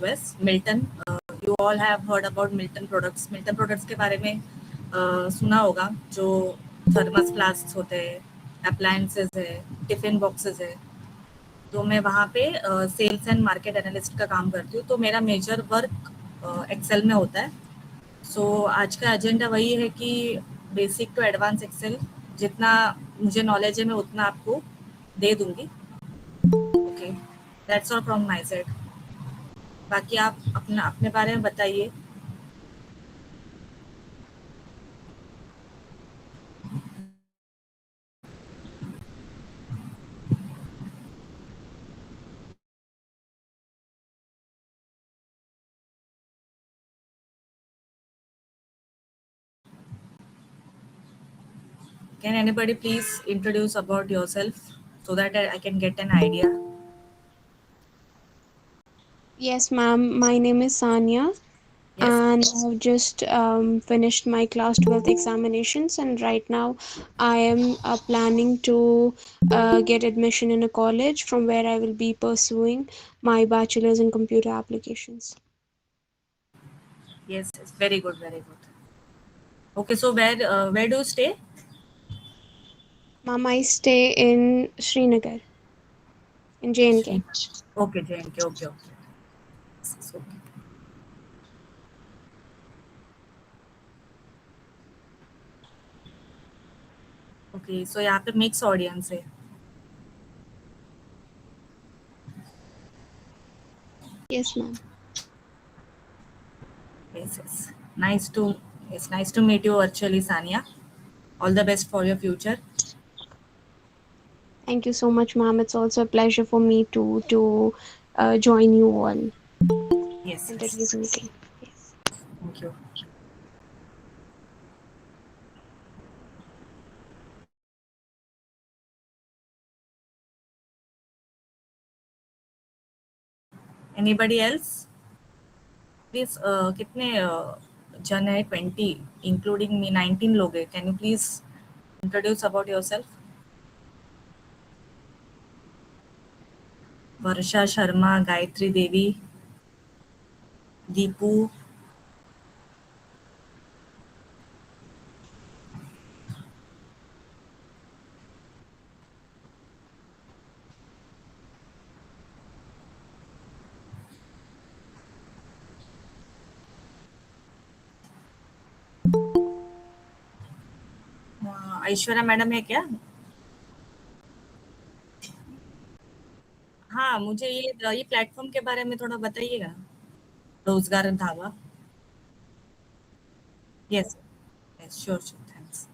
US, Milton. You all have heard about Milton products. Milton products के बारे में सुना होगा, जो थर्मस फ्लास्क होते हैं, अप्लायंसेस है, टिफिन बॉक्सेस है. तो मैं वहाँ पे सेल्स एंड मार्केट एनालिस्ट का काम करती हूँ. तो मेरा मेजर वर्क एक्सेल में होता है. सो आज का एजेंडा वही है कि बेसिक टू एडवांस एक्सेल जितना मुझे नॉलेज है मैं उतना आपको दे दूंगी. Okay, that's all from my side. बाकी आप अपने बारे में बताइए. Can anybody please introduce about yourself so that I can get an idea? Yes, ma'am. My name is Sanya, Yes. and I've just finished my class 12th examinations, and right now I am planning to get admission in a college from where I will be pursuing my bachelor's in computer applications. Yes, yes. Very good, very good. Okay, so where do you stay? Ma'am, I stay in Srinagar, in J&K. Okay, JNK. Okay, okay. Yes, okay. Okay, so यहाँ पे mix audience है. Yes, ma'am. Yes, yes. Nice to meet you virtually, Sania. All the best for your future. Thank you so much, ma'am. It's also a pleasure for me to join you all Yes, in yes. today's meeting. Yes. Thank you. Anybody else? Please, कितने जन है? 20, including me, 19 लोग हैं. Can you please introduce about yourself? Varsha Sharma, Gayatri Devi, Deepu. Aishwarya madam है क्या? हाँ, मुझे ये प्लेटफॉर्म के बारे में थोड़ा बताइएगा. रोजगार dhaba. Yes, yes, sure sure, thanks.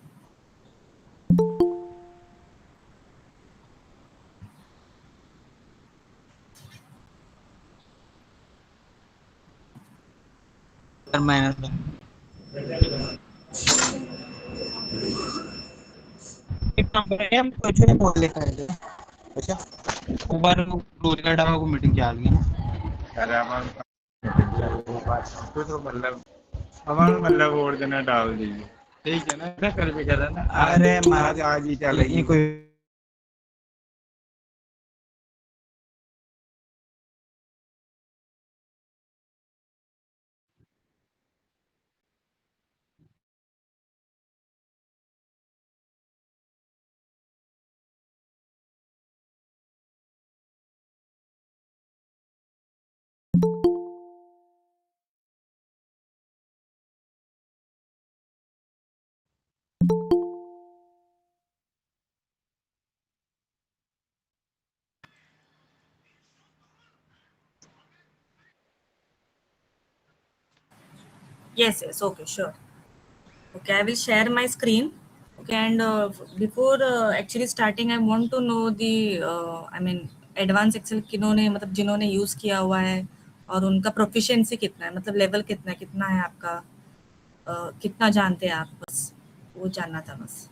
एक काम करें, हम कुछ नहीं बोल लेता है. अच्छा, एक बार रोजगार ढाबा को मीटिंग क्या गई अरे तो मतलब और दिन डाल दीजिए. ठीक है ना, कल भी करा ना. अरे महाराज आज ही चल रही कोई. Yes, yes, okay, sure. Okay, I will share my screen. Okay, and before actually starting, I want to know I mean, advance Excel किन्होंने, मतलब जिन्होंने यूज़ किया हुआ है और उनका प्रोफिशिएंसी कितना है, मतलब लेवल कितना है आपका, कितना जानते हैं आप, बस वो जानना था बस.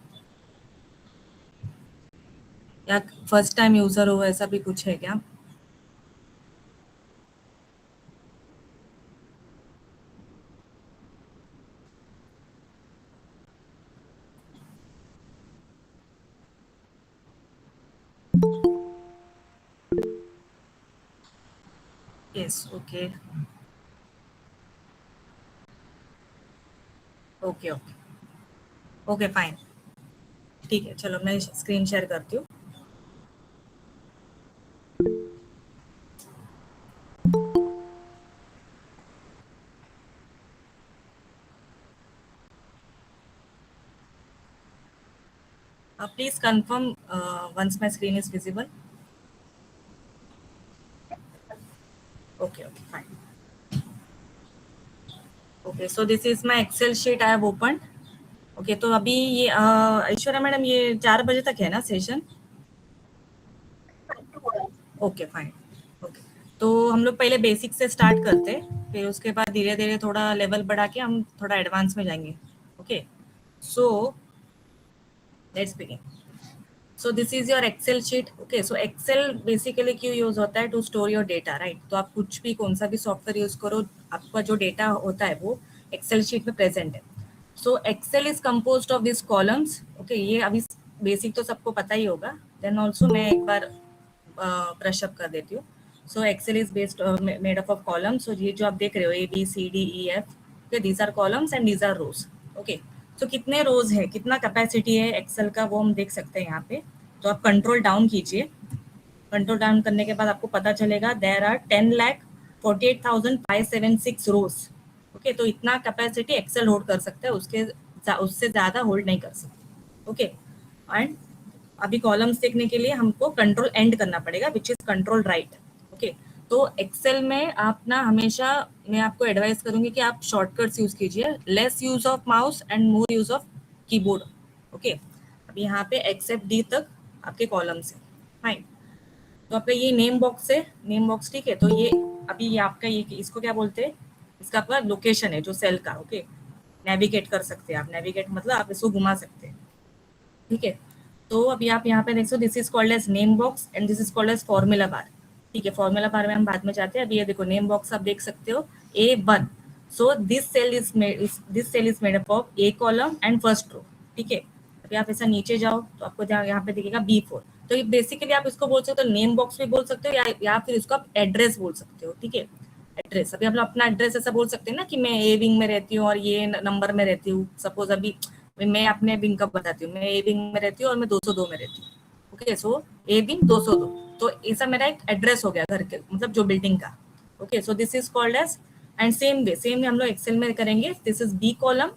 या फर्स्ट टाइम यूज़र हो, ऐसा भी कुछ है क्या? Yes, okay okay okay okay fine, ठीक है, चलो मैं स्क्रीन शेयर करती हूँ। Please confirm once my screen is visible. Okay okay fine, okay so this is my Excel sheet I have open. Okay तो अभी ये ऐश्वर्या मैडम ये 4 बजे तक है ना सेशन? ओके फाइन, ओके तो हम लोग पहले बेसिक से स्टार्ट करते हैं, फिर उसके बाद धीरे धीरे थोड़ा लेवल बढ़ा के हम थोड़ा एडवांस में जाएंगे। Okay so let's begin. So this is your Excel sheet. Okay so Excel basically क्यों यूज होता है? To store your data, right? तो आप कुछ भी कौन सा भी सॉफ्टवेयर यूज करो, आपका जो डेटा होता है वो एक्सेल शीट में प्रेजेंट है। So Excel is composed of this columns. Okay ये अभी बेसिक तो सबको पता ही होगा, देन ऑल्सो मैं एक बार ब्रश अप कर देती हूँ। So Excel is based made up of columns. So ये जो आप देख रहे हो ABCDEF, okay these are columns and these are rows. Okay तो कितने रोज है, कितना कैपेसिटी है एक्सेल का, वो हम देख सकते हैं यहाँ पे। तो आप कंट्रोल डाउन कीजिए, कंट्रोल डाउन करने के बाद आपको पता चलेगा देयर आर 10,48,576 रोज। ओके तो इतना कैपेसिटी एक्सेल होल्ड कर सकता है, उससे ज्यादा होल्ड नहीं कर सकते। ओके एंड अभी कॉलम्स देखने के लिए हमको कंट्रोल एंड करना पड़ेगा, which is control right. Okay तो एक्सेल में आप ना हमेशा, मैं आपको एडवाइस करूंगी कि आप शॉर्टकट्स यूज कीजिए, less use of mouse and more use of keyboard. Okay अभी यहाँ पे एक्सेप्ट डी तक आपके कॉलम्स है, फाइन। तो आपका ये नेम बॉक्स है, नेम बॉक्स ठीक है। तो ये अभी ये आपका ये इसको क्या बोलते हैं, इसका आपका लोकेशन है जो सेल का। ओके नेविगेट कर सकते हैं आप, नेविगेट मतलब आप इसको घुमा सकते हैं, ठीक है। तो अभी आप यहाँ पे देख सकते हो, this is called as name box and this is called as formula bar. ठीक है फॉर्मूला बार में हम बाद में जाते हैं। अभी ये देखो नेम बॉक्स आप देख सकते हो A1। So this cell is made up of A column and first row, ठीक है। अभी आप ऐसा नीचे जाओ तो आपको यहाँ पे दिखेगा B4। तो ये बेसिकली आप इसको बोल सकते हो नेम बॉक्स भी बोल सकते हो, या फिर इसको आप एड्रेस बोल सकते हो, ठीक है। एड्रेस, अभी आप लोग अपना एड्रेस ऐसा बोल सकते हैं ना कि मैं A विंग में रहती हूँ और ये नंबर में रहती हूँ। सपोज अभी मैं अपने विंग का बताती हूँ, मैं A विंग में रहती हूँ और मैं 202 में रहती हूँ। ओके सो A विंग 202, तो ऐसा मेरा एक एड्रेस हो गया घर के, मतलब जो बिल्डिंग का। Okay so this is called as, and same way हम लोग एक्सेल में करेंगे। This is B column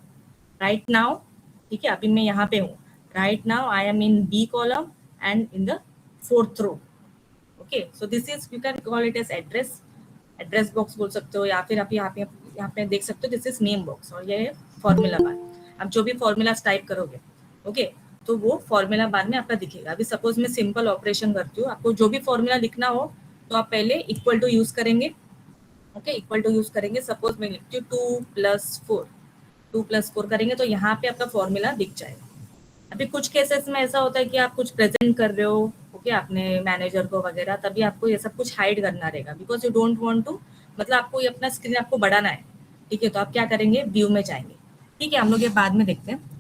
right now, ठीक है। अभी मैं यहाँ पे हूँ, right now I am in B column and in the 4th row. Okay so this is, you can call it as address, address box बोल सकते हो, या फिर आप यहाँ पे देख सकते हो दिस इज नेम बॉक्स, और ये है फॉर्मूला बार। आप जो भी फॉर्मूलाज टाइप करोगे, ओके तो वो फॉर्मूला बार में आपका दिखेगा। अभी सपोज मैं सिंपल ऑपरेशन करती हूँ, आपको जो भी फॉर्मूला लिखना हो तो आप पहले इक्वल टू यूज करेंगे। ओके इक्वल टू यूज करेंगे, सपोज मैं लिखती हूँ 2 + 4 करेंगे तो यहाँ पे आपका फॉर्मूला दिख जाएगा। अभी कुछ केसेस में ऐसा होता है कि आप कुछ प्रेजेंट कर रहे हो, ओके अपने मैनेजर को वगैरह, तभी आपको ये सब कुछ हाइड करना रहेगा, because you don't want to, मतलब आपको ये अपना स्क्रीन आपको बढ़ाना है, ठीक है। तो आप क्या करेंगे, व्यू में जाएंगे, ठीक है। हम लोग ये बाद में देखते हैं।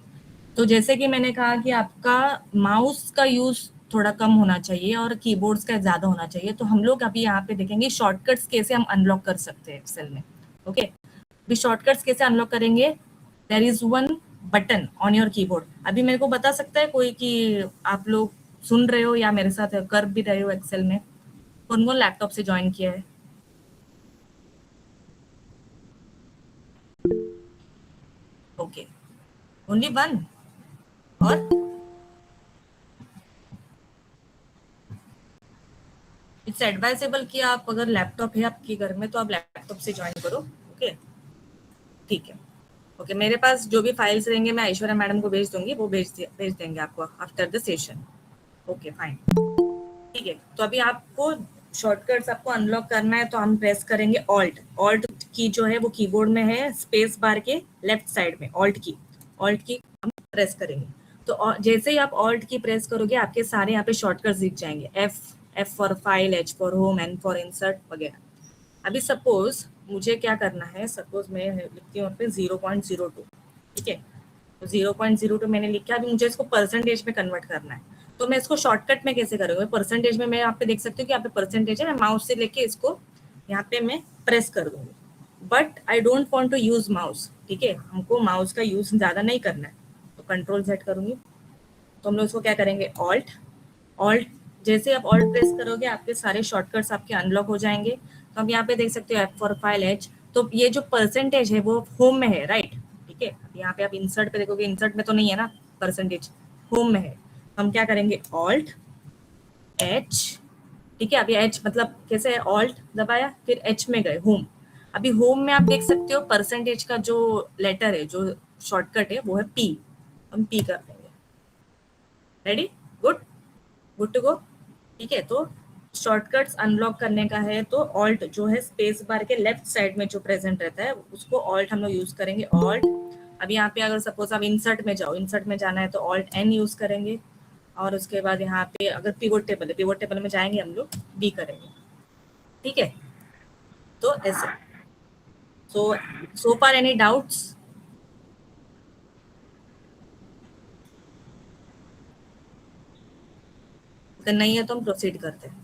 तो जैसे कि मैंने कहा कि आपका माउस का यूज थोड़ा कम होना चाहिए और कीबोर्ड्स का ज्यादा होना चाहिए। तो हम लोग अभी यहाँ पे देखेंगे शॉर्टकट्स कैसे हम अनलॉक कर सकते हैं एक्सेल में। ओके अभी शॉर्टकट्स कैसे अनलॉक करेंगे, there is one button on your keyboard. अभी मेरे को बता सकता है कोई कि आप लोग सुन रहे हो या मेरे साथ कर भी रहे हो एक्सेल में, कौन कौन लैपटॉप से ज्वाइन किया है? ओके ओनली वन, और इट्स एडवाइजेबल कि आप अगर लैपटॉप है आपके घर में तो आप लैपटॉप से ज्वाइन करो। ओके ठीक है। ओके मेरे पास जो भी फाइल्स रहेंगे मैं ऐश्वर्या मैडम को भेज दूंगी, वो भेज देंगे आपको after the session. Okay fine, ठीक है। तो अभी आपको शॉर्टकट्स आपको अनलॉक करना है तो हम प्रेस करेंगे ऑल्ट की जो है वो कीबोर्ड में है स्पेस बार के लेफ्ट साइड में, ऑल्ट की हम प्रेस करेंगे। तो जैसे ही आप ऑल्ट की प्रेस करोगे आपके सारे यहाँ पे शॉर्टकट्स दिख जाएंगे, F for file, H for home, N for insert वगैरह। अभी सपोज मुझे क्या करना है, सपोज मैं लिखती हूँ पे 0.02, ठीक है। तो 0.02 मैंने लिखा, अभी मुझे इसको परसेंटेज में कन्वर्ट करना है। तो मैं इसको शॉर्टकट में कैसे करूँगी, परसेंटेज में मैं यहाँ पे देख सकती हूँ कि यहाँ पे परसेंटेज है, मैं माउस से लेके इसको यहाँ पे मैं प्रेस कर दूंगी, but I don't want to use mouse, ठीक है, हमको माउस का यूज ज़्यादा नहीं करना है, तो कंट्रोल Z करूंगी। तो हम लोग इसको क्या करेंगे, ऑल्ट ऑल्ट, जैसे आप ऑल्ट प्रेस करोगे आपके सारे शॉर्टकट्स आपके अनलॉक हो जाएंगे। तो हम यहाँ पे देख सकते हो F फॉर फाइल H, तो ये जो परसेंटेज है वो होम में है, राइट, ठीक है। अब यहाँ पे आप इंसर्ट पे देखोगे, इंसर्ट में तो नहीं है ना परसेंटेज, होम में है। हम क्या करेंगे, ऑल्ट H, ठीक है। अभी H मतलब कैसे है, ऑल्ट दबाया फिर H में गए, होम। अभी होम में आप देख सकते हो परसेंटेज का जो लेटर है, जो शॉर्टकट है वो है P, हम P कर देंगे। Ready, good, good to go, ठीक है। तो शॉर्टकट्स अनलॉक करने का है तो ऑल्ट जो है स्पेस बार के लेफ्ट साइड में जो प्रेजेंट रहता है उसको ऑल्ट हम लोग यूज करेंगे, ऑल्ट। अभी यहाँ पे अगर सपोज आप इंसर्ट में जाओ, इंसर्ट में जाना है तो ऑल्ट N यूज करेंगे, और उसके बाद यहाँ पे अगर पिवोट टेबल है, पिवोट टेबल में जाएंगे हम लोग D करेंगे, ठीक है। तो ऐसे, सो फार एनी डाउट्स? अगर नहीं है तो हम प्रोसीड करते हैं।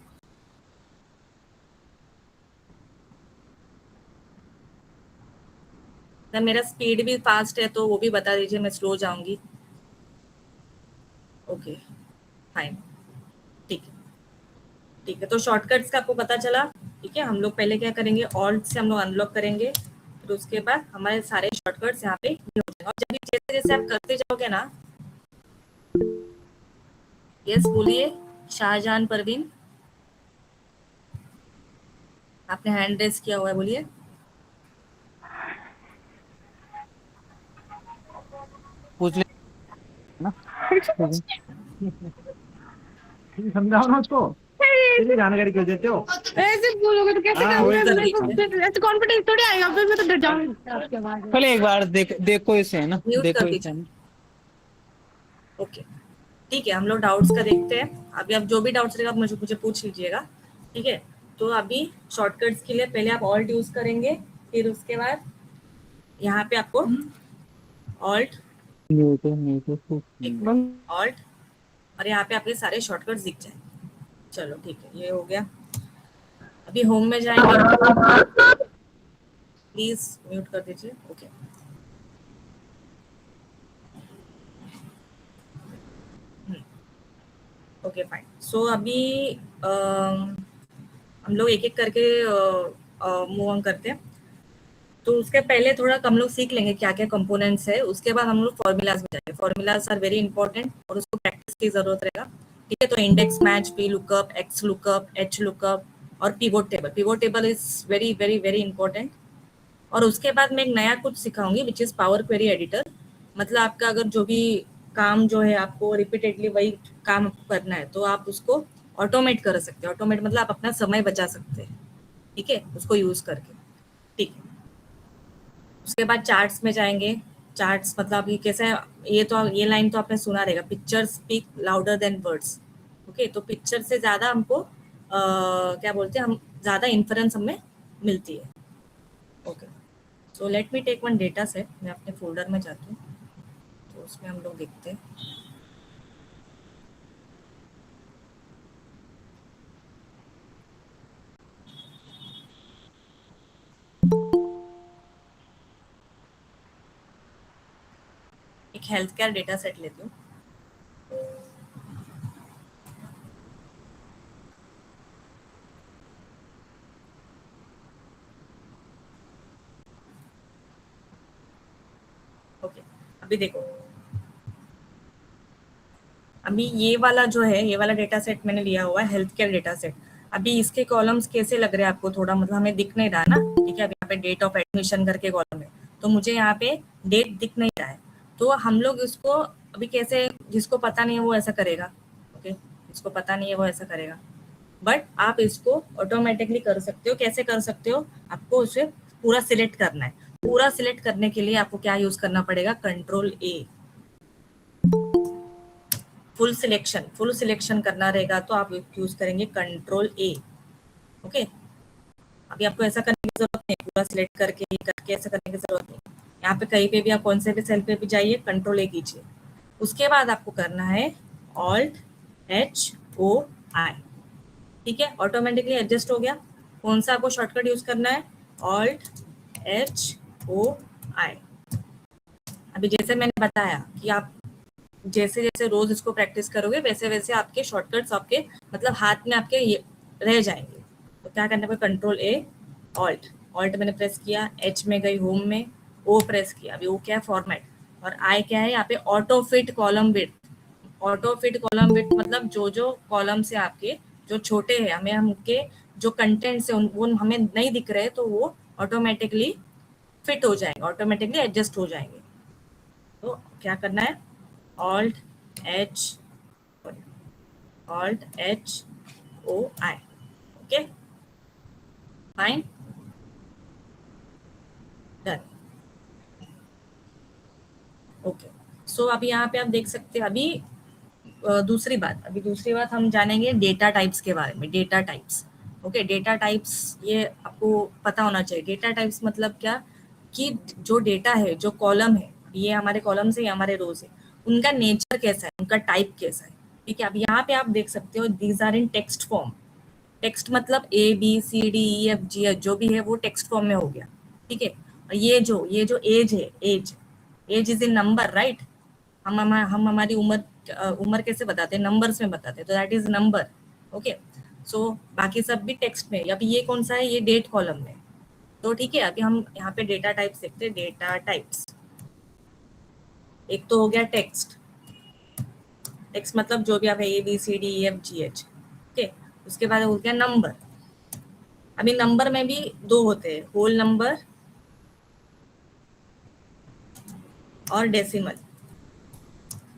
तो मेरा स्पीड भी फास्ट है तो वो भी बता दीजिए, मैं स्लो जाऊंगी। ओके फाइन, ठीक है, ठीक है। तो शॉर्टकट्स का आपको पता चला, ठीक है। हम लोग पहले क्या करेंगे, ऑल्ट से हम लोग अनलॉक करेंगे, फिर उसके बाद हमारे सारे शॉर्टकट्स यहाँ पे ये हो जाएंगे। और जब जैसे जैसे आप करते जाओगे ना, यस बोलिए शाहजहान परवीन, आपने हैंड रेस किया हुआ है, बोलिए। पूछ ले ना। समझाओ ना उसको, इतनी जानकारी क्यों देते हो? ऐसे बोलोगे तो कैसे हाँ, काम वही करूंगा? तो। ऐसे कॉन्फिडेंस थोड़ी आएगा, फिर मैं तो डर जाऊंगी। पहले एक बार देखो इसे, है ना, म्यूट देखो कर इसे। दीजिए, ओके, ठीक है। हम लोग डाउट्स का देखते हैं। अभी आप जो भी डाउट्स रहेगा आप मुझे मुझे पूछ लीजिएगा, ठीक है। तो अभी शॉर्टकट्स के लिए पहले आप ऑल्ट यूज करेंगे, फिर उसके बाद यहाँ पे आपको ऑल्ट, ऑल्ट, और यहाँ पे आपके सारे शॉर्टकट्स दिख जाएंगे। चलो ठीक है, ये हो गया। अभी होम में जाएंगे, प्लीज म्यूट कर दीजिए, ओके। Okay fine. सो अभी हम लोग एक एक करके मूव ऑन करते हैं। तो उसके पहले थोड़ा हम लोग सीख लेंगे क्या क्या कंपोनेंट्स है, उसके बाद हम लोग फॉर्मूलाज में जाएंगे। फॉर्मूलाज आर वेरी इंपॉर्टेंट और उसको प्रैक्टिस की जरूरत रहेगा, ठीक है। तो index match, V lookup, X lookup, H lookup और pivot table. Pivot table is very very very important. और उसके बाद मैं एक नया कुछ सिखाऊंगी which is power query editor. मतलब आपका अगर जो भी काम जो है आपको रिपीटेडली वही काम करना है तो आप उसको ऑटोमेट कर सकते हैं। ऑटोमेट मतलब आप अपना समय बचा सकते हैं, ठीक है, उसको यूज करके, ठीक है। उसके बाद चार्ट्स में जाएंगे। चार्ट्स मतलब ये कैसे है, ये लाइन तो आपने सुना रहेगा, picture speak louder than words, okay. तो पिक्चर से ज्यादा हमको क्या बोलते हैं, हम ज्यादा इन्फ्रेंस हमें मिलती है, okay. So let me take one data set, मैं अपने फोल्डर में जाती हूँ तो उसमें हम लोग देखते हैं। एक हेल्थ केयर डेटा सेट लेती हूँ। ओके, अभी देखो, अभी ये वाला जो है, ये वाला डेटा सेट मैंने लिया हुआ है, हेल्थ केयर डेटा सेट। अभी इसके कॉलम्स कैसे लग रहे हैं आपको, थोड़ा मतलब हमें दिख नहीं रहा है ना, ठीक है। अभी यहाँ पे डेट ऑफ एडमिशन करके कॉलम है तो मुझे यहाँ पे डेट दिख नहीं रहा है। तो हम लोग इसको अभी कैसे, जिसको पता नहीं है वो ऐसा करेगा, ओके, जिसको पता नहीं है वो ऐसा करेगा। बट आप इसको ऑटोमेटिकली कर सकते हो। कैसे कर सकते हो, आपको उसे पूरा सिलेक्ट करना है। पूरा सिलेक्ट करने के लिए आपको क्या यूज करना पड़ेगा, कंट्रोल A। फुल सिलेक्शन करना रहेगा तो आप यूज करेंगे कंट्रोल A, ओके। अभी आपको ऐसा करने की जरूरत नहीं, पूरा सिलेक्ट करके ऐसा करने की जरूरत नहीं। यहाँ पे कहीं पे भी आप कौन से भी सेल पे भी जाइए, कंट्रोल A कीजिए। उसके बाद आपको करना है ऑल्ट HOI, ठीक है। ऑटोमेटिकली एडजस्ट हो गया। कौन सा आपको शॉर्टकट यूज करना है? Alt-H-O-I। अभी जैसे मैंने बताया कि आप जैसे जैसे रोज इसको प्रैक्टिस करोगे वैसे वैसे आपके शॉर्टकट्स आपके मतलब हाथ में आपके ये रह जाएंगे। तो क्या करना है? Ctrl-A, ऑल्ट मैंने प्रेस किया, H में गई होम में, O प्रेस किया। अभी O क्या है? फॉर्मेट। और I क्या है? यहाँ पे auto fit column width. Auto fit column width मतलब जो कॉलम से आपके जो छोटे हैं हमें हमके जो कंटेंट्स है वो हमें नहीं दिख रहे तो वो ऑटोमेटिकली फिट हो जाएंगे, ऑटोमेटिकली एडजस्ट हो जाएंगे। तो क्या करना है? Alt-H-O-I। Okay, fine, done. Okay, so अभी यहाँ पे आप देख सकते हैं। अभी दूसरी बात हम जानेंगे डेटा टाइप्स के बारे में। Data types, okay, data types ये आपको पता होना चाहिए। डेटा टाइप्स मतलब क्या कि जो डेटा है, जो कॉलम है, ये हमारे कॉलम्स है, ये हमारे रोज है, उनका नेचर कैसा है, उनका टाइप कैसा है। ठीक है, अब यहाँ पे आप देख सकते हो these are in text form. Text मतलब ABCDEFG जो भी है वो टेक्स्ट फॉर्म में हो गया। ठीक है, और ये जो एज है, age is in number, right. हम हमारी उम्र कैसे बताते हैं? नंबर्स में बताते हैं, तो दैट इज नंबर। ओके, सो बाकी सब भी टेक्स्ट में। अभी ये कौन सा है? ये डेट कॉलम में। तो ठीक है, अभी हम यहाँ पे डेटा टाइप्स देखते हैं। डेटा टाइप्स, एक तो हो गया टेक्स्ट। टेक्स्ट मतलब जो भी आप है ABCDEFGH। ओके, उसके बाद हो गया नंबर। अभी नंबर में भी दो होते हैं, होल नंबर और डेसिमल।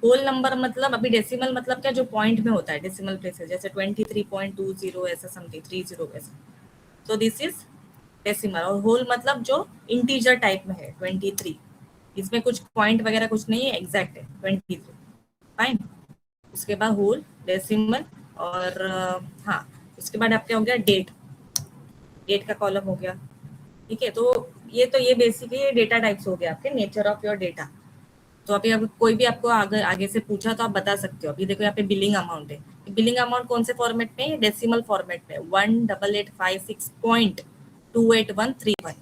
होल नंबर मतलब, अभी डेसिमल मतलब क्या? जो पॉइंट में होता है, डेसिमल प्लेसेस, जैसे 23.20 ऐसा समथिंग, 30 ऐसा। तो दिस इज डेसिमल। और होल मतलब जो इंटीजर टाइप में है, 23, इसमें कुछ पॉइंट वगैरह कुछ नहीं है, एग्जैक्ट है 23। फाइन, उसके बाद होल, डेसिमल और हाँ, उसके बाद आपके हो गया डेट। डेट का कॉलम हो गया। ठीक है, तो ये बेसिकली डेटा टाइप्स हो गया आपके, नेचर ऑफ योर डेटा। तो अभी अगर कोई भी आपको आगे से पूछा तो आप बता सकते हो। अभी देखो यहाँ पे बिलिंग अमाउंट है। बिलिंग अमाउंट कौन से फॉर्मेट में है? डेसिमल फॉर्मेट में, 18856.28131।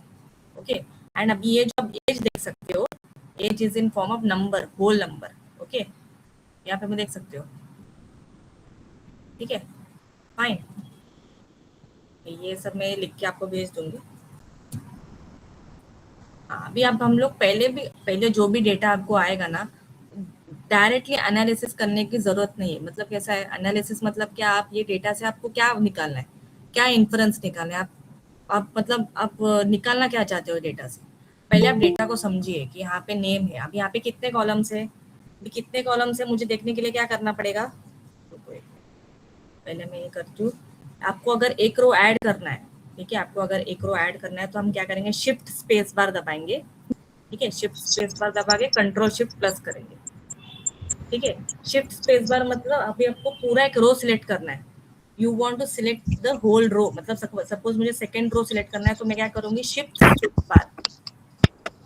ओके, एंड अभी ये जो आप एज देख सकते हो, age is in form of number, whole number. Okay, यहाँ पे मैं देख सकते हो। ठीक है, फाइन, ये सब मैं लिख के आपको भेज दूंगी। हाँ, अभी अब हम लोग पहले जो भी डेटा आपको आएगा ना, डायरेक्टली एनालिसिस करने की जरूरत नहीं है। मतलब कैसा है एनालिसिस? मतलब क्या, आप ये डेटा से आपको क्या निकालना है, क्या इन्फ्रेंस निकालना है, आप मतलब आप निकालना क्या चाहते हो डेटा से। पहले आप डेटा को समझिए कि यहाँ पे नेम है। अब यहाँ पे कितने कॉलम्स है? कितने कॉलम्स है मुझे देखने के लिए क्या करना पड़ेगा? पहले मैं ये करती हूँ। आपको अगर एक रो ऐड करना है, ठीक है, आपको अगर एक रो ऐड करना है तो हम क्या करेंगे? शिफ्ट स्पेस बार दबाएंगे। ठीक है, शिफ्ट स्पेस बार दबा के कंट्रोल शिफ्ट प्लस करेंगे। ठीक है, शिफ्ट स्पेस बार मतलब अभी आपको पूरा एक रो सिलेक्ट करना है। You want to select the whole row, मतलब सपोज मुझे सेकंड रो सिलेक्ट करना है तो मैं क्या करूंगी? Shift space bar.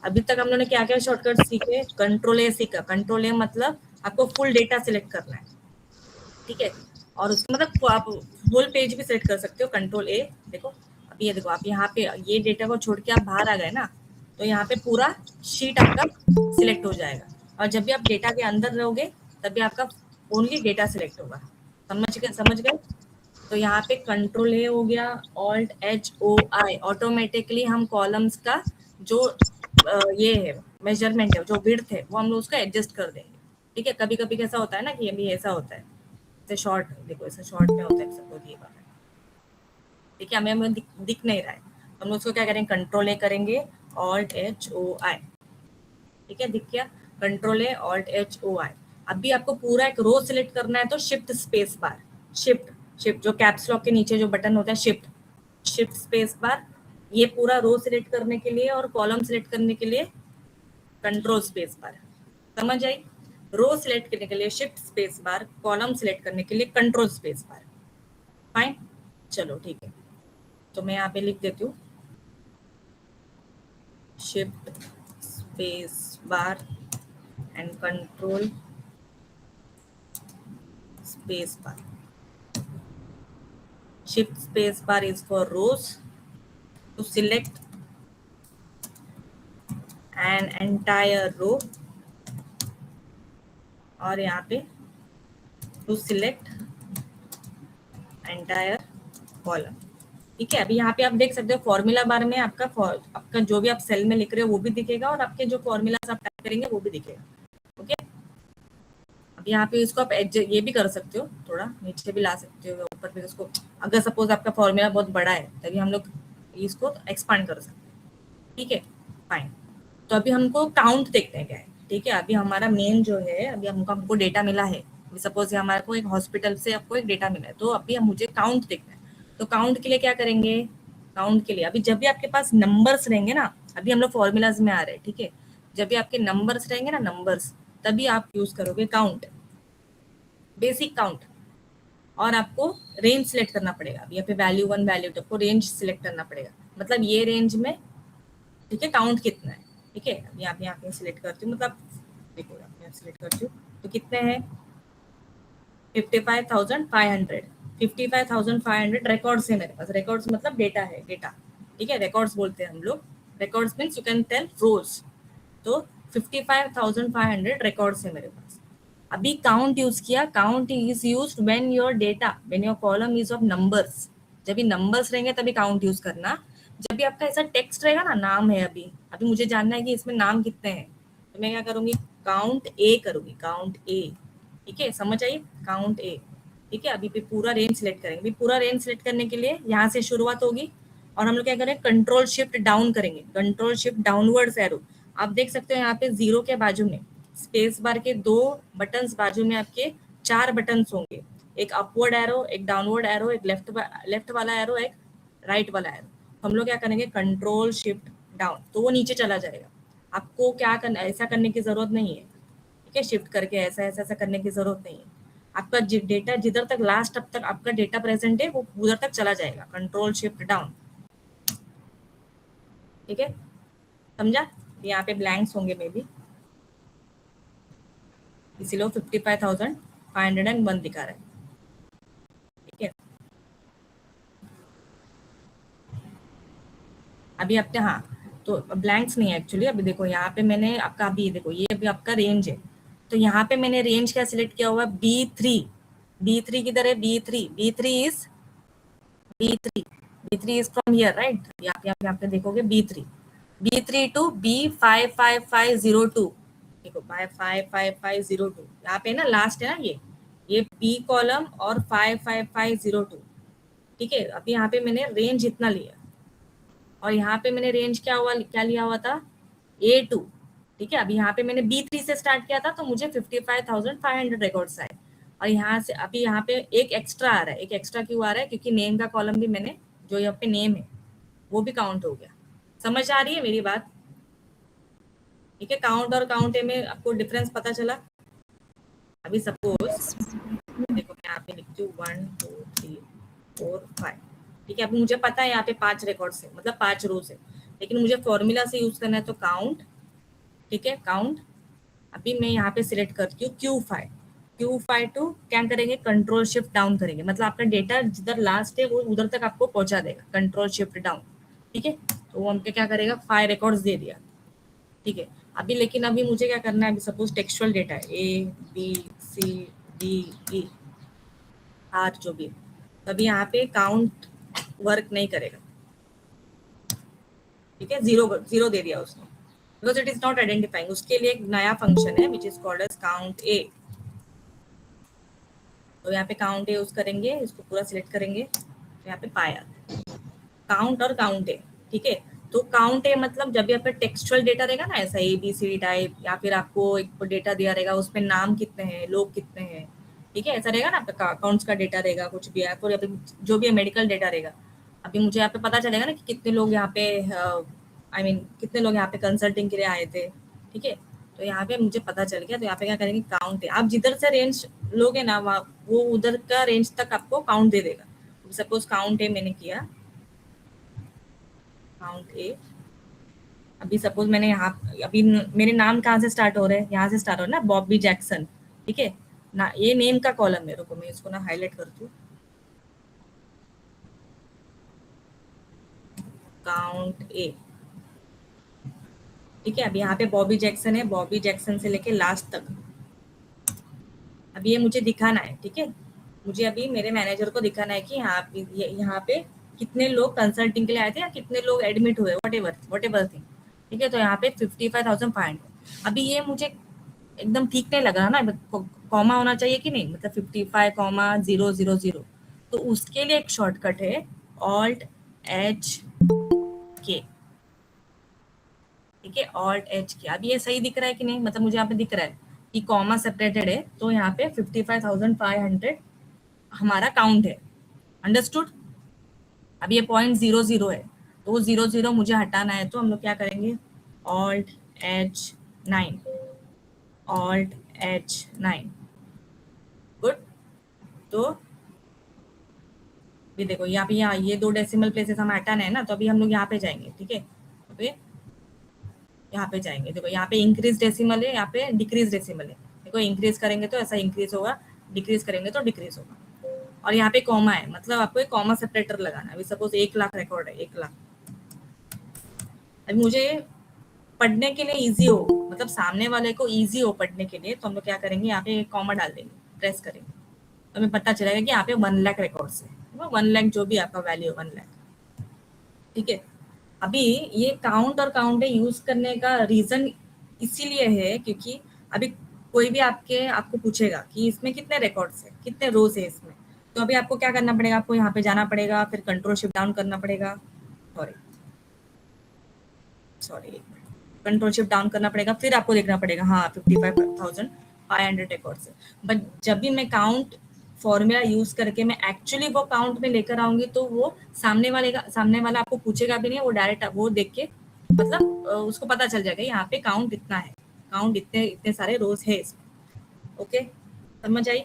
अभी तक हम लोगों ने क्या क्या शॉर्टकट सीखे? Ctrl-A सीखा। Ctrl-A मतलब आपको फुल डेटा सिलेक्ट करना है। ठीक है, और उसके मतलब आप होल पेज भी सिलेक्ट कर सकते हो। Ctrl-A, देखो अभी ये देखो, आप यहाँ पे ये डेटा को छोड़ के आप बाहर आ गए ना, तो यहाँ पे पूरा शीट आपका सिलेक्ट हो जाएगा। और जब भी आप डेटा के अंदर रहोगे तभी आपका ओनली डेटा सिलेक्ट होगा। समझ गए? तो यहाँ पे Ctrl-A हो गया, Alt-H-O-I, ऑटोमेटिकली हम कॉलम्स का जो ये है मेजरमेंट है, जो विड्थ है, वो हम लोग उसका एडजस्ट कर देंगे। ठीक है, कभी कभी कैसा होता है ना कि अभी ऐसा होता है, जैसे शॉर्ट, देखो ऐसा शॉर्ट में होता है, सपोज ये वाला। ठीक है, हमें दिख नहीं रहा है, हम लोग उसको क्या करेंगे? Ctrl-A करेंगे, Alt-H-O-I। ठीक है, दिख गया? Ctrl-A, Alt-H-O-I। अभी आपको पूरा एक रो सिलेक्ट करना है तो शिफ्ट स्पेस बार, शिफ्ट जो कैप्स लॉक के नीचे जो बटन होता है, शिफ्ट स्पेस बार। ये पूरा रो सिलेक्ट करने के लिए और कॉलम सिलेक्ट करने के लिए कंट्रोल स्पेस बार। समझ आई? रो सिलेक्ट करने के लिए shift space bar, column select करने के लिए कंट्रोल स्पेस बार। फाइन, चलो ठीक है, तो मैं यहाँ पे लिख देती हूँ shift space bar and control space bar. Shift space bar is for rows to select an entire row और यहाँ पे to select entire column। ठीक है, अभी यहाँ पे आप देख सकते हो फॉर्मूला बार में आपका जो भी आप सेल में लिख रहे हो वो भी दिखेगा और आपके जो फॉर्मूलाज आप टाइप करेंगे वो भी दिखेगा। ओके, अब यहाँ पे इसको आप ये भी कर सकते हो, थोड़ा नीचे भी ला सकते हो, ऊपर भी उसको, अगर सपोज आपका फॉर्मूला बहुत बड़ा है तभी हम लोग इसको एक्सपांड कर सकते हैं। ठीक है, फाइन। तो अभी हमको काउंट देखते हैं क्या है। ठीक है, अभी हमारा मेन जो है, अभी हमको डेटा मिला है, सपोज हमारे को एक हॉस्पिटल से आपको एक डेटा मिला है, तो अभी मुझे काउंट देखना है। तो काउंट के लिए क्या करेंगे, काउंट के लिए अभी जब भी आपके पास नंबर्स रहेंगे ना, अभी हम लोग फॉर्मूलाज में आ रहे हैं। ठीक है, जब भी आपके नंबर्स रहेंगे ना, नंबर्स, तभी आप यूज करोगे काउंट, बेसिक काउंट। और आपको रेंज सिलेक्ट करना पड़ेगा। अभी यहाँ पे वैल्यू 1 वैल्यू 2 आपको रेंज सिलेक्ट करना पड़ेगा, मतलब ये रेंज में, ठीक है, काउंट कितना है। ठीक है, अभी यहाँ पे सिलेक्ट करती हूँ, मतलब देखो यहाँ सिलेक्ट करती हूँ तो कितने हैं 55,500 55,500 रिकॉर्ड्स है मेरे पास। रिकॉर्ड्स मतलब डेटा है, डेटा। ठीक है, रिकॉर्ड्स बोलते हैं हम लोग। Records means you can tell rows. तो 55,500 रिकॉर्ड्स है मेरे पास। अभी काउंट यूज किया, count is used when your data, when your column is of numbers. जब भी नंबर्स रहेंगे तभी काउंट यूज करना। जब भी आपका ऐसा टेक्स्ट रहेगा ना, नाम है, अभी अभी मुझे जानना है कि इसमें नाम कितने हैं, तो मैं क्या करूंगी, काउंट ए करूंगी, काउंट ए। ठीक है, समझ आइए, काउंट ए। ठीक है, अभी पे पूरा रेंज सिलेक्ट करेंगे। अभी पूरा रेंज सिलेक्ट करने के लिए यहाँ से शुरुआत होगी और हम लोग क्या करेंगे, कंट्रोल शिफ्ट डाउन करेंगे, कंट्रोल शिफ्ट डाउनवर्ड्स एरो। आप देख सकते हो यहाँ पे जीरो के बाजू में स्पेस बार के 2 बटन्स बाजू में आपके 4 बटन्स होंगे, एक अपवर्ड एरो, एक डाउनवर्ड एरो, एक लेफ्ट वाला एरो, एक राइट वाला एरो। हम लोग क्या करेंगे, कंट्रोल शिफ्ट डाउन, तो वो नीचे चला जाएगा। आपको क्या करना, ऐसा करने की जरूरत नहीं है। ठीक है, शिफ्ट करके ऐसा ऐसा ऐसा करने की जरूरत नहीं है। आपका डेटा जिधर तक लास्ट अब तक आपका डेटा प्रेजेंट है वो उधर तक चला जाएगा, कंट्रोल शिफ्ट डाउन। ठीक है, समझा। यहाँ पे ब्लैंक्स होंगे मे बी, इसीलिए 55,501 दिखा रहा है। ठीक है, अभी आपने, हाँ, तो ब्लैंक्स नहीं है एक्चुअली। अभी देखो यहाँ पे मैंने आपका, अभी देखो ये अभी आपका रेंज है, तो यहाँ पे मैंने रेंज क्या सिलेक्ट किया हुआ है, B3। B3 किधर है, B3, B3 is B3, B3 is from here, right? यहाँ पे देखोगे B3, B3 to B55502। देखो 55502 यहाँ पे ना, लास्ट है ना ये B कॉलम और 55502। ठीक है, अभी यहाँ पे मैंने रेंज इतना लिया और यहाँ पे मैंने रेंज क्या लिया हुआ था, A2। ठीक है, अभी यहाँ पे मैंने B3 से स्टार्ट किया था तो मुझे 55,500 रिकॉर्ड्स आए। और यहाँ से अभी यहाँ पे एक एक्स्ट्रा आ रहा है। एक एक्स्ट्रा क्यों आ रहा है, क्योंकि नेम का कॉलम भी मैंने, जो यहाँ पे नेम है वो भी काउंट हो गया। समझ आ रही है मेरी बात। ठीक है, काउंट और काउंट में आपको डिफरेंस पता चला। अभी सपोज देखो मैं यहाँ पे लिखती हूँ 1 2 3 4 5। ठीक है, अभी मुझे पता है यहाँ पे 5 रिकॉर्ड्स है, मतलब 5 रोज है, लेकिन मुझे फॉर्मूला से यूज करना है तो काउंट। ठीक है, काउंट। अभी मैं यहाँ पे सिलेक्ट करती हूँ Q5 टू क्या करेंगे, कंट्रोल शिफ्ट डाउन करेंगे, मतलब आपका डेटा जिधर लास्ट है वो उधर तक आपको पहुंचा देगा, कंट्रोल शिफ्ट डाउन। ठीक है, तो वो हमको क्या करेगा, 5 रिकॉर्ड्स दे दिया। ठीक है, अभी लेकिन अभी मुझे क्या करना है, अभी सपोज टेक्सचुअल डेटा है ABCDE R जो भी, तभी यहाँ पे काउंट वर्क नहीं करेगा। ठीक है, जीरो दे दिया उसने, because it is not identifying. उसके लिए एक नया फंक्शन है which is called as count A. तो यहाँ पे काउंट ए यूज करेंगे, इसको पूरा सिलेक्ट करेंगे, तो यहाँ पे पाया काउंट और काउंट ए। ठीक है, तो काउंट ए मतलब जब भी आपका टेक्सचुअल डेटा रहेगा ना, ऐसा ABCD टाइप, या फिर आपको एक डेटा दिया रहेगा उसमें नाम कितने हैं, लोग कितने हैं, ठीक है, ऐसा रहेगा ना, आपका अकाउंट्स का डेटा रहेगा, कुछ भी है, या फिर जो भी मेडिकल डेटा रहेगा। अभी मुझे यहाँ पे पता चलेगा ना कि कितने लोग यहाँ पे, कितने लोग यहाँ पे कंसल्टिंग के लिए आए थे। ठीक है, तो यहाँ पे मुझे पता चल गया, तो यहाँ पे क्या करेंगे, काउंट है। आप जिधर से रेंज लोगे ना, वो उधर का रेंज तक आपको काउंट दे देगा। सपोज काउंट ए मैंने किया, काउंट ए। अभी सपोज मैंने यहाँ, अभी मेरे नाम कहाँ से स्टार्ट हो रहे हैं, यहाँ से स्टार्ट हो रहा है ना, बॉबी जैक्सन। ठीक है ना, ये नेम का कॉलम है। रुको मैं इसको ना हाईलाइट करती हूँ। काउंट ए, ठीक है। अब यहाँ पे बॉबी जैक्सन है, बॉबी जैक्सन से लेके लास्ट तक अभी ये मुझे दिखाना है, ठीक है। मुझे अभी मेरे मैनेजर को दिखाना है कि यहाँ पे कितने लोग कंसल्टिंग के लिए आए थे या कितने लोग एडमिट हुए, वट एवर थिंग, ठीक है। तो यहाँ पे 55,500। अभी ये मुझे एकदम ठीक नहीं लग रहा ना, कॉमा होना चाहिए कि नहीं, मतलब 55,000। तो उसके लिए एक शॉर्टकट है Alt-H-K, ठीक है, Alt-H-K। अब ये सही दिख रहा है कि नहीं, मतलब मुझे यहाँ पे दिख रहा है कि कॉमा सेपरेटेड है, तो यहाँ पे 55,500 हमारा काउंट है, अंडरस्टूड। अब ये 0.00 है, तो वो 00 मुझे हटाना है, तो हम लोग क्या करेंगे, Alt-H9, Alt-H9, गुड। तो ये देखो यहाँ पे, ये 2 डेसिमल प्लेसेस हमें हटाना है ना, तो अभी हम लोग यहाँ पे जाएंगे, ठीक है। अभी यहाँ पे जाएंगे, देखो यहाँ पे इंक्रीज डेसिमल है, यहाँ पे डिक्रीज डेसिमल है। देखो इंक्रीज करेंगे तो ऐसा इंक्रीज होगा, डिक्रीज करेंगे तो डिक्रीज होगा। और यहाँ पे कॉमा है, मतलब आपको एक कॉमा सेपरेटर लगाना है। अभी सपोज 1 लाख रिकॉर्ड है, 1 लाख। अभी मुझे पढ़ने के लिए इजी हो, मतलब सामने वाले को इजी हो पढ़ने के लिए, तो हम लोग क्या करेंगे, यहाँ पे कॉमा डाल देंगे, प्रेस करेंगे, तो हमें पता चलेगा कि यहाँ पे 1 लाख रिकॉर्ड्स है, 1 लाख जो भी आपका वैल्यू है 1 लाख, ठीक है। अभी ये काउंट और काउंट यूज करने का रीजन इसीलिए है क्योंकि अभी कोई भी आपको पूछेगा कि इसमें कितने रिकॉर्ड्स है, कितने रोज है इसमें, तो अभी आपको क्या करना पड़ेगा, आपको यहाँ पे जाना पड़ेगा, फिर कंट्रोल शिफ्ट डाउन करना पड़ेगा, सॉरी कंट्रोल शिफ्ट डाउन करना पड़ेगा, फिर आपको देखना पड़ेगा हाँ 55,500 रिकॉर्ड्स है। बट जब भी मैं काउंट फॉर्मूला यूज करके मैं एक्चुअली वो काउंट में लेकर आऊंगी, तो वो सामने वाला आपको पूछेगा भी नहीं, वो डायरेक्ट वो देख के मतलब उसको पता चल जाएगा यहाँ पे काउंट इतना है, काउंट इतने सारे रोज है इसमें, ओके, समझ आई।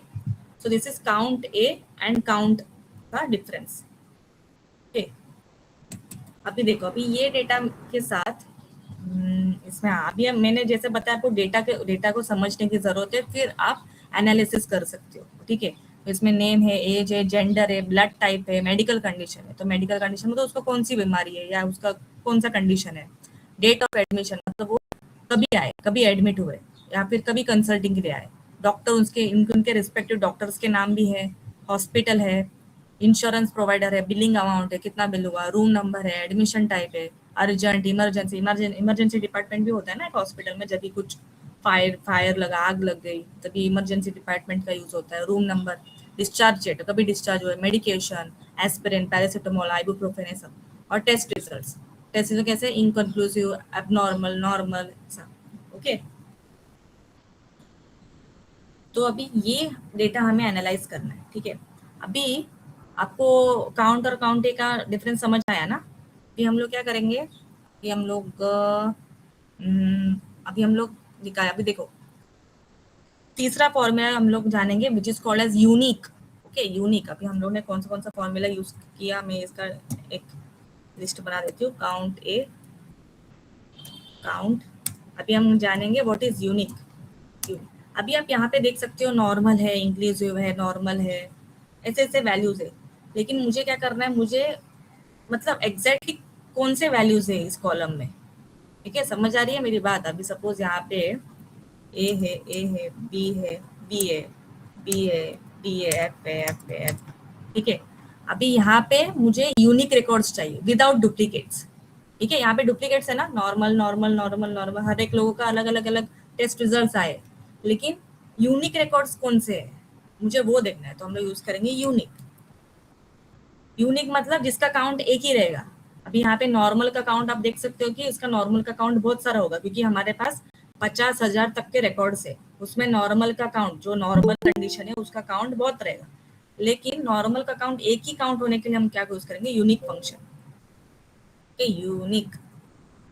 So this is count A and count का डिफरेंस, ओके। अभी देखो, अभी ये डेटा के साथ इसमें अभी मैंने जैसे बताया आपको डेटा को समझने की जरूरत है, फिर आप एनालिसिस कर सकते हो, ठीक है। तो इसमें नेम है, एज है, जेंडर है, ब्लड टाइप है, मेडिकल कंडीशन है। तो मेडिकल कंडीशन मतलब उसको कौन सी बीमारी है या उसका कौन सा कंडीशन है। डेट ऑफ एडमिशन मतलब वो कभी आए, कभी एडमिट हुए या फिर कभी कंसल्टिंग के लिए आए। डॉक्टर उनके रिस्पेक्टिव डॉक्टर्स के नाम भी है, हॉस्पिटल है, इंश्योरेंस प्रोवाइडर है, बिलिंग अमाउंट है, कितना बिल हुआ, रूम नंबर है, एडमिशन टाइप है, अर्जेंट, इमरजेंसी डिपार्टमेंट भी होता है ना एक हॉस्पिटल में, जब भी कुछ फायर लगा, आग लग गई, तभी इमरजेंसी डिपार्टमेंट का यूज होता है। रूम नंबर, डिस्चार्ज डेट, कभी डिस्चार्ज हुआ, मेडिकेशन, एस्पिरिन, पैरासिटामोल, आइबुप्रोफेन, ये सब। और टेस्ट रिजल्ट कैसे, इनकंक्लूसिव, एबनॉर्मल, नॉर्मल, ऐसा, ओके। तो अभी ये डेटा हमें एनालाइज करना है, ठीक है। अभी आपको काउंट और काउंटे का डिफरेंस समझ आया ना। अभी हम लोग क्या करेंगे कि अभी हम लोग दिखाया, अभी देखो तीसरा फॉर्मूला हम लोग जानेंगे which is called as unique, okay, unique. अभी हम लोग ने कौन सा फॉर्मूला यूज किया, मैं इसका एक लिस्ट बना देती हूँ, काउंट। अभी हम जानेंगे व्हाट इज यूनिक। अभी आप यहाँ पे देख सकते हो नॉर्मल है, इंक्लूसिव है, नॉर्मल है, ऐसे ऐसे वैल्यूज है। लेकिन मुझे क्या करना है, मुझे मतलब एग्जैक्टली कौन से वैल्यूज है इस कॉलम में, ठीक है, समझ आ रही है मेरी बात। अभी सपोज यहाँ पे ए है, बी है, बी है, बी है, डी है, एफ है, एफ है, एफ, ठीक है। अभी यहाँ पे मुझे यूनिक रिकॉर्ड्स चाहिए विदाउट डुप्लीकेट्स, ठीक है। यहाँ पे डुप्लीकेट्स है ना, नॉर्मल नॉर्मल नॉर्मल नॉर्मल, हर एक लोगों का अलग अलग टेस्ट रिजल्ट्स आए, लेकिन यूनिक रिकॉर्ड्स कौन से है मुझे वो देखना है। तो हम लोग यूज करेंगे यूनिक मतलब जिसका काउंट एक ही रहेगा। अभी यहाँ पे नॉर्मल का काउंट आप देख सकते हो कि इसका नॉर्मल का काउंट बहुत सारा होगा, क्योंकि हमारे पास 50,000 तक के रिकॉर्ड्स है, उसमें नॉर्मल का काउंट, जो नॉर्मल कंडीशन है उसका काउंट बहुत रहेगा। लेकिन नॉर्मल का काउंट एक ही काउंट होने के लिए हम क्या यूज करेंगे, यूनिक फंक्शन,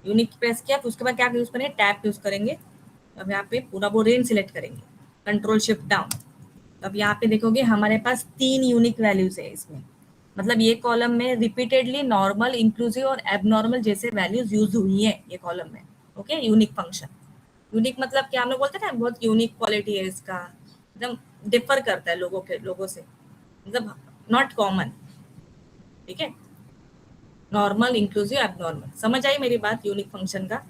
यूनिक प्रेस किया, उसके बाद क्या यूज करेंगे, टैब यूज करेंगे। अब यहाँ पे पूरा वो रेंज सिलेक्ट करेंगे, कंट्रोल शिफ्ट डाउन। अब यहाँ पे देखोगे हमारे पास 3 यूनिक वैल्यूज है इसमें, मतलब ये कॉलम में रिपीटेडली नॉर्मल, इंक्लूसिव और एबनॉर्मल जैसे वैल्यूज यूज हुई है ये कॉलम में, ओके। यूनिक फंक्शन, यूनिक मतलब क्या हम लोग बोलते हैं ना, बहुत यूनिक क्वालिटी है इसका, एकदम डिफर करता है लोगों से, मतलब नॉट कॉमन, ठीक है। Normal, inclusive, abnormal. समझ आई मेरी बात यूनिक फंक्शन का?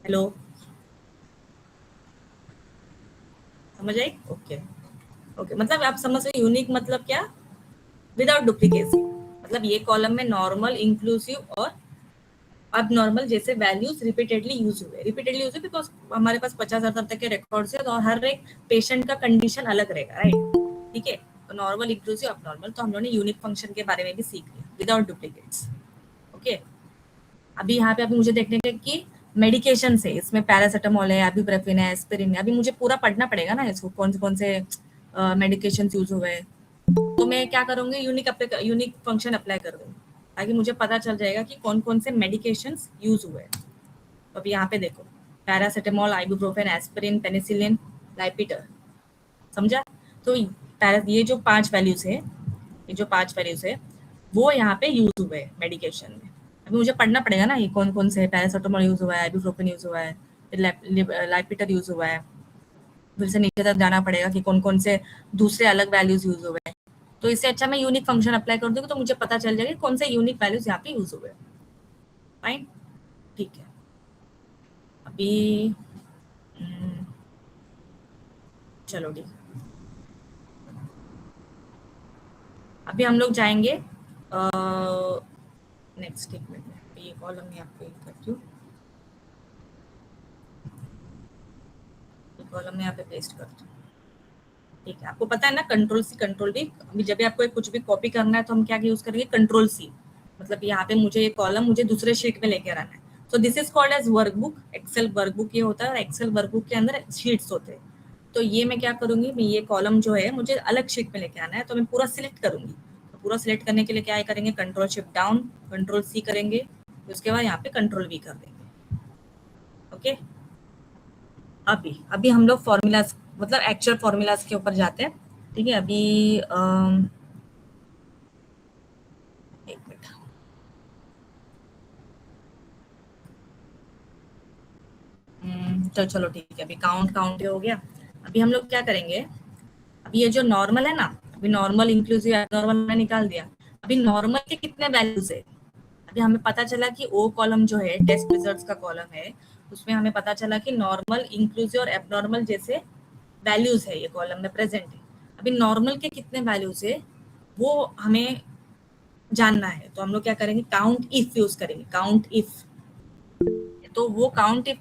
हेलो, समझ आई? ओके ओके, मतलब आप समझ रहे यूनिक मतलब क्या? Without duplicacy. मतलब ये कॉलम में नॉर्मल, इंक्लूसिव और अब नॉर्मल जैसे वैल्यूज रिपीटेडली यूज हुए, रिपीटेडली यूज हुए बिकॉज हमारे पास 50,000 तक के रिकॉर्ड्स है, तो हर एक पेशेंट का कंडीशन अलग रहेगा, राइट? ठीक है, तो नॉर्मल, इंक्लूसिव, अब नॉर्मल, तो हम लोगों ने यूनिक फंक्शन के बारे में भी सीख लिया विदाउट डुप्लीकेट्स। ओके, अभी यहाँ पे अभी मुझे देखने का कि मेडिकेशन से इसमें पैरासिटामोल है, इबुप्रोफेन है, एस्पिरिन है, अभी मुझे पूरा पढ़ना पड़ेगा ना इसको, कौन से मेडिकेशन यूज हुए हैं। तो मैं क्या करूंगी, यूनिक फंक्शन अप्लाई करूंगी ताकि मुझे पता चल जाएगा कि कौन कौन से मेडिकेशंस यूज हुए हैं। तो अभी यहाँ पे देखो, पैरासिटामोल, इबुप्रोफेन, एस्पिरिन, पेनिसिलिन, लाइपिटर, समझा? तो ये जो 5 वैल्यूज है, ये जो 5 वैल्यूज है वो यहाँ पे यूज हुए हैं मेडिकेशन में। अभी मुझे पढ़ना पड़ेगा ना ये कौन कौन से, पैरासिटामोल यूज हुआ है, इबुप्रोफेन यूज हुआ है, लाइपिटर यूज हुआ है, फिर से नीचे तक जाना पड़ेगा कि कौन कौन से दूसरे अलग वैल्यूज यूज हुए हैं। तो इससे अच्छा मैं यूनिक फंक्शन अप्लाई कर दूंगी तो मुझे पता चल जाएगा कौन से यूनिक वैल्यूज यहाँ पे यूज हुए। फाइन, ठीक है। अभी चलो ठीक, अभी हम लोग जाएंगे नेक्स्ट, एक मिनट, ये कॉलम में आपको एक करती हूँ, ये कॉलम में यहाँ पे पेस्ट करती हूँ। ठीक है, आपको पता है ना कंट्रोल सी कंट्रोल वी। अभी जब भी आपको कुछ भी कॉपी करना है तो हम क्या यूज करेंगे, कंट्रोल सी। मतलब यहाँ पे मुझे ये कॉलम मुझे दूसरे शीट में लेकर आना है, so this is called as workbook. Excel workbook ये होता है और एक्सेल वर्कबुक के अंदर शीट्स होते हैं। तो ये मैं क्या करूंगी, मैं ये कॉलम जो है मुझे अलग शीट में लेके आना है, तो मैं पूरा सिलेक्ट करूंगी। तो पूरा सिलेक्ट करने के लिए क्या करेंगे, control shift down, control C करेंगे, उसके बाद यहाँ पे कंट्रोल वी कर देंगे। ओके, अभी अभी हम लोग फॉर्मूलाज मतलब एक्चुअल फॉर्मूलाज के ऊपर जाते हैं। ठीक है, अभी एक मिनट, तो चलो ठीक है, अभी काउंट हो गया। अभी हम लोग क्या करेंगे, अभी ये जो नॉर्मल है ना, अभी नॉर्मल, इंक्लूसिव, एबनॉर्मल मैंने निकाल दिया। अभी नॉर्मल के कितने वैल्यूज है, अभी हमें पता चला कि ओ कॉलम जो है टेस्ट रिजल्ट्स का कॉलम है, उसमें हमें पता चला कि नॉर्मल, इंक्लूसिव और एबनॉर्मल जैसे वैल्यूज है ये कॉलम में प्रेजेंट है। अभी नॉर्मल के कितने वैल्यूज है वो हमें जानना है, तो हम लोग क्या करेंगे, काउंट इफ यूज करेंगे, काउंट इफ। तो वो काउंट इफ,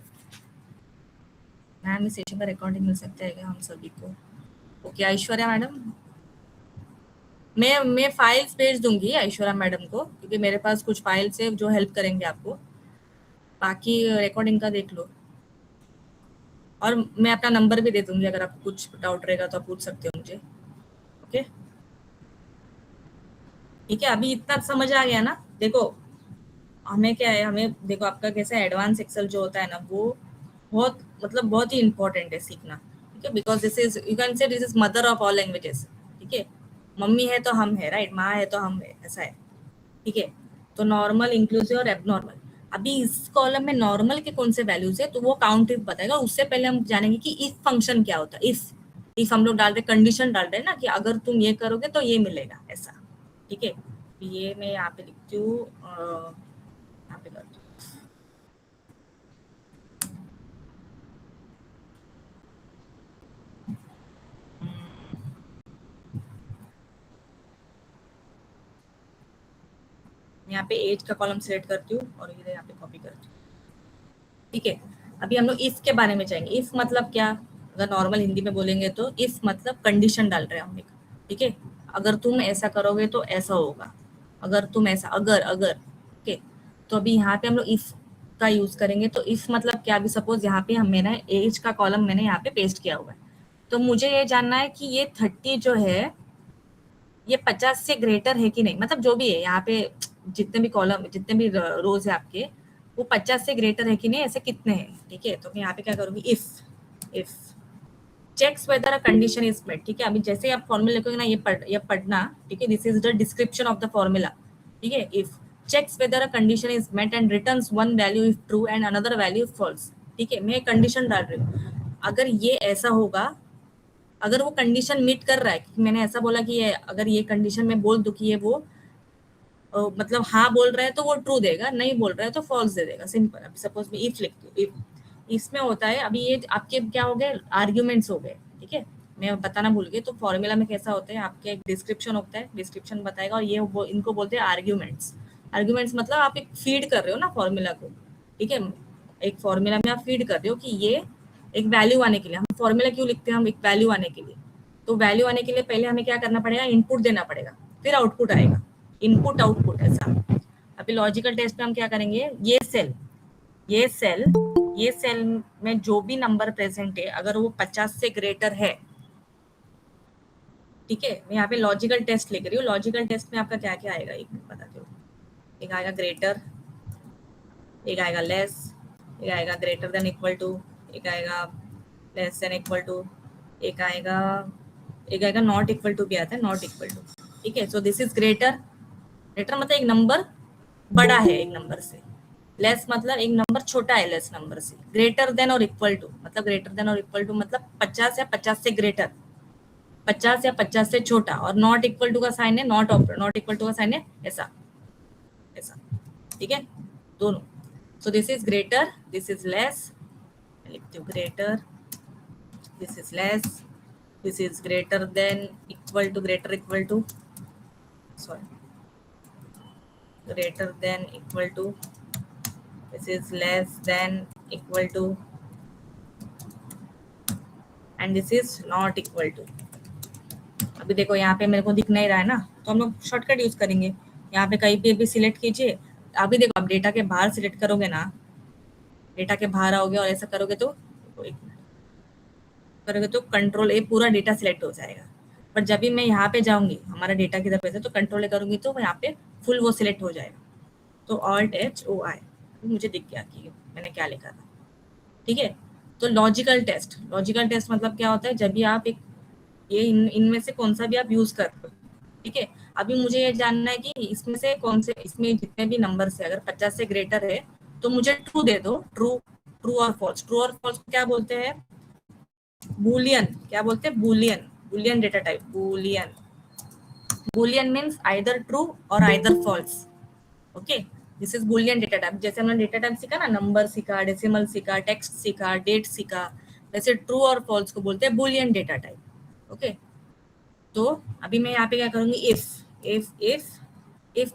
मैम इस सेशन का रिकॉर्डिंग मिल सकता है क्या हम सभी को? ओके ऐश्वर्या मैडम, मैं फाइल्स भेज दूंगी ऐश्वर्या मैडम को, क्योंकि मेरे पास कुछ फाइल्स है जो हेल्प करेंगे आपको। बाकी रिकॉर्डिंग का देख लो, और मैं अपना नंबर भी दे दूंगी, अगर आपको कुछ डाउट रहेगा तो आप पूछ सकते हो मुझे। ओके ठीक है, अभी इतना समझ आ गया ना? देखो हमें क्या है, हमें देखो आपका कैसे एडवांस एक्सेल जो होता है ना, वो बहुत मतलब बहुत ही इंपॉर्टेंट है सीखना। ठीक है, because this is, you can say this is mother of all languages. ठीक है, मम्मी है तो हम है, राइट, माँ है तो हम है, ऐसा है। ठीक है, तो नॉर्मल, इंक्लूसिव और एबनॉर्मल। अभी इस कॉलम में नॉर्मल के कौन से वैल्यूज है तो वो काउंट इफ बताएगा। उससे पहले हम जानेंगे कि इफ फंक्शन क्या होता है। इफ हम लोग डाल रहे, कंडीशन डाल रहे हैं ना कि अगर तुम ये करोगे तो ये मिलेगा, ऐसा। ठीक है, ये मैं यहाँ पे लिखती हूँ, यहाँ पे करती हूँ। यहाँ पे एज का कॉलम सिलेक्ट करती हूँ और इधर यहाँ पे कॉपी करती हूँ। ठीक है, अभी हम लोग इफ के बारे में जाएंगे। इफ मतलब क्या, अगर नॉर्मल हिंदी में बोलेंगे तो इफ मतलब कंडीशन डाल रहे हैं हम एक। ठीक है, अगर तुम ऐसा करोगे तो ऐसा होगा, अगर तुम ऐसा, अगर ओके। तो अभी यहाँ पे हम लोग इफ का यूज करेंगे। तो इफ मतलब क्या, अभी सपोज यहाँ पे हम मैंने एज का कॉलम मैंने यहाँ पे पेस्ट किया हुआ है, तो मुझे ये जानना है कि ये 30 जो है ये 50 से ग्रेटर है कि नहीं, मतलब जो भी है यहाँ पे जितने भी कॉलम, जितने भी रोज है आपके, वो 50 से ग्रेटर है कि नहीं, ऐसे कितने हैं। ठीक है, तो मैं यहाँ पे क्या करूंगी, if checks whether a condition is met. ठीक है, अभी जैसे ही आप फॉर्मूला लिखोगे ना, ये पढ़ना। ठीक है, this is the description of the formula. ठीक है, if checks whether a condition is met and returns one value if true and another value if false. ठीक है, मैं कंडीशन डाल रही हूँ, अगर ये ऐसा होगा अगर वो कंडीशन मीट कर रहा है, कि मैंने ऐसा बोला कि ये अगर ये कंडीशन में बोल दूं कि ये वो मतलब हाँ बोल रहा है तो वो ट्रू देगा, नहीं बोल रहा है तो फॉल्स दे देगा, सिंपल। अभी सपोज मैं इफ लिखती हूँ, इफ इसमें होता है, अभी ये आपके क्या हो गए, आर्ग्यूमेंट्स हो गए, ठीक है। मैं बताना भूल गई, तो फॉर्मूला में कैसा होता है, आपके एक डिस्क्रिप्शन होता है, डिस्क्रिप्शन बताएगा, और ये वो इनको बोलते हैं आर्ग्यूमेंट्स। आर्ग्यूमेंट्स मतलब आप एक फीड कर रहे हो ना फॉर्मूला को, ठीक है। एक फॉर्मूला में आप फीड कर रहे हो कि ये एक वैल्यू आने के लिए, हम फॉर्मूला क्यों लिखते हैं, हम एक वैल्यू आने के लिए। तो वैल्यू आने के लिए पहले हमें क्या करना पड़ेगा, इनपुट देना पड़ेगा, फिर आउटपुट आएगा, इनपुट आउटपुट ऐसा। अभी लॉजिकल टेस्ट में हम क्या करेंगे, ये सेल में जो भी नंबर प्रेजेंट है, अगर वो 50 से ग्रेटर है, ठीक है। मैं यहाँ पे लॉजिकल टेस्ट लिख रही हूँ। लॉजिकल टेस्ट में आपका क्या क्या आएगा, एक मिनट बताती हूँ। एक आएगा ग्रेटर, एक आएगा लेस, एक आएगा ग्रेटर देन इक्वल टू, एक आएगा लेस देन इक्वल टू, एक आएगा नॉट इक्वल टू भी आता है, नॉट इक्वल टू, ठीक है। So this is greater. Greater मतलब एक नंबर बड़ा है एक नंबर से, लेस मतलब एक नंबर छोटा है लेस नंबर से, ग्रेटर देन और इक्वल टू मतलब ग्रेटर देन और इक्वल टू मतलब 50 या 50 से ग्रेटर, 50 या 50 से छोटा, और नॉट इक्वल टू का साइन है, नॉट इक्वल टू का साइन है ऐसा ऐसा, ठीक है, दोनों। So this is greater, this is less, लिखती हूँ greater, this is less, this is greater than equal to sorry greater than equal to, this is less than equal to, and this is not equal to। अभी देखो यहाँ पे मेरे को दिख नहीं रहा है ना, तो हम लोग शॉर्टकट यूज करेंगे। यहाँ पे कहीं पे भी सिलेक्ट कीजिए। अभी देखो आप डेटा के बाहर सिलेक्ट करोगे ना, डेटा के बाहर आओगे और ऐसा करोगे तो कंट्रोल ए पूरा डेटा सिलेक्ट हो जाएगा। पर जब भी मैं यहाँ पे जाऊंगी, हमारा डेटा किधर पे है, तो कंट्रोल ए करूंगी तो यहाँ पे फुल वो सिलेक्ट हो जाएगा। तो ऑल्ट एच ओ आई, मुझे दिख गया कि मैंने क्या लिखा था, ठीक है। तो लॉजिकल टेस्ट मतलब क्या होता है, जब भी आप एक ये इनमें से कौन सा भी आप यूज कर रहे हो, ठीक है। अभी मुझे ये जानना है कि इसमें से कौन से, इसमें जितने भी नंबर से अगर 50 से ग्रेटर है तो मुझे ट्रू दे दो, ट्रू और फॉल्स। ट्रू और फॉल्स को क्या बोलते हैं, बूलियन। क्या बोलते हैं, Boolean data type, Boolean means either true और either false, okay. This is Boolean data type. जैसे हमने डेटा टाइप सीखा ना, नंबर सीखा, डेसिमल सीखा, टेक्स्ट सीखा, डेट सीखा, वैसे ट्रू और फॉल्स को बोलते हैं बूलियन डेटा टाइप, ओके। तो अभी मैं यहाँ पे क्या करूंगी, इफ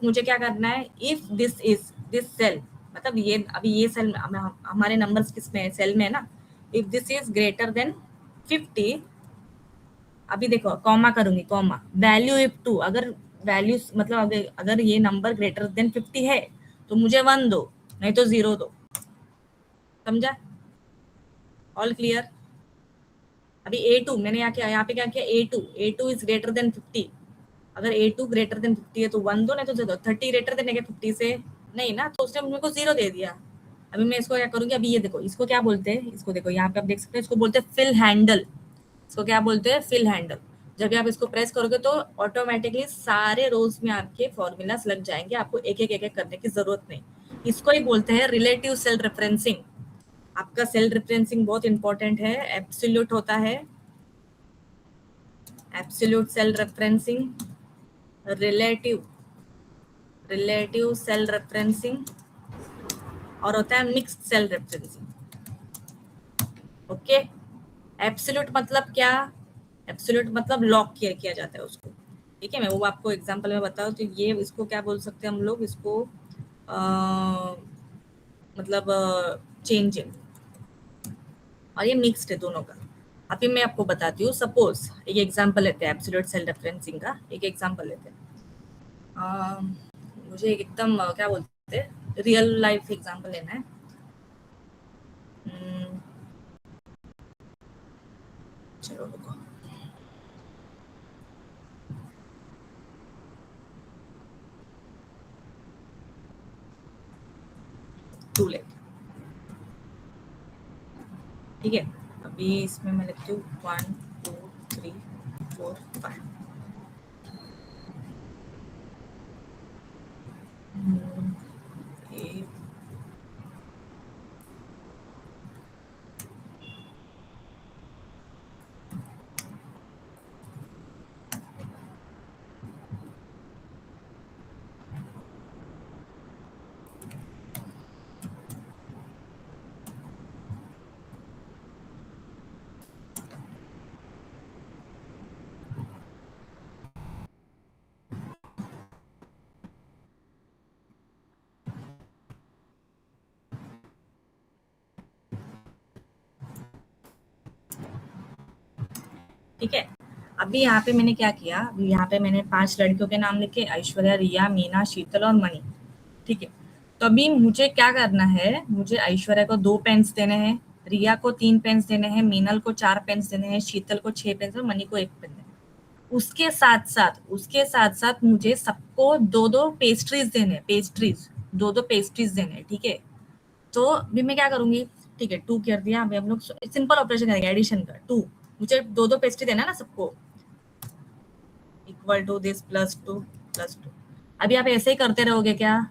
मुझे क्या करना है, इफ दिस सेल, मतलब ये अभी ये सेल हमारे नंबर्स किस में है, सेल में है ना। If this is greater then 50, अभी देखो कॉमा करूंगी, कॉमा वैल्यू इफ टू, अगर वैल्यू मतलब अगर ये नंबर ग्रेटर देन 50 है तो मुझे 1 दो, नहीं तो 0 दो, समझा, ऑल क्लियर। अभी A2 मैंने यहाँ पे क्या किया, A2 इज ग्रेटर देन 50। अगर A2 ग्रेटर देन 50 है तो 1 दो, नहीं तो 0। 30 ग्रेटर देन 50 से नहीं ना, तो उसने मेरे को 0 दे दिया। अभी मैं इसको क्या करूंगी, अभी ये देखो, इसको क्या बोलते हैं, इसको देखो यहाँ पे आप देख सकते हैं, इसको बोलते हैं फिल हैंडल। इसको क्या बोलते हैं, फिल हैंडल। जब भी आप इसको प्रेस करोगे तो ऑटोमेटिकली सारे रोज में आपके फॉर्मूलास लग जाएंगे, आपको एक एक करने की जरूरत नहीं। इसको ही बोलते हैं रिलेटिव सेल रेफरेंसिंग। आपका सेल रेफरेंसिंग बहुत इंपॉर्टेंट है, एब्सोल्यूट होता है, absolute cell referencing, relative cell referencing, और होता है mixed cell referencing, okay. Absolute मतलब क्या, एब्सोल्यूट मतलब लॉक किया जाता है उसको, ठीक है। मैं वो आपको एग्जांपल में बताऊं तो ये इसको क्या बोल सकते हैं हम लोग, इसको मतलब चेंज इन, और ये मिक्स्ड है दोनों का। अभी मैं आपको बताती हूँ, सपोज एक एग्जांपल लेते हैं एब्सोल्यूट सेल रेफरेंसिंग का, एक एग्जांपल लेते हैं। मुझे एकदम क्या बोलते हैं, रियल लाइफ एग्जांपल लेना है। चलो रुको, टू लेट, ठीक है। अभी इसमें मैं लिखती हूँ 1 2 3 4 5। ठीक है। अभी यहाँ पे मैंने क्या किया, अभी यहाँ पे मैंने 5 लड़कियों के नाम लिखे, ऐश्वर्या, रिया, मीना, शीतल और मणि। ठीक है, तो अभी मुझे क्या करना है, मुझे ऐश्वर्या को 2 पेन्स देने हैं, रिया को 3 पेन्स देने हैं, मीनल को 4 पेन्स देने हैं, शीतल को 6 पेन्स और मणि को 1 पेन देने हैं। उसके साथ साथ मुझे सबको 2-2 पेस्ट्रीज देने हैं, पेस्ट्रीज 2-2 पेस्ट्रीज देने हैं। ठीक है, तो अभी मैं क्या करूंगी, ठीक है 2 कर दिया। अभी हम लोग सिंपल ऑपरेशन करेंगे, एडिशन का 2, मुझे 2-2 पेस्ट्री देना है ना सबको, equal to this plus 2 plus 2। अभी आप ऐसे ही करते रहोगे क्या,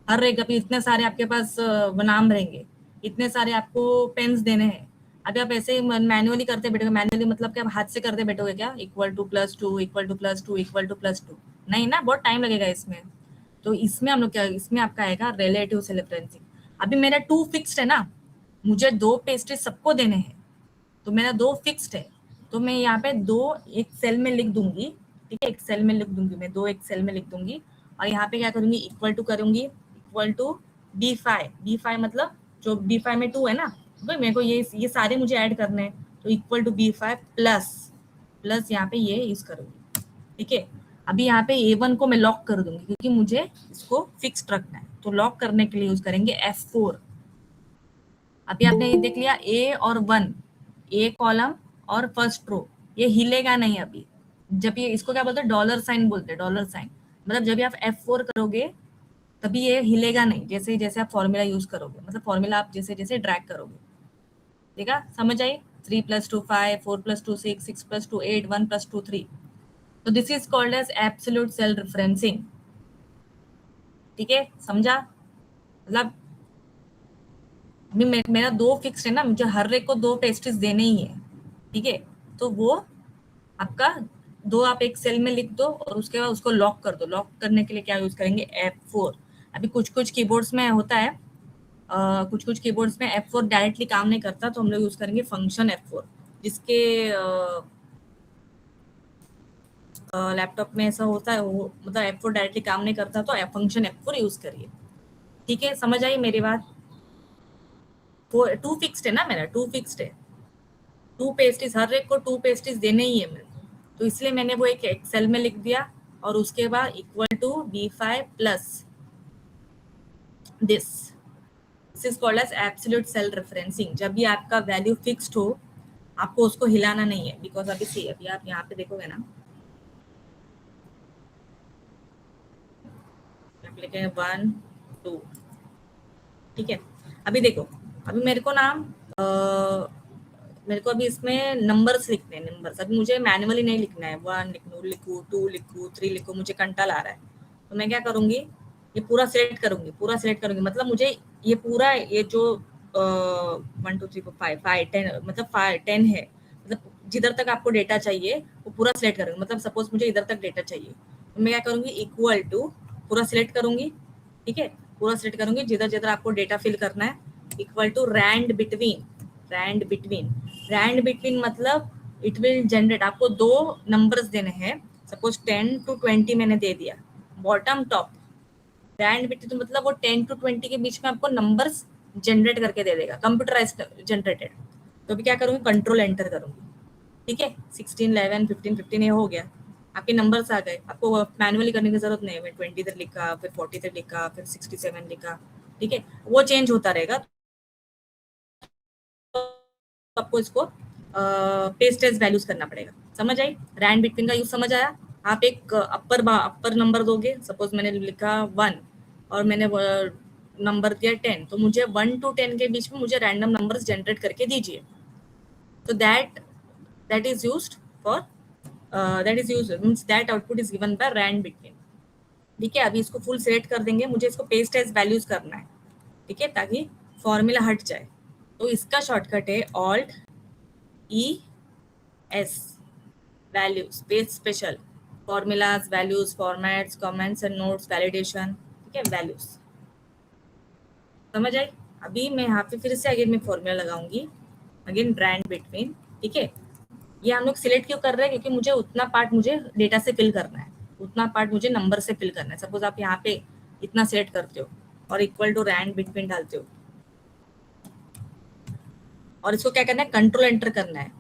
हर एक, अभी इतने सारे आपके पास नाम रहेंगे, इतने सारे आपको पेन्स देने हैं। अभी आप ऐसे ही मैन्युअली करते बैठोगे, मैन्युअली मतलब क्या, हाथ से करते बैठोगे क्या, equal two plus 2 equal two plus 2 equal two plus 2, नहीं ना, बहुत टाइम लगेगा इसमें। तो इसमें हम लोग क्या, इसमें आपका आएगा रिलेटिव सेल रेफरेंसिंग। अभी मेरा 2 फिक्स्ड है ना, मुझे 2 पेस्ट्री सबको देने हैं, तो मेरा 2 फिक्स्ड है, तो मैं यहाँ पे 2 एक सेल में लिख दूंगी। ठीक है, एक सेल में लिख दूंगी, मैं 2 एक सेल में लिख दूंगी, और यहाँ पे क्या करूंगी, इक्वल टू करूंगी, इक्वल टू B5 मतलब जो B5 में 2 है ना, तो मेरे को ये सारे मुझे ऐड करने हैं, तो इक्वल टू B5 प्लस यहाँ पे ये यूज करूंगी। ठीक है, अभी यहाँ पे A1 को मैं लॉक कर दूंगी क्योंकि मुझे इसको फिक्स्ड रखना है, तो लॉक करने के लिए यूज करेंगे F4। अभी आपने ये देख लिया A और 1, A कॉलम और फर्स्ट रो, ये हिलेगा नहीं। अभी जब ये, इसको क्या बोलते हैं, डॉलर साइन बोलते हैं, डॉलर साइन, मतलब जब भी आप F4 करोगे तभी ये हिलेगा नहीं, जैसे जैसे आप फॉर्मूला यूज करोगे, मतलब फॉर्मूला आप जैसे जैसे ड्रैग करोगे। ठीक है, समझ आई, 3 + 2 5, 4 + 2 6, 6 + 2 8, 1 + 2 3। तो this is called as absolute cell referencing. ठीक है, समझा, मतलब अभी मेरा 2 फिक्स्ड है ना, मुझे हर एक को 2 पेस्ट्रीज देने ही है। ठीक है, तो वो आपका 2 आप एक सेल में लिख दो और उसके बाद उसको लॉक कर दो। लॉक करने के लिए क्या यूज करेंगे, F4। अभी कुछ कुछ कीबोर्ड्स में होता है, कुछ कुछ कीबोर्ड्स में F4 डायरेक्टली काम नहीं करता, तो हम लोग यूज करेंगे फंक्शन F4। जिसके लैपटॉप में ऐसा होता है, वो मतलब F4 डायरेक्टली काम नहीं करता, तो फंक्शन F4 यूज करिए। ठीक है, समझ आई मेरी बात। वो 2 फिक्स्ड है ना, मेरा 2 फिक्स्ड है, 2 पेस्ट्रीज, हर एक को 2 पेस्ट्रीज देने ही है मेरे को, तो इसलिए मैंने वो एक एक्सेल में लिख दिया, और उसके बाद equal to B5 plus this is called as absolute cell referencing. जब भी आपका वैल्यू फिक्स्ड हो, आपको उसको हिलाना नहीं है, बिकॉज अभी सी, अभी आप यहाँ पे देखोगे ना, आप लिखे 1 2। ठीक है, अभी देखो, अभी मेरे को ना मेरे को अभी इसमें नंबर्स लिखने हैं, नंबर्स। अभी मुझे मैन्युअली नहीं लिखना है, 1 लिखूँ 2 लिखूँ 3 लिखूँ, मुझे कंटाल आ रहा है, तो मैं क्या करूंगी, ये पूरा सेलेक्ट करूंगी, मतलब मुझे ये पूरा, ये जो 1 2 3 4 5 5 10, मतलब 10 है, मतलब जिधर तक आपको डेटा चाहिए वो पूरा सिलेक्ट करूंगी। मतलब सपोज मुझे इधर तक डेटा चाहिए, तो मैं क्या करूंगी, इक्वल टू पूरा सिलेक्ट करूंगी। ठीक है, पूरा सिलेक्ट करूंगी, जिधर जिधर आपको डेटा फिल करना है, इक्वल टू रैंड बिटवीन मतलब इट विल जनरेट, आपको 2 नंबर्स देने हैं, सपोज 10 to 20 मैंने दे दिया, बॉटम टॉप रैंड बिटवीन, मतलब वो 10 to 20 के बीच में आपको नंबर्स जनरेट करके दे देगा, कंप्यूटराइज्ड जनरेटेड। तो अभी क्या करूंगी, कंट्रोल एंटर करूंगी। ठीक है, 16 11 15 15 ये हो गया, आपके नंबर्स आ गए, आपको मैनुअली करने की जरूरत नहीं है। मैं 20 तक लिखा, फिर 40 तक लिखा, फिर 67 लिखा। ठीक है, वो चेंज होता रहेगा, तो आपको इसको पेस्ट एज वैल्यूज करना पड़ेगा। समझ आई, रैंड बिटवीन का यूज समझ आया। आप एक अपर नंबर दोगे, सपोज मैंने लिखा 1 और मैंने नंबर दिया 10, तो मुझे 1 to 10 के बीच में मुझे रैंडम नंबर्स जनरेट करके दीजिए। तो that is used for means that output is given by rand between. ठीक है, अभी इसको फुल सिलेक्ट कर देंगे, मुझे इसको पेस्ट एज वैल्यूज करना है। ठीक है, ताकि फॉर्मूला हट जाए, तो इसका शॉर्टकट है alt ES, values, paste special, formulas, values, formats, comments and notes, validation. ठीक है, वैल्यूज, समझ आई। अभी मैं यहाँ पे फिर से अगेन मैं फॉर्मूला लगाऊंगी, अगेन रैंड बिटवीन। ठीक है, ये हम लोग सिलेक्ट क्यों कर रहे हैं, क्योंकि मुझे उतना पार्ट मुझे डेटा से फिल करना है, उतना पार्ट मुझे नंबर से फिल करना है। सपोज आप यहाँ पे इतना सिलेक्ट करते हो और इक्वल टू रैंड बिटवीन डालते हो, और इसको क्या करना है, कंट्रोल एंटर करना है,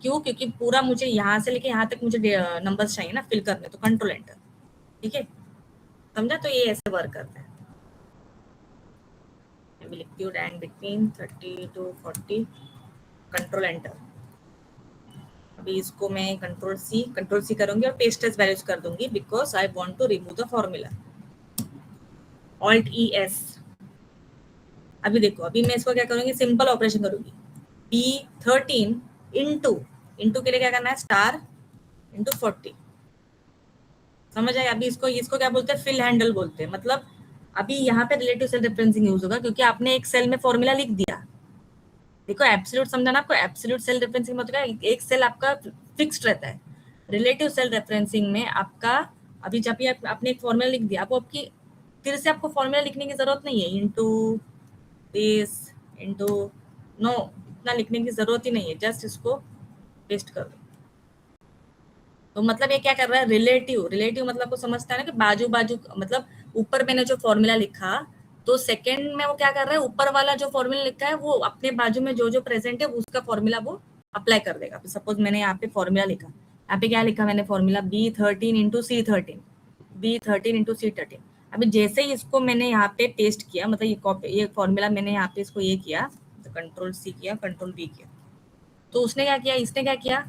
क्यों? क्योंकि पूरा मुझे यहाँ से लेके यहाँ तक मुझे नंबर्स चाहिए ना फिल करने, तो कंट्रोल एंटर। ठीक है, समझा? तो ये ऐसे वर्क करता है। Liquid and between 30 to 40, control enter. अभी इसको मैं कंट्रोल सी करूंगी और पेस्ट एज वैल्यूज कर दूंगी because I want to remove the formula. Alt E S. अभी देखो, अभी मैं इसको क्या करूंगी, सिंपल ऑपरेशन करूंगी। B13 इंटू के लिए क्या करना है, स्टार इंटू 40। समझ आए? अभी इसको क्या बोलते हैं, फिल हैंडल बोलते हैं। मतलब अभी यहाँ पे रिलेटिव सेल रेफरेंसिंग यूज होगा क्योंकि आपने एक सेल में फॉर्मूला लिख दिया। देखो एब्सोल्यूट समझा ना आपको, एब्सोल्यूट सेल रेफरेंसिंग मतलब एक सेल आपका फिक्स्ड रहता है। रिलेटिव सेल रेफरेंसिंग में आपका अभी जब भी आपने एक फॉर्मूला लिख दिया, आपको आपकी फिर से आपको फॉर्मूला लिखने की जरूरत नहीं है, इंटू दिस इंटू नो, इतना लिखने की जरूरत ही नहीं है, जस्ट इसको पेस्ट कर दो। तो मतलब ये क्या कर रहा है, रिलेटिव मतलब को समझता है ना कि बाजू बाजू, मतलब ऊपर मैंने जो फॉर्मूला लिखा तो सेकंड में वो क्या कर रहा है, ऊपर वाला जो फॉर्मूला लिखा है वो अपने बाजू में जो जो प्रेजेंट है उसका फॉर्मूला वो अप्लाई कर देगा। सपोज मैंने यहाँ पे फॉर्मूला लिखा, यहाँ पे क्या लिखा मैंने formula, B13 into C13, B13 into C13। अभी जैसे ही इसको मैंने यहाँ पे पेस्ट किया, मतलब ये फॉर्मूला मैंने यहाँ पे इसको ये किया, तो कंट्रोल C किया, कंट्रोल V किया, तो उसने क्या किया, इसने क्या किया,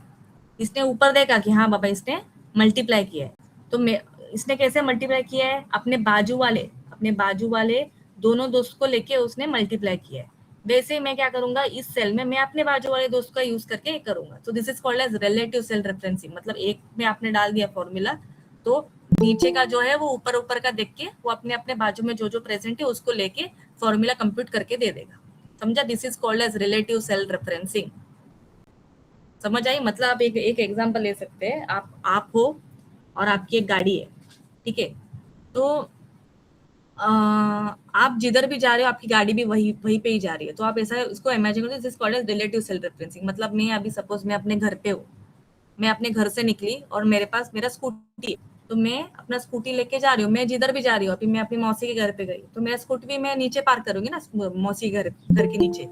इसने ऊपर देखा कि हाँ बाबा इसने मल्टीप्लाई किया है। तो इसने कैसे मल्टीप्लाई किया है, अपने बाजू वाले दोनों दोस्त को लेके उसने मल्टीप्लाई किया है। वैसे मैं क्या करूंगा, इस सेल में मैं अपने बाजू वाले दोस्त का यूज करके करूंगा। तो this is called as relative cell referencing. मतलब एक में आपने डाल दिया फॉर्मूला, तो नीचे का जो है वो ऊपर का देख के वो अपने अपने बाजू में जो जो प्रेजेंट है उसको लेके फॉर्मूला कंप्यूट करके दे देगा। समझा? This is called as relative cell referencing. समझ आई? मतलब आप एक एग्जांपल ले सकते हैं, आप हो और आपकी एक गाड़ी है, ठीक है, तो आप जिधर भी जा रहे हो आपकी गाड़ी भी वही पे ही जा रही है। तो आप ऐसा इसको इमेजिन करो, this is called as relative cell referencing. मतलब मैं अभी सपोज मैं अपने घर पे हूँ, मैं अपने घर से निकली और मेरे पास मेरा स्कूटी है, तो मैं अपना स्कूटी लेके जा रही हूँ, मैं जिधर भी जा रही हूँ। अभी मैं अपनी मौसी के घर पे गई तो मेरा स्कूटी भी मैं नीचे पार्क करूंगी ना, मौसी घर के नीचे,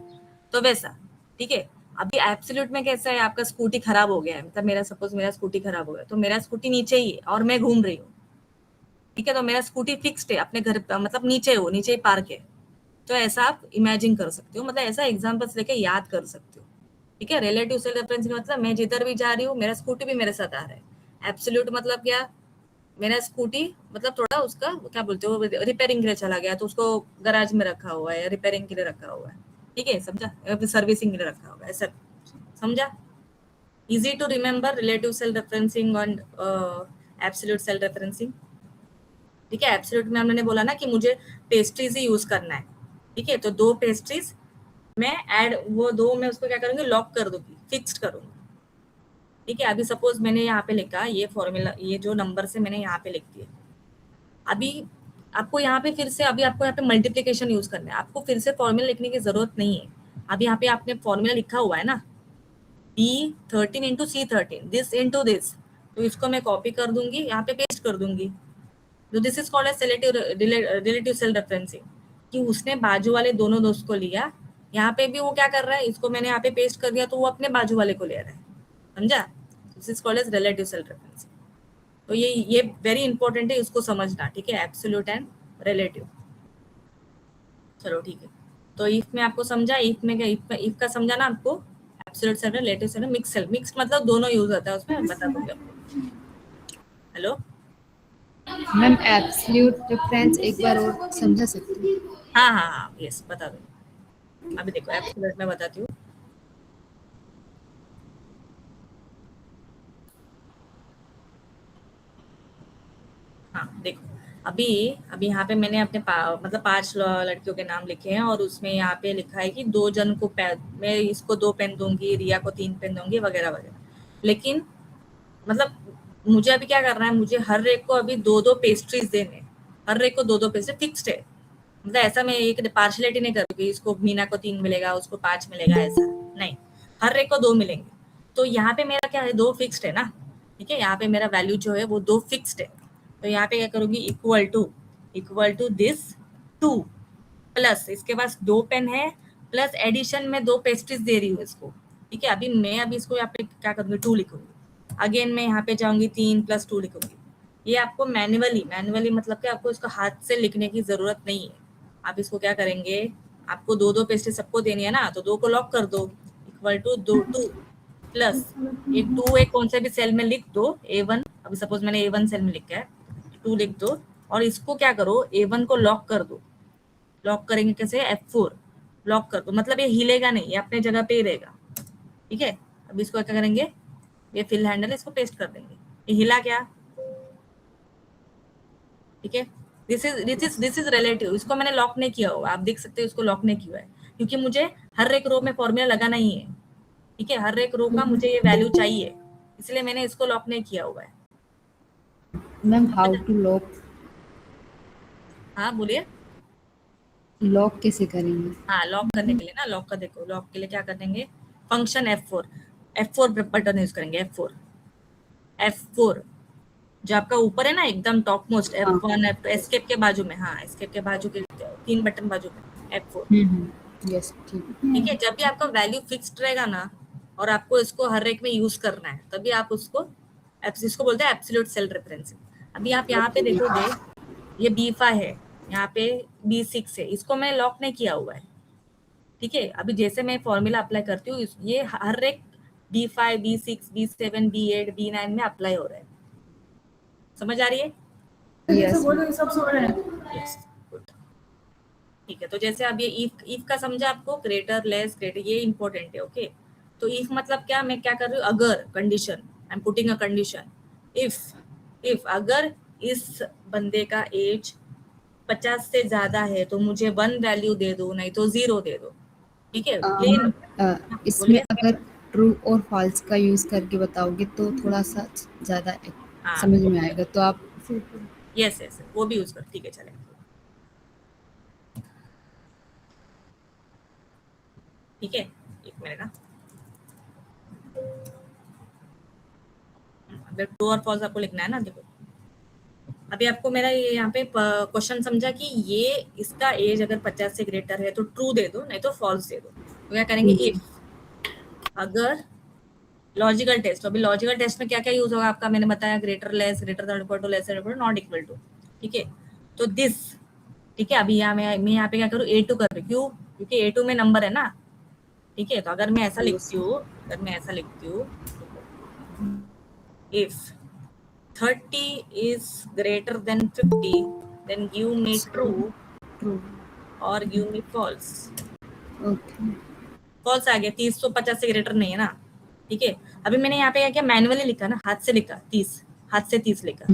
तो वैसा। ठीक है, अभी एब्सोल्यूट में कैसा है, आपका स्कूटी खराब हो गया है, मतलब मेरा स्कूटी खराब हो गया, तो मेरा स्कूटी नीचे ही है और मैं घूम रही हूँ। ठीक है, तो मेरा स्कूटी फिक्स्ड है अपने घर पे, मतलब नीचे ही पार्क है। तो ऐसा आप इमेजिन कर सकते हो, मतलब ऐसा एग्जांपल्स लेके याद कर सकते हो। ठीक है, रिलेटिव सेल रेफरेंसिंग मतलब मैं जिधर भी जा रही हूँ मेरा स्कूटी भी मेरे साथ आ रहा है। एब्सोल्यूट मतलब क्या, मेरा स्कूटी मतलब थोड़ा उसका क्या बोलते हो, रिपेयरिंग के लिए चला गया तो उसको गैराज में रखा हुआ है, रिपेयरिंग के लिए रखा हुआ है। ठीक है, समझा? सर्विसिंग के लिए रखा हुआ है, ऐसा समझा? Easy to remember relative cell referencing और एब्सोल्यूट सेल रेफरेंसिंग। ठीक है, एब्सोल्यूट में हमने बोला ना कि मुझे पेस्ट्रीज ही यूज करना है। ठीक है, तो 2 पेस्ट्रीज मैं ऐड, वो 2 मैं उसको क्या करूंगी, लॉक कर दूंगी, फिक्स्ड करूंगी। ठीक है, अभी सपोज मैंने यहाँ पे लिखा ये फॉर्मूला, ये जो नंबर से मैंने यहाँ पे लिख दिया। अभी आपको यहाँ पे फिर से, अभी आपको यहाँ पे मल्टीप्लिकेशन यूज करना है, आपको फिर से फॉर्मूला लिखने की जरूरत नहीं है। अभी यहाँ पे आपने फॉर्मूला लिखा हुआ है ना, B13 into C13, this into this, तो इसको मैं कॉपी कर दूंगी, यहाँ पे पेस्ट कर दूंगी। तो this is called as relative cell referencing, कि उसने बाजू वाले दोनों दोस्त को लिया, यहाँ पे भी वो क्या कर रहा है, इसको मैंने यहाँ पे पेस्ट कर दिया तो वो अपने बाजू वाले को ले रहा है। समझा? This is called as relative cell referencing. तो ये वेरी इंपॉर्टेंट है, इसको समझना। ठीक है, एब्सोल्यूट एंड रिलेटिव। चलो ठीक है, तो इफ में आपको समझा, इफ में क्या, इफ का समझा ना आपको, absolute cell, relative cell, mix cell, mix मतलब दोनों यूज होता है उसमें, बता दूंगी आपको। हेलो मैम एब्सोल्यूट डिफरेंस एक बार और समझा सकते हैं? हाँ, यस बता दूंगी। अभी देखो एब्सोल्यूट में बताती हूँ। हाँ देखो, अभी यहाँ पे मैंने अपने मतलब 5 लड़कियों के नाम लिखे हैं और उसमें यहाँ पे लिखा है कि 2 जन को मैं इसको 2 पेन दूंगी, रिया को 3 पेन दूंगी, वगैरह वगैरह। लेकिन मतलब मुझे अभी क्या करना है, मुझे हर एक को अभी 2-2 पेस्ट्रीज देने, हर एक को 2-2 पेस्ट्री फिक्स्ड है। मतलब ऐसा मैं एक पार्शलिटी नहीं करूँगी, इसको मीना को 3 मिलेगा, उसको 5 मिलेगा, ऐसा नहीं, हर एक को 2 मिलेंगे। तो यहाँ पे मेरा क्या है, 2 फिक्स्ड है ना। ठीक है, यहाँ पे मेरा वैल्यू जो है वो 2 फिक्स्ड है। तो यहाँ पे क्या करूंगी, इक्वल टू दिस 2 प्लस इसके पास 2 पेन है, प्लस एडिशन में 2 पेस्ट्रीज दे रही हूँ इसको। ठीक है, अभी इसको यहाँ पे क्या करूंगी, 2 लिखूंगी। अगेन मैं यहाँ पे जाऊंगी 3 + 2 लिखूंगी। ये आपको मैन्युअली मतलब कि आपको इसको हाथ से लिखने की जरूरत नहीं है। आप इसको क्या करेंगे, आपको 2 पेस्ट्री सबको देनी है ना, तो 2 को लॉक कर दो, इक्वल टू 2 प्लस एक 2 एक कौन से भी सेल में लिख दो, A1। अभी सपोज मैंने A1 सेल में लिखा है, 2 लिख दो और इसको क्या करो, A1 को लॉक कर दो। लॉक करेंगे कैसे, F4 लॉक कर दो, मतलब ये हिलेगा नहीं, ये अपने जगह पे ही रहेगा। ठीक है, अब इसको क्या करेंगे, ये फिल हैंडल इसको पेस्ट कर देंगे। ये हिला क्या, ठीक है, दिस इज रिलेटिव, इसको मैंने लॉक नहीं किया हुआ, आप देख सकते हो इसको लॉक नहीं किया है, क्योंकि मुझे हर एक रो में फॉर्मूला लगाना ही है। ठीक है, हर एक रो का मुझे ये वैल्यू चाहिए, इसलिए मैंने इसको लॉक नहीं किया हुआ है। मैम हाउ टू लॉक, हाँ बोलिए। लॉक कैसे करेंगे? हाँ, लॉक करने के लिए ना, लॉक का देखो, लॉक के लिए क्या करेंगे, फंक्शन F4 बटन यूज करेंगे। F4 जो आपका ऊपर है ना एकदम top most, F1 F2 escape के बाजू में, हाँ एस्केप के बाजू के 3 बटन बाजू में F4। यस ठीक ठीक है, जब भी आपका वैल्यू फिक्स्ड रहेगा ना और आपको इसको हर एक में यूज करना है, तभी आप उसको इसको बोलते हैं एब्सोल्यूट सेल रेफरेंसिंग। अभी आप यहाँ पे देखोगे, ये B5 है, यहाँ पे B6 है, इसको मैंने लॉक नहीं किया हुआ है। ठीक है, अभी जैसे मैं फॉर्मूला अप्लाई करती हूँ, ये हर एक B5 B6 B7 B8 B9 में अप्लाई हो रहा है। समझ आ रही है? यस सब सो रहे हैं। Yes, good. ठीक है, तो जैसे अब ये इफ का समझा आपको, ग्रेटर लेस ग्रेटर, ये इंपॉर्टेंट है। ओके, तो इफ मतलब क्या, मैं क्या कर रही हूँ, अगर condition, I am putting a condition, if अगर इस बंदे का एज 50 से ज्यादा है तो मुझे 1 वैल्यू दे दो, नहीं तो 0 दे दो। ठीक है, इसमें अगर ट्रू और फॉल्स का यूज करके बताओगे तो थोड़ा सा ज्यादा हाँ, समझ में आएगा, तो आप यस वो भी यूज कर, ठीक है चलेगा। ठीक है, एक मिनट ना, अगर ट्रू और फॉल्स आपको लिखना है ना, देखो अभी आपको मेरा ये यहाँ पे क्वेश्चन समझा कि ये इसका एज अगर 50 से ग्रेटर है तो ट्रू दे दो, नहीं तो फॉल्स दे दो। तो क्या करेंगे, इफ अगर लॉजिकल टेस्ट, अभी लॉजिकल टेस्ट में क्या क्या यूज होगा आपका, मैंने बताया, greater less, greater than equal to, less than equal to, not equal to. ठीक है, तो दिस, ठीक है, अभी यहाँ मैं यहाँ पे क्या करूँ, A2 कर रही हूँ, क्यों, क्योंकि A2 में नंबर है ना। ठीक है, तो अगर मैं ऐसा लिखती हूँ, if 30 is greater than 50, then give me true or give me false। Okay false आ गया, 30 तो 50 से ग्रेटर नहीं है ना। ठीक है, अभी मैंने यहाँ पे क्या किया, मैनुअली लिखा ना, हाथ से लिखा 30, हाथ से 30 लिखा,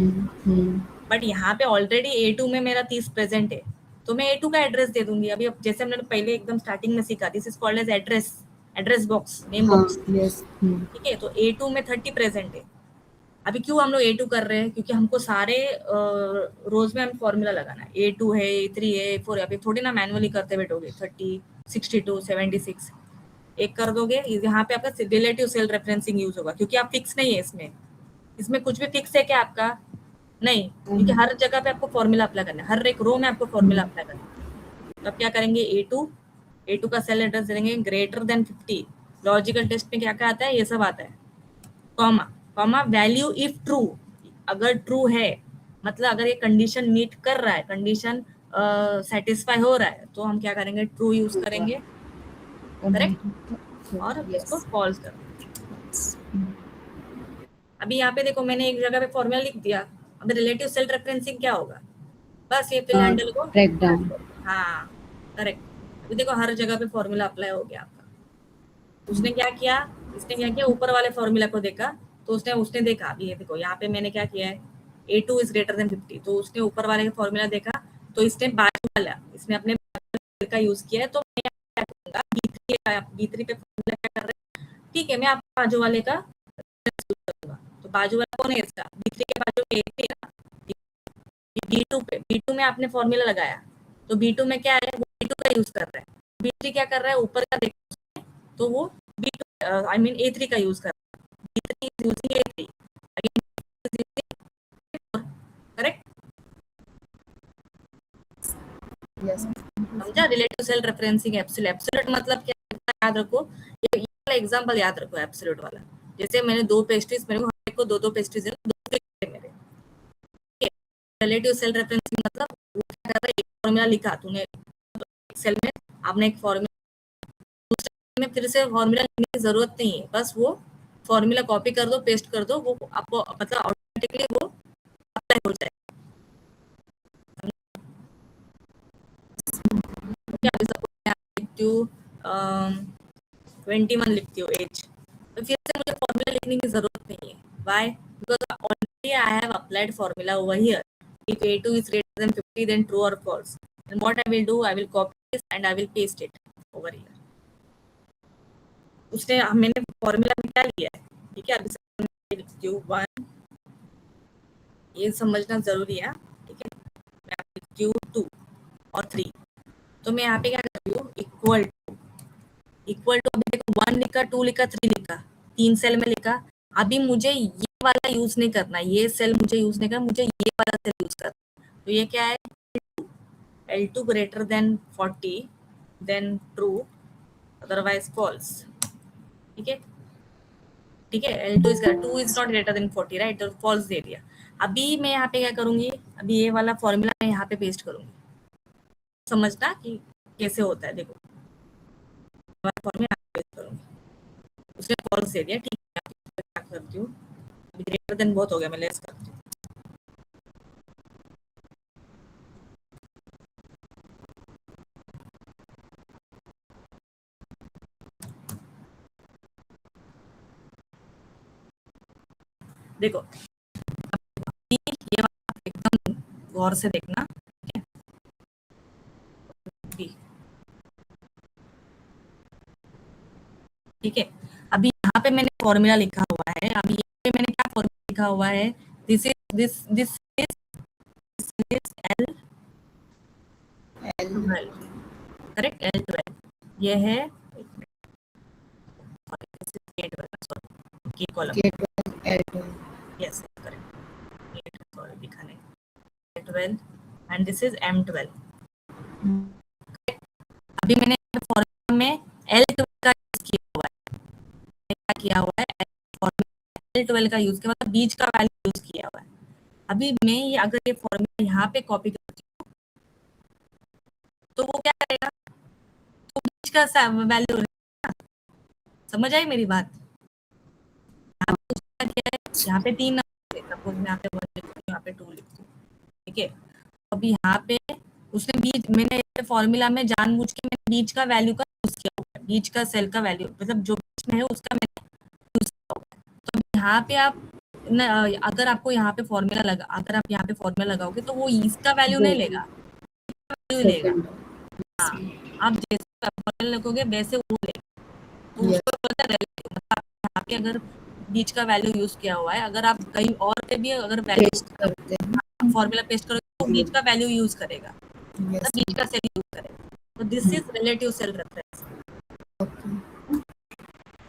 बट यहाँ पे ऑलरेडी A2 में मेरा 30 प्रेजेंट है, तो मैं A2 का एड्रेस दे दूंगी। अभी जैसे हमने पहले एकदम स्टार्टिंग में सीखा, this is called as address box, name box. Yes ठीक है, तो A2 में 30 प्रेजेंट है। अभी क्यों हम लोग A2 कर रहे हैं, क्योंकि हमको सारे रोज में हम फॉर्मूला लगाना है, A2 है, A3 है, A4 है। अभी थोड़ी ना मैनुअली करते बैठोगे, 30 62 76 एक कर दोगे। यहाँ पे आपका रिलेटिव सेल रेफरेंसिंग यूज होगा, क्योंकि आप फिक्स नहीं है इसमें कुछ भी फिक्स है क्या आपका, नहीं, क्योंकि हर जगह पे आपको फॉर्मूला अप्लाई करना है, हर एक रो में आपको फॉर्मूला अप्लाई करना है। तो अब क्या करेंगे, A2 का सेल एड्रेस देंगे ग्रेटर देन 50। लॉजिकल टेस्ट में क्या क्या आता है, ये सब आता है, कॉमा वैल्यू इफ ट्रू, अगर ट्रू है, मतलब अगर ये कंडीशन मीट कर रहा है, कंडीशन सेटिस्फाई हो रहा है, तो हम क्या करेंगे, ट्रू यूज करेंगे, करेक्ट, और इसको फॉल्स करेंगे। अभी यहाँ पे देखो, मैंने एक जगह पे फॉर्मूला लिख दिया, अब रिलेटिव सेल रेफरेंसिंग क्या होगा, बस ये फिल हैंडल को ब्रेक डाउन, हाँ करेक्ट। अभी देखो हर जगह पे फॉर्मूला अप्लाई हो गया आपका। उसने क्या किया, ऊपर वाले फॉर्मूला को देखा, तो उसने देखा, अभी ये देखो यहाँ पे मैंने क्या किया है, A2 इज ग्रेटर देन 50, तो उसने ऊपर वाले का फॉर्मूला देखा, तो इसने बाजू वाला, इसने अपने का यूज किया है, तो मैं क्या करूंगा, B3 पे फॉर्मूला क्या कर रहे हैं, ठीक है, मैं आप बाजू वाले का यूज करूंगा। तो बाजू वाला कौन है इसका, B3 के बाजू में A3 है ना, B2 में आपने फॉर्मूला लगाया, तो B2 में क्या है, वो B2 का यूज कर रहा है, B3 क्या कर रहा है, ऊपर का देखा, तो वो B2 आई मीन A3 का यूज कर रहा है, B3 is using A3 again, correct, yes समझा। रिलेटिव सेल रेफरेंसिंग एब्सोल्यूट मतलब क्या, याद रखो, ये एग्जांपल याद रखो एब्सोल्यूट वाला। जैसे मैंने 2 पेस्ट्रीज, मेरे को हर एक को 2-2 पेस्ट्रीज है, 2 है मेरे। रिलेटिव सेल रेफरेंसिंग मतलब वो क्या कर रहा है, एक फॉर्मूला लिखा तूने एक्सेल में, आपने एक फॉर्मूला, दूसरे में फिर से फॉर्मूला लिखने की जरूरत नहीं है, बस वो फॉर्मूला कॉपी कर दो, पेस्ट कर दो, वो आपको मतलब ऑटोमेटिकली वो अप्लाई हो जाएगा। अभी सपोज मैं लिखती हूँ 21 लिखती हूँ एज, तो फिर से मुझे फॉर्मूला लिखने की जरूरत नहीं है। Why? Because already I have applied formula over here. If A2 is greater than 50, then true or false. And what I will do, I will copy this and I will paste it over here. उसने मैंने formula में क्या लिया है, ठीक है, अभी मैं लिखती हूँ 1, ये समझना जरूरी है, ठीक है। मैं लिखती हूँ 2 और 3, तो मैं यहाँ पे क्या कर रही हूँ, इक्वल टू, अभी देखो 1 लिखा, 2 लिखा, 3 लिखा, 3 सेल में लिखा। अभी मुझे ये वाला यूज नहीं करना, ये सेल मुझे यूज नहीं करना, मुझे ये वाला सेल यूज करना। तो ये क्या है, L2 greater than 40, then true, otherwise false। ठीक है, ठीक है, L2 is not greater than 40, right? तो false दे दिया। अभी मैं यहाँ पे क्या करूंगी, अभी ये वाला फॉर्मूला मैं यहाँ पे पेस्ट करूंगी, समझना कि कैसे होता है। देखो फॉर्मूला पेस्ट करूंगी, उसने false दे दिया, ठीक है। क्या करती हूँ, अभी ग्रेटर देन बहुत हो गया, मैं लेस करती हूँ। देखो ये एकदम गौर से देखना, ठीक है। अभी यहाँ पे मैंने फॉर्मूला लिखा हुआ है, अभी यहाँ पे मैंने क्या फॉर्मूला लिखा हुआ है, this is L12, correct, L12 ये है, K column, yes correct, sorry दिखाने, L12 and this is M12। अभी मैंने फॉर्मूला में L12 का यूज किया हुआ है, क्या किया हुआ है, L12 का यूज किया, मतलब बीच का वैल्यू यूज किया हुआ है। अभी मैं ये अगर ये फॉर्मूला यहाँ पे कॉपी करती हूँ तो वो क्या करेगा, तो बीच का वैल्यू, समझ आई मेरी बात? यहाँ पे 3 नंबर, सपोज मैं यहाँ पे 1 लिखती हूँ, यहाँ पे 2 लिखती हूँ, ठीक है। अभी यहाँ पे उसने बीच, मैंने फॉर्मूला में जानबूझ के मैंने बीच का वैल्यू का यूज किया हुआ है, बीच का सेल का वैल्यू, मतलब जो बीच में है उसका मैंने यूज किया हुआ है। तो यहाँ पे आप अगर आपको यहाँ पे फॉर्मूला लगा, अगर आप यहाँ पे फॉर्मूला लगाओगे तो वो इसका वैल्यू नहीं लेगा, वैल्यू लेगा। हाँ, आप जैसे फॉर्मूला लगोगे वैसे वो लेगा, तो उसको बोलता है रिलेटिव। मतलब यहाँ पे अगर बीच का वैल्यू यूज किया हुआ है, अगर आप कहीं और पे भी अगर वैल्यू फॉर्मूला पेस्ट करोगे तो बीच का वैल्यू यूज करेगा, मतलब बीच का सेल यूज करेगा। तो this is relative cell reference,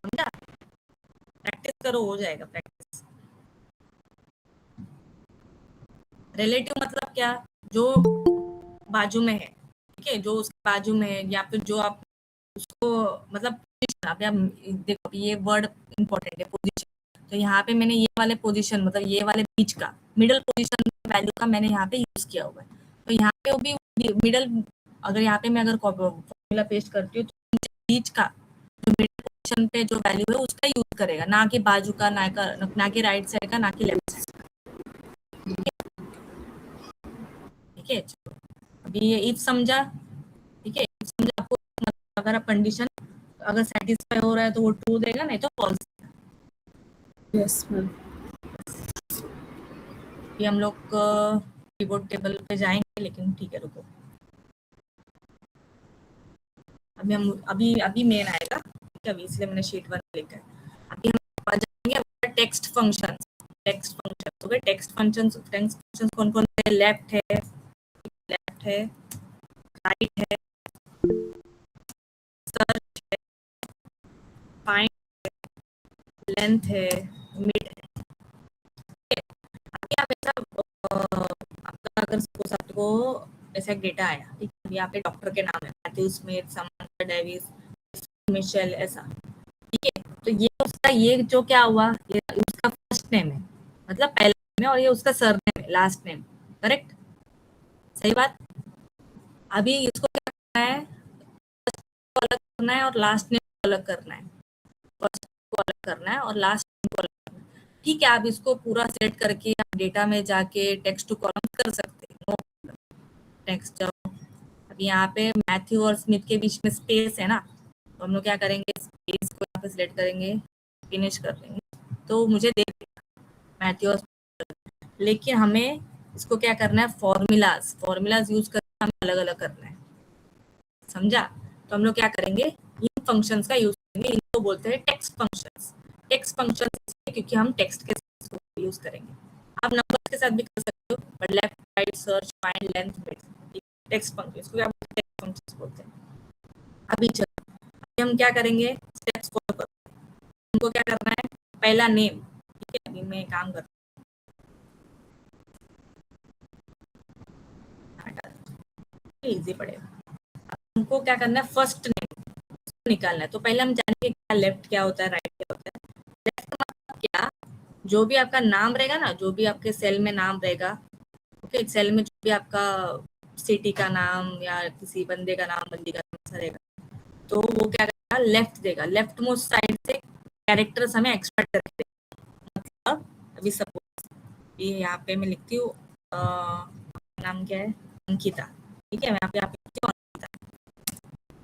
समझा? प्रैक्टिस करो, हो जाएगा प्रैक्टिस। रिलेटिव मतलब क्या, जो बाजू में है, ठीक है, जो उसके बाजू में है, या फिर जो आप उसको मतलब पोजीशन, आप देखो ये वर्ड इंपॉर्टेंट है, पोजीशन। तो यहाँ पे मैंने ये वाले पोजीशन, मतलब ये वाले बीच का मिडल पोजीशन वैल्यू का मैंने यहाँ पे यूज किया हुआ है। तो यहाँ पे वो भी मिडल, अगर यहाँ पे मैं अगर फॉर्मूला पेस्ट करती हूँ तो बीच का जो मिडल पोजीशन पे जो वैल्यू है उसका यूज करेगा, ना कि बाजू का, ना कि राइट साइड का, ना कि लेफ्ट साइड का, ठीक है। अभी ये इफ समझा, ठीक है, इफ समझा आपको, अगर आप कंडीशन अगर सेटिस्फाई हो रहा है तो वो ट्रू देगा, नहीं तो फॉल्स देगा। Yes ma'am. ये हम लोग कीबोर्ड टेबल पे जाएंगे, लेकिन ठीक है रुको, अभी हम अभी मेन आएगा, ठीक है, अभी इसलिए मैंने शीट 1 लिखा है। अभी हम जाएंगे टेक्स्ट फंक्शन, हो गए टेक्स्ट फंक्शन कौन कौन से, लेफ्ट है, राइट है, सर्च है, फाइंड है, लेंथ है, मिड है। अभी आप ऐसा आपका अगर सपोज आपको ऐसा एक डेटा आया, ठीक है, यहाँ पे डॉक्टर के नाम है, Matthew Smith, Samantha Davis, Michelle, ऐसा, ठीक है। तो ये उसका, ये जो क्या हुआ, ये उसका फर्स्ट नेम है, मतलब पहला नेम है, और ये उसका सरनेम है, लास्ट नेम। करेक्ट, सही बात। अभी इसको क्या करना है, को अलग करना है और लास्ट नेम को अलग करना है, फर्स्ट को अलग करना है और लास्ट नेम को अलग करना है। ठीक है, आप इसको पूरा सेट करके आप डेटा में जाके टेक्स्ट टू कॉलम कर सकते हैं, नो टेक्स्ट। अब यहाँ पे मैथ्यू और स्मिथ के बीच में स्पेस है ना, तो हम लोग क्या करेंगे, स्पेस को यहाँ पे सिलेक्ट करेंगे, फिनिश कर देंगे, तो मुझे दे देगा मैथ्यू और स्मिथ। लेकिन हमें इसको क्या करना है, फॉर्मूलाज यूज करके हमें अलग अलग करना है, समझा। तो हम लोग क्या करेंगे, इन फंक्शंस का यूज करेंगे, इनको बोलते हैं टेक्स्ट फंक्शंस। टेक्स्ट फंक्शंस क्योंकि हम टेक्स्ट के साथ यूज करेंगे, आप नंबर्स के साथ भी कर सकते हो, but left right search find length text function, इसको क्या बोलते हैं, टेक्स्ट फंक्शंस बोलते हैं। अभी चलो, अभी हम क्या करेंगे, स्टेप्स फॉलो करो। हमको क्या करना है, पहला नेम, ठीक है, अभी मैं काम करता हूँ, इजी पड़ेगा। हमको क्या करना है, फर्स्ट नेम निकालना है। तो पहले हम जानेंगे क्या लेफ्ट क्या होता है, राइट क्या होता है। लेफ्ट मतलब क्या, जो भी आपका नाम रहेगा ना, जो भी आपके सेल में नाम रहेगा, ओके, सेल में जो भी आपका सिटी का नाम या किसी बंदे का नाम, बंदी का नाम रहेगा, तो वो क्या करेगा, लेफ्ट देगा, लेफ्ट मोस्ट साइड से कैरेक्टर्स हमें एक्सट्रैक्ट करके देगा। मतलब अभी सपोज ये यहाँ पे मैं लिखती हूँ, नाम क्या है, अंकिता, ठीक है, मैं यहाँ पे लिखती हूँ अंकिता,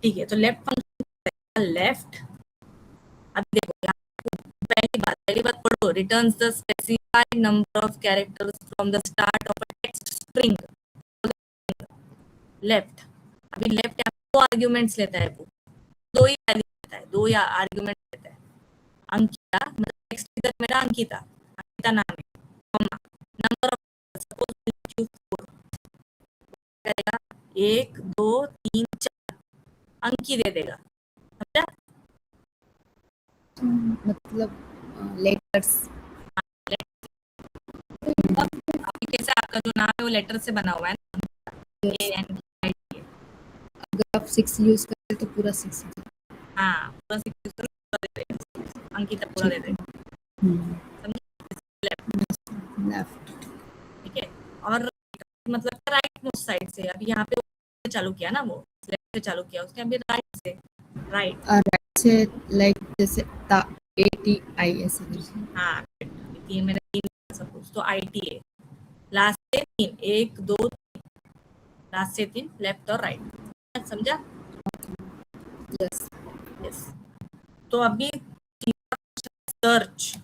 ठीक है। तो लेफ्ट फंक्शन लेफ्ट, अब देखो पहली बात पढ़ो, returns the specified number of characters from the start of a text string. Left, अभी लेफ्ट दो आर्ग्यूमेंट्स लेता है, वो दो ही वैल्यू लेता है, दो या आर्ग्यूमेंट लेता है। अंकिता मतलब टेक्स्ट इधर मेरा अंकिता, अंकिता नाम है, कॉमा नंबर ऑफ, सपोज 4 करेगा, 1 2 3 4 अंकी दे देगा, समझा। मतलब लेटर्स। अभी कैसे आपका जो नाम है वो लेटर से बना हुआ है ना, ए एन आई टी। अगर आप 6 यूज करें तो पूरा 6। हाँ, पूरा 6 पूरा दे देगा, अंकिता पूरा दे देगा, समझे। लेफ्ट। ठीक है, और मतलब राइट मोस्ट साइड से, अभी यहाँ पे चालू किया ना, वो लेफ्ट से चालू किया उसने, अभी राइट से, राइट, राइट से लाइक जैसे ता ATI ऐसे करके। हाँ, तीन मैंने तीन सपोज, तो IT है, लास्ट से 3, 1 2 3, लास्ट से 3, लेफ्ट और राइट, समझा। यस। यस, तो अभी सर्च,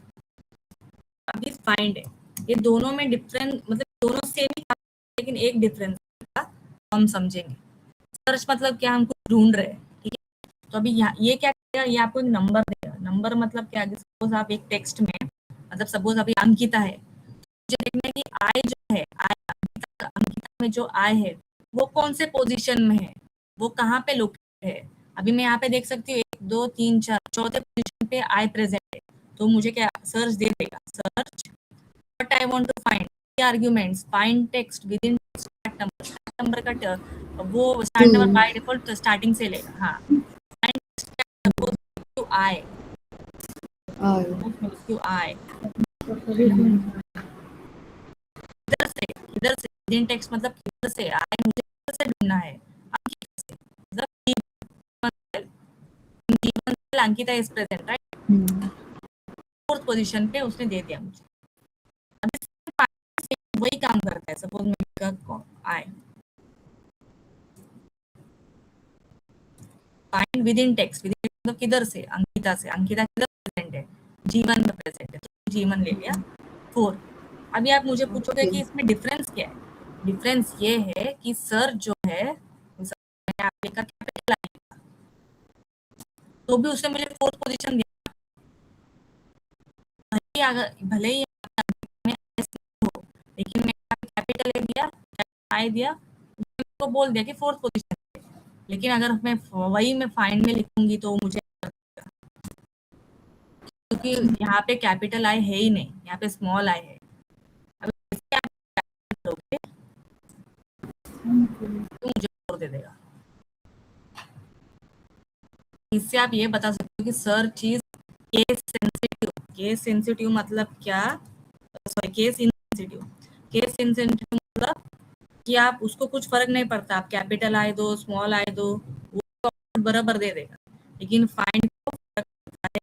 अभी फाइंड है, ये दोनों में डिफरेंस, मतलब दोनों सेम ही, लेकिन एक डिफरेंस हम समझेंगे। सर्च मतलब क्या, हमको ढूंढ रहे हैं, ठीक है। तो अभी यहाँ ये क्या करेगा, ये आपको एक नंबर देगा। नंबर मतलब क्या, सपोज आप एक टेक्स्ट में, मतलब सपोज अभी अंकिता है, मुझे देखना है कि आई जो है, आई अंकिता में जो आई है वो कौन से पोजीशन में है, वो कहाँ पे लोकेटेड है। अभी मैं यहाँ पे देख सकती हूँ 1 2 3 4 चौथे पोजीशन पे आई प्रेजेंट है, तो मुझे क्या सर्च दे देगा, search what I want to find arguments, find text within start number का वो start number by default starting से लेगा। हाँ, find suppose to I, to I इधर से विद इन टेक्स्ट, मतलब किधर से आई, मुझे किधर से ढूंढना है, अंकिता से, मतलब जीवन Ankita is present, right, fourth position पे उसने दे दिया मुझे। अब वही काम करता है, सपोज मैं I find with in text, with in मतलब किधर से, अंकिता से, अंकिता किधर प्रेजेंट है, जीवन में प्रेजेंट है, तो जीवन ले लिया 4। अभी आप मुझे पूछोगे कि इसमें डिफरेंस क्या है, डिफरेंस ये है कि सर जो है आपने का कैपिटल आई, तो भी उसने मुझे फोर्थ पोजीशन दिया, भले ही में हो, लेकिन मैंने कैपिटल ए दिया, आई दिया, उसको बोल दिया कि फोर्थ पोजीशन, लेकिन अगर मैं वही मैं फाइंड में लिखूंगी तो मुझे, क्योंकि यहाँ पे कैपिटल आई है ही नहीं, यहाँ पे स्मॉल आई है। अब इसके आप करोगे तो मुझे और दे देगा। इससे आप ये बता सकते हो कि सर्च इज केस सेंसिटिव मतलब क्या, sorry case insensitive. Case insensitive मतलब कि आप उसको कुछ फर्क नहीं पड़ता, आप कैपिटल आई दो स्मॉल आई दो वो बराबर दे देगा, लेकिन फाइंड को फर्क पड़ता है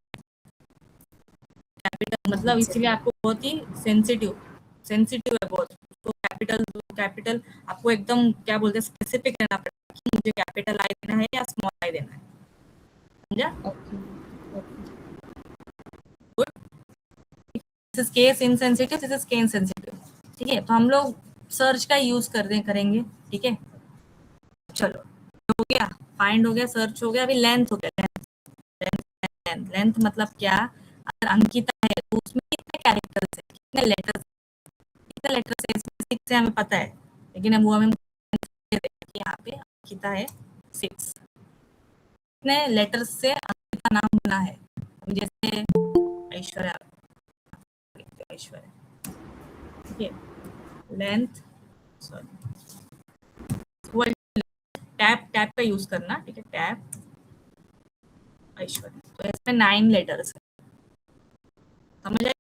कैपिटल, मतलब इसीलिए आपको बहुत ही सेंसिटिव है बहुत, तो कैपिटल आपको एकदम क्या बोलते हैं स्पेसिफिक रहना पड़ेगा कि मुझे कैपिटल आई देना है या स्मॉल आई देना है, समझा? Good. This is case insensitive, this is case sensitive. ठीक है, तो हम लोग सर्च का यूज करेंगे। ठीक है, चलो हो गया, फाइंड हो गया, सर्च हो गया, अभी लेंथ हो गया। लेंथ मतलब क्या, अगर अंकिता है तो उसमें कितने कैरेक्टर्स है, कितने लेटर्स है, इसमें 6 है हमें पता है, लेकिन अब वो हमें यहाँ पे अंकिता है 6, कितने लेटर्स से अंकिता नाम बना है, जैसे ऐश्वर्या, ठीक है, लेंथ सॉरी टैप का यूज करना, ठीक है, टैप ऐश्वर्या, तो इसमें 9 लेटर्स है, समझ आए?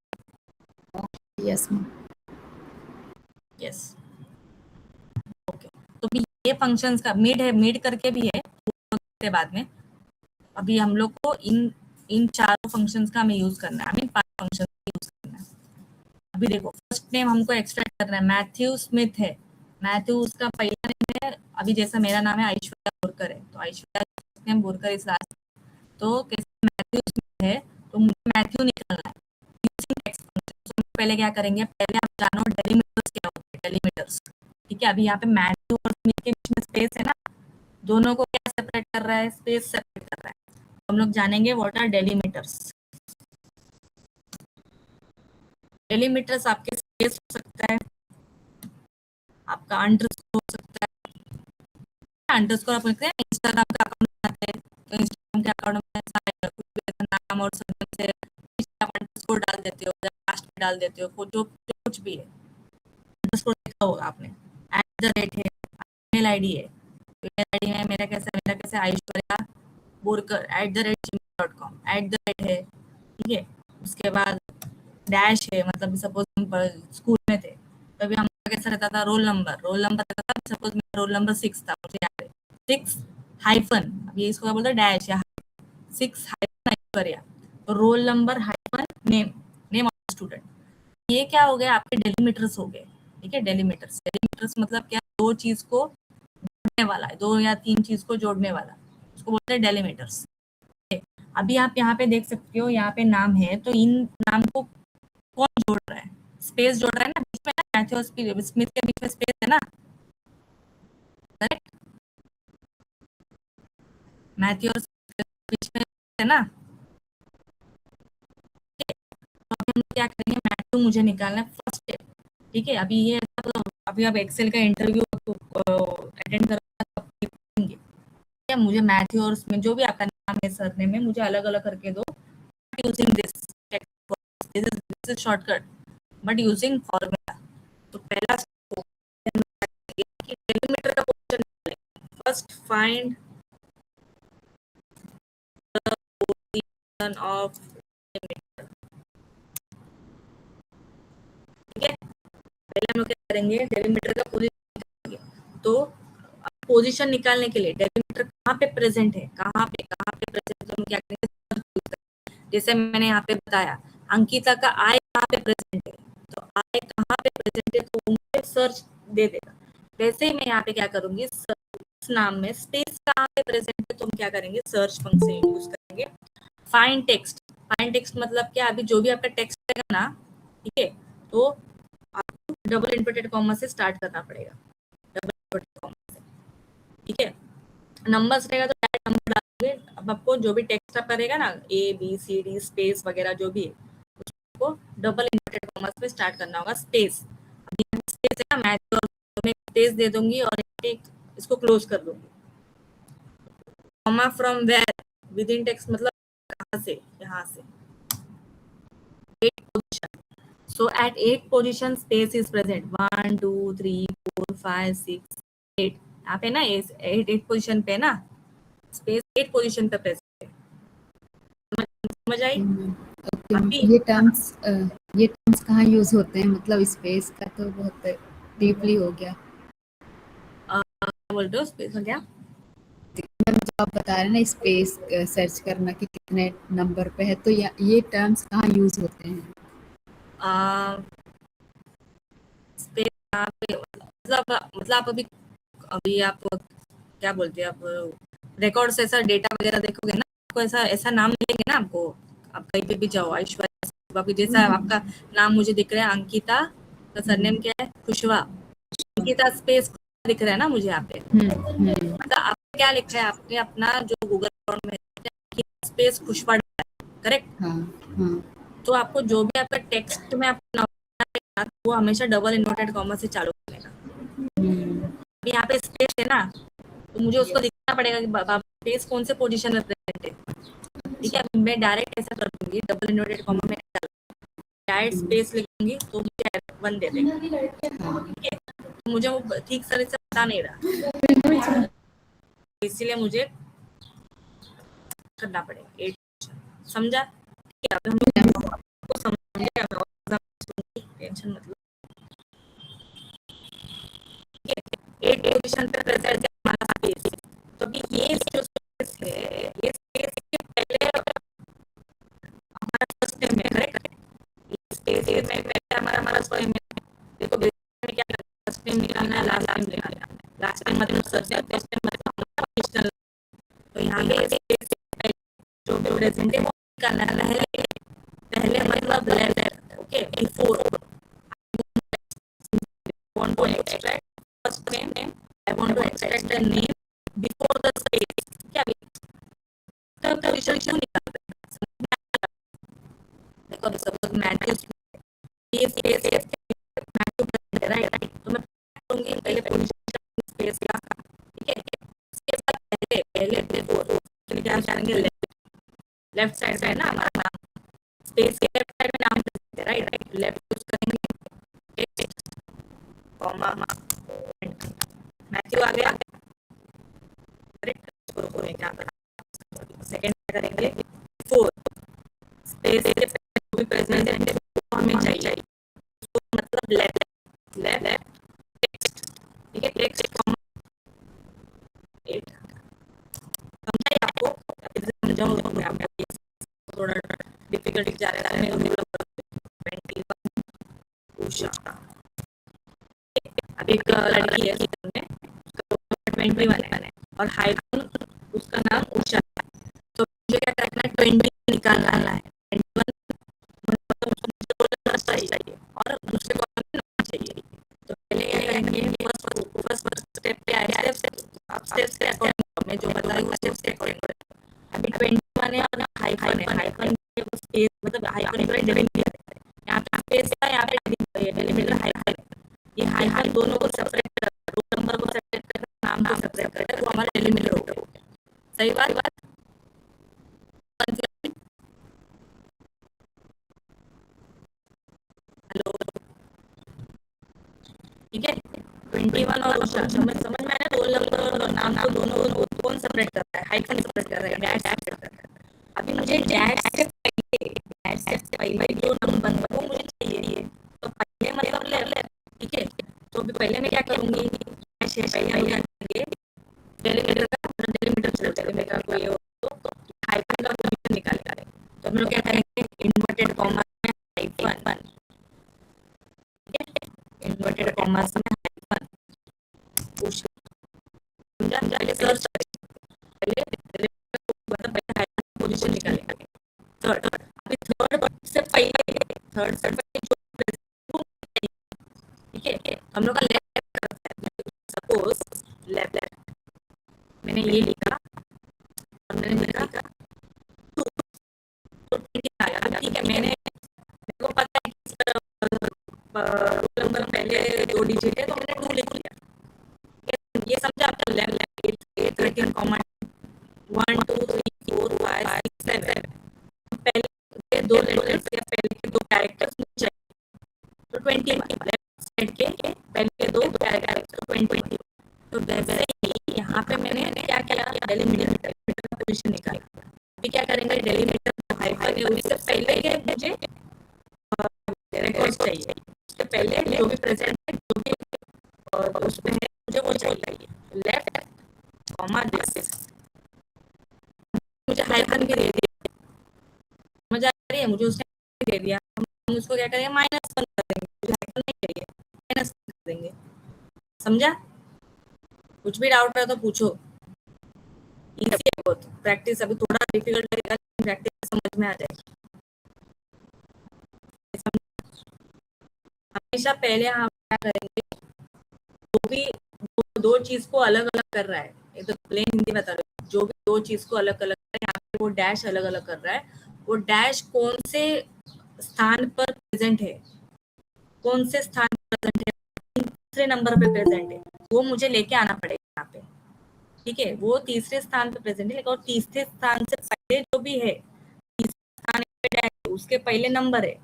Yes ma'am. Yes, okay. तो भी ये फंक्शंस का मिड करके भी है के बाद में, अभी हम लोग को इन चारों फंक्शंस का हमें यूज करना है, 5 फंक्शन यूज करना है। अभी देखो फर्स्ट नेम हमको एक्सट्रैक्ट करना है, मैथ्यू स्मिथ है, मैथ्यू उसका पहला नेम है, अभी जैसा मेरा नाम है ऐश्वर्या बोरकर है, तो ऐश्वर्या नेम बोरकर इस लास्ट, तो कैसे मैथ्यू स्मिथ है तो मुझे मैथ्यू निकालना है यूजिंग टेक्स्ट फंक्शन। तो पहले क्या करेंगे, पहले हम जानो डेलीमीटर्स क्या होते हैं, डेलीमीटर्स। ठीक है, अभी यहाँ पे मैथ्यू और स्मिथ के बीच में स्पेस है ना, दोनों को क्या सेपरेट कर रहा है, स्पेस सेपरेट कर रहा है, हम लोग जानेंगे व्हाट आर डेलीमीटर्स। डेलीमीटर्स आपके स्पेस हो सकता है, आपका अंडरस्कोर हो सकता है, अंडरस्कोर आप लिखते हैं इंस्टाग्राम का अकाउंट बनाते हैं तो इंस्टाग्राम के अकाउंट में कुछ भी ऐसा नाम और सरनेम से आप अंडरस्कोर डाल देते हो या लास्ट में डाल देते हो, जो कुछ भी है अंडरस्कोर देखा होगा आपने। @ है, ईमेल आईडी है, ईमेल आईडी में मेरा कैसे ऐश्वर्या बोरकर @gmail.com @ है, ठीक है। उसके बाद डैश है, मतलब सपोज हम स्कूल में थे तभी हमारा कैसा रहता था, रोल नंबर रहता था, सपोज मेरा रोल नंबर 6 था, मुझे याद है 6 हाइफन, अब ये इसको क्या बोलते हैं, डैश या 6 हाइफन ऐश्वर्या, तो roll number hyphen name of student. ये क्या हो गया, आपके डेलीमीटर्स हो गए। ठीक है, डेलीमीटर्स मतलब क्या, दो चीज को जोड़ने वाला है, 2 या 3 चीज को जोड़ने वाला, उसको बोलते हैं डेलीमीटर्स। अभी आप यहाँ पे देख सकते हो, यहाँ पे नाम है, तो इन नाम को कौन जोड़ रहा है, स्पेस जोड़ रहा है ना बीच में, मैथ्यू और स्मिथ के बीच में स्पेस है ना, करेक्ट, मैथ्यू और स्मिथ के बीच में है ना। तो अभी हम क्या करेंगे, मैथ्यू मुझे निकालना है फर्स्ट स्टेप। ठीक है, अभी ये तो अभी आप एक्सेल का इंटरव्यू अटेंड करेंगे, मुझे मैथ्यू और स्मिथ जो भी आपका नाम है सरने में मुझे अलग अलग करके दो, using this is shortcut but using formula. तो पहला डेलीमीटर का position, first find the position of delimiter. ठीक है, पहले हम लोग क्या करेंगे, डेलीमीटर का पोजीशन, तो पोजीशन निकालने के लिए डेलीमीटर कहाँ पे प्रेजेंट है, कहाँ पे प्रेजेंट, तो हम क्या करेंगे, जैसे मैंने यहाँ पे बताया अंकिता का आई कहाँ पे प्रेजेंट है, तो आई कहाँ पे प्रेजेंट है तो मुझे सर्च दे देगा। वैसे ही मैं यहाँ पे क्या करूंगी, सर्च नाम में स्पेस कहाँ पे प्रेजेंट है तो हम क्या करेंगे, सर्च फंक्शन यूज करेंगे। फाइंड टेक्स्ट मतलब क्या, अभी जो भी आपका टेक्स्ट रहेगा ना, ठीक है, तो आपको डबल इन्वर्टेड कॉमा से स्टार्ट करना पड़ेगा, डबल इन्वर्टेड कॉमा से। ठीक है, नंबर्स रहेगा तो डायरेक्ट नंबर डालोगे, अब आपको जो भी टेक्स्ट आप करेगा ना ABCD स्पेस वगैरह जो भी है उसको डबल इन्वर्टेड कॉमा से स्टार्ट करना होगा, स्पेस। अभी स्पेस है ना, मैं तो स्पेस दे दूंगी और इसको क्लोज कर दूंगी। Comma from where, within text मतलब कहाँ से, यहाँ से 8 position, so at 8 position space is present, 1 2 3 4 5 6 8, यहाँ पे ना 8 पोजीशन पे ना स्पेस 8 पोजीशन पे प्रेजेंट है, समझ आई? ओके अभी ये टर्म्स कहाँ यूज होते हैं, मतलब स्पेस का तो बहुत डीपली हो गया। क्या बोल रहे हो स्पेस हो गया? मैम जो आप बता रहे हैं ना स्पेस सर्च करना कि कितने नंबर पे है, तो ये टर्म्स कहाँ यूज होते हैं? स्पेस यहाँ पे मतलब आप अभी अभी आप क्या बोलते हैं, आप रिकॉर्ड से ऐसा डेटा वगैरह देखोगे ना, आपको ऐसा ऐसा नाम मिलेंगे ना आपको, आप कहीं पे भी जाओ, ऐश्वर्या बाकी जैसा आपका नाम मुझे दिख रहा है अंकिता, तो सरनेम क्या है खुशवा, अंकिता स्पेस दिख रहा है ना मुझे यहाँ पे, मतलब आपने क्या लिखा है, आपने अपना जो गूगल अकाउंट में स्पेस खुशवा करेक्ट, हाँ हाँ तो आपको जो भी आपका टेक्स्ट में अपना वो हमेशा डबल इन्वर्टेड कॉमा से चालू करेगा। अभी यहाँ पे स्पेस है ना, तो मुझे उसको दिखना पड़ेगा कि बाबा स्पेस कौन से पोजीशन में प्रेजेंट है। ठीक है, मैं डायरेक्ट ऐसा कर दूंगी, डबल इन्वर्टेड कॉमा में डायरेक्ट स्पेस लिखूंगी तो मुझे वन दे देगा। ठीक है, तो मुझे वो ठीक तरह से पता नहीं रहा, इसीलिए मुझे करना पड़ेगा 8 समझा? ठीक है, अब हम को समझे, टेंशन मतलब 8 पोजीशन पे प्रेजेंट है हमारा स्पेस, तो अभी ये जो स्पेस है, ये स्पेस के पहले हमारा फर्स्ट नेम है करेक्ट, ये स्पेस में पहले हमारा फर्स्ट नेम है। देखो बेसिक में क्या करना है, फर्स्ट नेम निकालना है, लास्ट नेम निकालना है, लास्ट नेम मतलब सर्च है, फर्स्ट नेम मतलब हमारा ओरिजिनल, तो यहाँ पे स्पेस से पहले जो भी प्रेजेंट है वो निकालना है, पहले मतलब left, okay, before want to extract first name, I want to extract the name before the space, क्या तब पोजीशन क्यों निकाल रहे हैं? देखो अभी सपोज मैथ्यू ये स्पेस मैथ्यू प्रेजेंट है राइट, तो मैं करूंगी पहले पोजीशन स्पेस का, ठीक है, इसके बाद पहले पहले बिफोर तो क्या करेंगे, लेफ्ट साइड है ना हमारा नाम, स्पेस के लेफ्ट साइड में नाम प्रेजेंट है राइट, लेफ्ट यूज करेंगे कॉमा मैथ्यू आ गया करेक्ट, तो क्या करना सेकंड करेंगे फोर स्पेस के पहले जो भी प्रेजेंट है वो हमें चाहिए, तो मतलब लेफ्ट लेफ्ट टेक्स्ट, ठीक है, टेक्स्ट कॉमा 8 समझा है आपको? समझाऊंगा मैं थोड़ा डिफिकल्टी जा रहा है, मैं 21 उषा, अब एक लड़की है में 21 है और हाइफन उसका नाम उषा है, तो मुझे क्या करना है 20 निकालना है, 21 मतलब उसको मुझे चाहिए और दूसरे कॉलम में नाम चाहिए, तो पहले क्या करेंगे फर्स्ट स्टेप पे आया स्टेप से अकॉर्डिंग मैं जो बताया वो स्टेप से अकॉर्डिंग, अभी 21 है और हाइफन है, हाइफन स्पेस मतलब हाइफन पूरा डिलीट किया है, यहाँ पे स्पेस है, यहाँ पे डिलीमिटर हाइफन, ये हाइफन दोनों को सेपरेट कर, रोल नंबर को सेपरेट कर, नाम को सेपरेट कर, वो हमारा डिलीमिटर हो गया, सही बात? हेलो, ठीक है, 21 और समझ में आया, रोल नंबर और नाम को दोनों कौन सेपरेट करता है, हाइफन सेपरेट कर रहा है, डैश सेपरेट कर रहा है। अभी मुझे डैश से पहले जो नंबर वो मुझे चाहिए, तो पहले मतलब ले, ठीक है, तो अभी पहले मैं क्या करूंगी, पहले डेलीमीटर का डेलीमीटर चलेगा कोई हो तो हाइफन का पोजीशन निकालेगा, तो हम लोग क्या करेंगे इन्वर्टेड कॉमा में हाइफन, ठीक है, इन्वर्टेड कॉमा में हाइफन समझा, पहले सर्च पहले मतलब पहले हाइफन पोजीशन निकालेगा, थर्ड अभी थर्ड से पहले जो ठीक है, हम लोग का लेफ्ट करता है, सपोज लेफ्ट मैंने ये लिखा और मैंने लिखा टू, तो आया, ठीक है, मेरे को पता है कि रोल नंबर पहले 2 डिजिट है तो मैंने 2 लिख लिया, ये समझा आपका लेफ्ट 13 कॉमा 1 2 3 4 5 6 7 पहले 2 लेटर्स या पहले के 2 कैरेक्टर्स मुझे चाहिए, तो 21 लेफ्ट साइड के पहले 2 कैरेक्टर्स तो 20, तो वैसे ही यहाँ पे मैंने क्या किया डेलीमीटर पोजीशन निकाला, अभी क्या करेंगे डेलीमीटर हाइफन मुझे रिकॉर्ड चाहिए, उसके पहले जो भी प्रेजेंट है, जो भी उसमें है, मुझे वो चाहिए। लेफ्ट कॉमा दिस, मुझे हाइफन भी दे दिया, समझ आ रही है, मुझे उसने दे दिया, हम उसको क्या करेंगे, -1 कर देंगे, मुझे हाइफन नहीं चाहिए, -1 कर देंगे। समझा? कुछ भी डाउट रहा तो पूछो, इजी है बहुत। प्रैक्टिस अभी थोड़ा डिफिकल्ट लगेगा, प्रैक्टिस समझ में आ जाएगी। हमेशा पहले हम क्या करेंगे, जो भी दो चीज को अलग अलग कर रहा है, ये तो प्लेन हिंदी बता रही हूँ, जो भी दो चीज को अलग अलग कर रहा है, यहाँ पे वो डैश अलग अलग कर रहा है, वो डैश कौन से स्थान पर प्रेजेंट है, कौन से स्थान पर प्रेजेंट है, तीसरे नंबर पे प्रेजेंट है, वो मुझे लेके आना पड़ेगा यहाँ पे। ठीक है, वो तीसरे स्थान पे प्रेजेंट है, लेकिन और तीसरे स्थान से पहले जो भी है, तीसरे स्थान पे डैश है, उसके पहले नंबर है,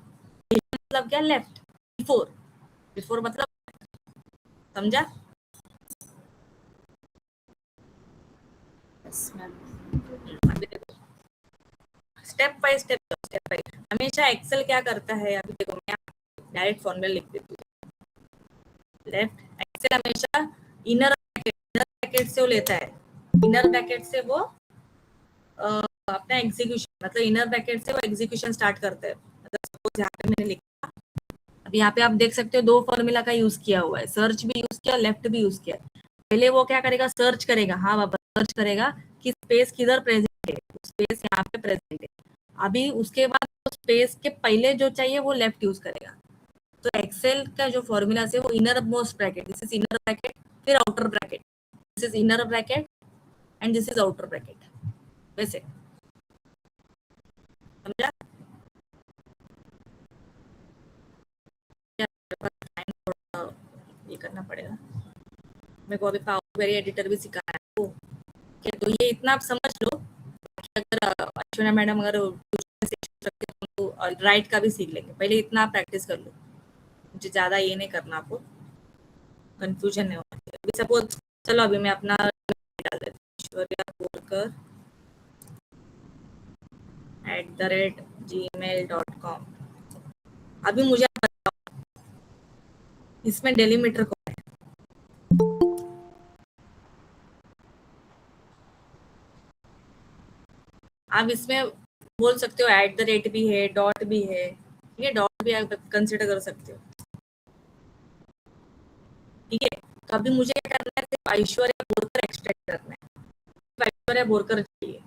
मतलब क्या, लेफ्ट, बिफोर, बिफोर मतलब, समझा? अभी देखो स्टेप बाय स्टेप हमेशा एक्सेल क्या करता है, अभी देखो मैं डायरेक्ट फॉर्मूला लिख देती हूँ। लेफ्ट एक्सेल हमेशा इनर ब्रैकेट से वो लेता है, इनर ब्रैकेट से वो अपना एग्जीक्यूशन, मतलब इनर ब्रैकेट से वो एग्जीक्यूशन स्टार्ट करता है। मतलब सपोज यहाँ पे मैंने लिखा, अभी यहाँ पे आप देख सकते हो दो फॉर्मूला का यूज किया हुआ है, सर्च भी यूज किया, लेफ्ट भी यूज किया। पहले वो क्या करेगा, सर्च करेगा, हाँ बाबा सर्च करेगा कि स्पेस किधर प्रेजेंट है, स्पेस यहाँ पे प्रेजेंट है। अभी उसके बाद तो स्पेस के पहले जो चाहिए वो लेफ्ट यूज करेगा। तो एक्सेल का जो फॉर्मूला है वो inner most bracket, this is inner bracket, फिर outer bracket, this is inner bracket and this is outer bracket, वैसे। समझा? ये करना पड़ेगा मेरे को, अभी पावर क्वेरी एडिटर भी सिखाना है आपको। तो ये इतना आप समझ लो, अगर अश्विना मैडम अगर तो राइट का भी सीख लेंगे, पहले इतना आप प्रैक्टिस कर लो, मुझे ज़्यादा ये नहीं करना, आपको कंफ्यूजन नहीं होना चाहिए। अभी सपोज चलो अभी मैं अपना डाल देती हूँ, ऐश्वर्या बोरकर @gmail.com। अभी मुझे बताओ इसमें डेलीमीटर कौन है? आप इसमें बोल सकते हो @ भी है, डॉट भी है, ठीक है, डॉट भी आप कंसिडर कर सकते हो। ठीक है, तो अभी मुझे क्या करना है, सिर्फ ऐश्वर्या बोरकर एक्सट्रैक्ट करना है, ऐश्वर्या बोरकर चाहिए।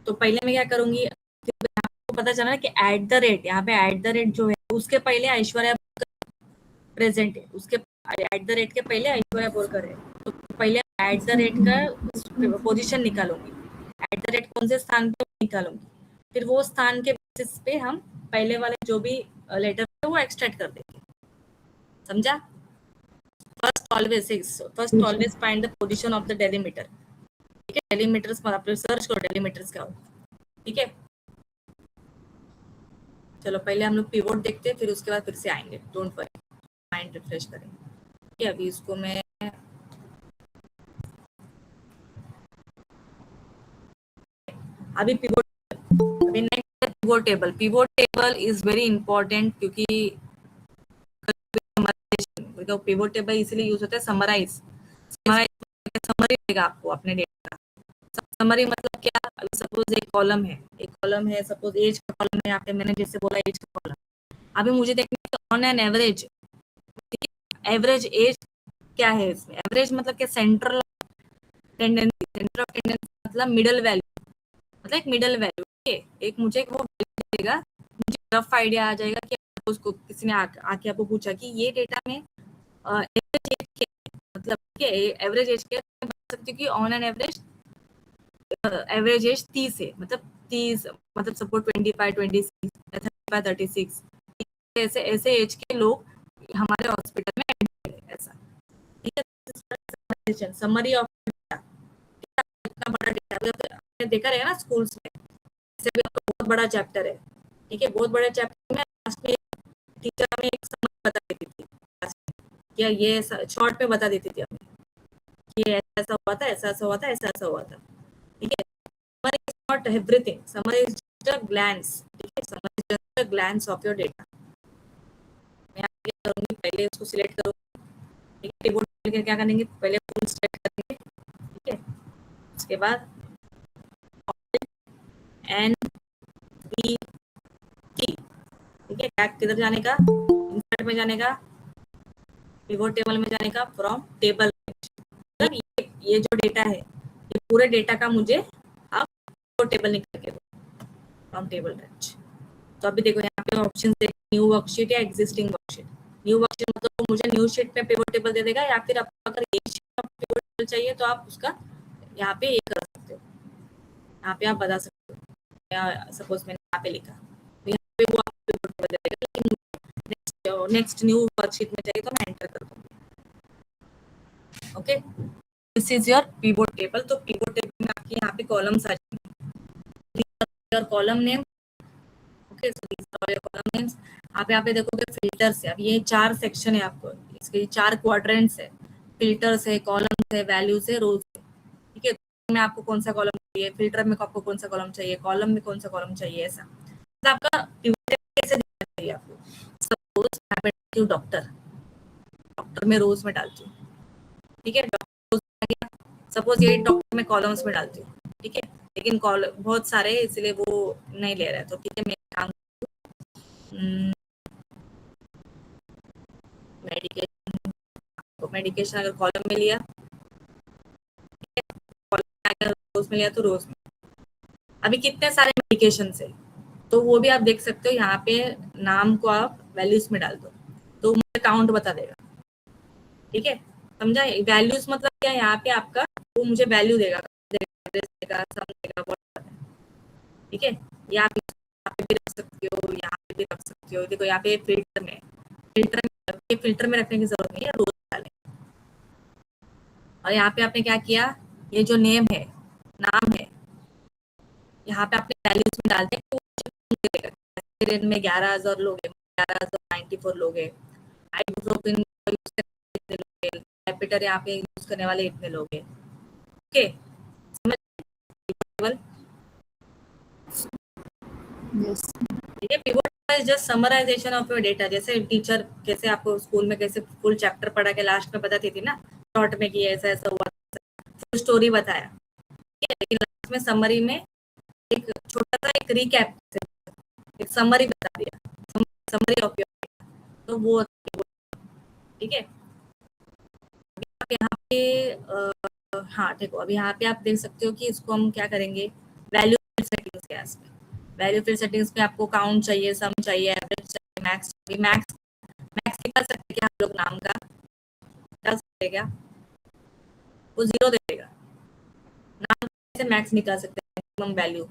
तो पहले मैं क्या करूंगी, आपको पता चला ना कि @ यहाँ पे @ जो है उसके पहले ऐश्वर्या प्रेजेंट है, उसके @ के पहले ऐश्वर्या बोरकर है, तो पहले @ का पोजीशन निकालूंगी, @ कौन से स्थान पे निकालूंगी, फिर वो स्थान के बेसिस पे हम पहले वाले जो भी लेटर है वो एक्सट्रैक्ट कर देंगे। समझा? First always find the position of the delimiter. ठीक है, डेलीमीटर्स पर आप सर्च करो डेलीमीटर्स क्या हो। ठीक है, चलो पहले हम लोग पिवोट देखते हैं, फिर उसके बाद फिर से आएंगे, डोंट वरी, माइंड रिफ्रेश करेंगे। ठीक है, अभी इसको मैं अभी next pivot table. Pivot table is very important, क्योंकि पिवोट टेबल इसीलिए यूज होता है, समरी देगा आपको अपने डेटा का। समरी मतलब क्या, अभी सपोज एक कॉलम है, सपोज एज का कॉलम है, यहाँ पे मैंने जैसे बोला एज का कॉलम। अभी मुझे देखना है on an average, average age क्या है इसमें, एवरेज मतलब क्या, सेंटर ऑफ टेंडेंसी मतलब मिडल वैल्यू, मतलब एक मिडल वैल्यू। एक मुझे वो देगा, मुझे रफ आइडिया आ जाएगा कि उसको किसी ने आके आपको पूछा कि ये डेटा में एवरेज एज क्या है, मतलब एवरेज एज क्या है, बता सकती हूँ कि ऑन एन एवरेज एज 30 है, मतलब 30 मतलब सपोज 25, 26, 35, 36, ऐसे एज के लोग हमारे हॉस्पिटल में एडमिट है, ऐसा। ठीक है, समरी ऑफ इतना बड़ा डेटा आपने देखा रहेगा ना स्कूल्स में, जैसे भी बहुत बड़ा चैप्टर है, ठीक है, बहुत बड़े चैप्टर में लास्ट में टीचर हमें एक समरी बता देती थी, या ये शॉर्ट में बता देती थी हमें कि ऐसा ऐसा हुआ था, ऐसा ऐसा हुआ था, ऐसा ऐसा हुआ था। ठीक है, summary is not everything, summary is just a glance. ठीक है, summary is just a the glance of your data. मैं आगे करूंगी, पहले इसको सिलेक्ट करूंगी, ठीक है। पिवोट टेबल के क्या करेंगे, पहले फुल सिलेक्ट करेंगे, ठीक है। उसके बाद एन बी टी, ठीक है। क्या किधर जाने का, इंसर्ट में जाने का, पिवोट टेबल में जाने का, फ्रॉम टेबल। मतलब ये जो डेटा है, ये पूरे डेटा का मुझे आप पिवोट टेबल निकाल के दो फ्रॉम टेबल रेंज। तो अभी देखो यहाँ पे ऑप्शन है, न्यू वर्कशीट या एग्जिस्टिंग वर्कशीट। न्यू वर्कशीट मतलब मुझे न्यू शीट पे पिवोट टेबल दे देगा, या फिर आपको अगर एक शीट में पिवोट टेबल चाहिए तो आप उसका यहाँ पे ये कर सकते हो, यहाँ पे आप बता सकते हो। या सपोज मैंने यहाँ पे लिखा, तो यहाँ पे वो आपको पिवोट टेबल दे देगा, लेकिन नेक्स्ट न्यू वर्कशीट में चाहिए तो मैं एंटर कर दूंगी। Okay, this is your pivot table. तो पिवोट टेबल में आपके यहाँ पे कॉलम्स आ जाएंगे, your column name, okay. So these are all your column names. आप यहाँ पे देखोगे फिल्टर्स है। अब ये 4 सेक्शन है, आपको इसके 4 क्वाड्रेंट्स है, फिल्टर्स है, कॉलम्स है, वैल्यूज है, रोज है, ठीक है। में आपको कौन सा कॉलम चाहिए, फिल्टर में आपको कौन सा कॉलम चाहिए, कॉलम में कौन सा कॉलम चाहिए, ऐसा। तो आपका पिवोट टेबल कैसे दिखना चाहिए आपको। सपोज यहाँ पे डालती हूँ डॉक्टर, डॉक्टर में रोज में डालती हूँ, ठीक है। सपोज ये डॉक्टर में कॉलम्स में डालती हूँ, ठीक है। लेकिन कॉलम बहुत सारे हैं, इसलिए वो नहीं ले रहा है, तो ठीक है। मैं काम मेडिकेशन अगर कॉलम में लिया, कॉलम में अगर रोज में लिया तो रोज में। अभी कितने सारे मेडिकेशन है, तो वो भी आप देख सकते हो। यहाँ पे नाम को आप वैल्यूज में डाल दो तो मुझे काउंट बता देगा, ठीक है। समझा। वैल्यूज मतलब क्या, यहाँ पे आपका वो मुझे वैल्यू देगा, ठीक है। ये आप यहाँ पे भी रख सकते हो, यहाँ पे भी रख सकते हो। देखो यहाँ पे फिल्टर में रखने की जरूरत नहीं है, रोज डालें। और यहाँ पे आपने क्या किया, ये जो नेम है, नाम है, यहाँ पे आपने वैल्यूज में डाल दें तो में 11,000 लोग हैं, 11,094 लोग हैं। आइबुप्रोफेन यूज करने लोग हैं, कैपिटर यहाँ पे यूज करने वाले इतने लोग हैं, ओके। समझ यस, ठीक है। Pivot is just summarization of your data. जैसे टीचर कैसे आपको स्कूल में कैसे फुल चैप्टर पढ़ा के लास्ट में बताती थी ना, शॉर्ट में कि ऐसा ऐसा हुआ, फुल स्टोरी बताया, ठीक है। लेकिन लास्ट में समरी में एक छोटा सा एक रिकैप, एक समरी बता दिया, समरी ऑफ योर, तो वो, ठीक है। यहाँ पे हाँ देखो, अभी यहाँ पे आप देख सकते हो कि इसको हम क्या करेंगे, वैल्यू सेटिंग्स के आसपास। वैल्यू फिल सेटिंग्स में आपको काउंट चाहिए, सम चाहिए, एवरेज चाहिए, मैक्स चाहिए। मैक्स निकाल सकते हैं क्या हम लोग, नाम का निकाल सकते हैं क्या, वो 0 दे देगा। नाम से मैक्स निकाल सकते हैं, मैक्सिमम वैल्यू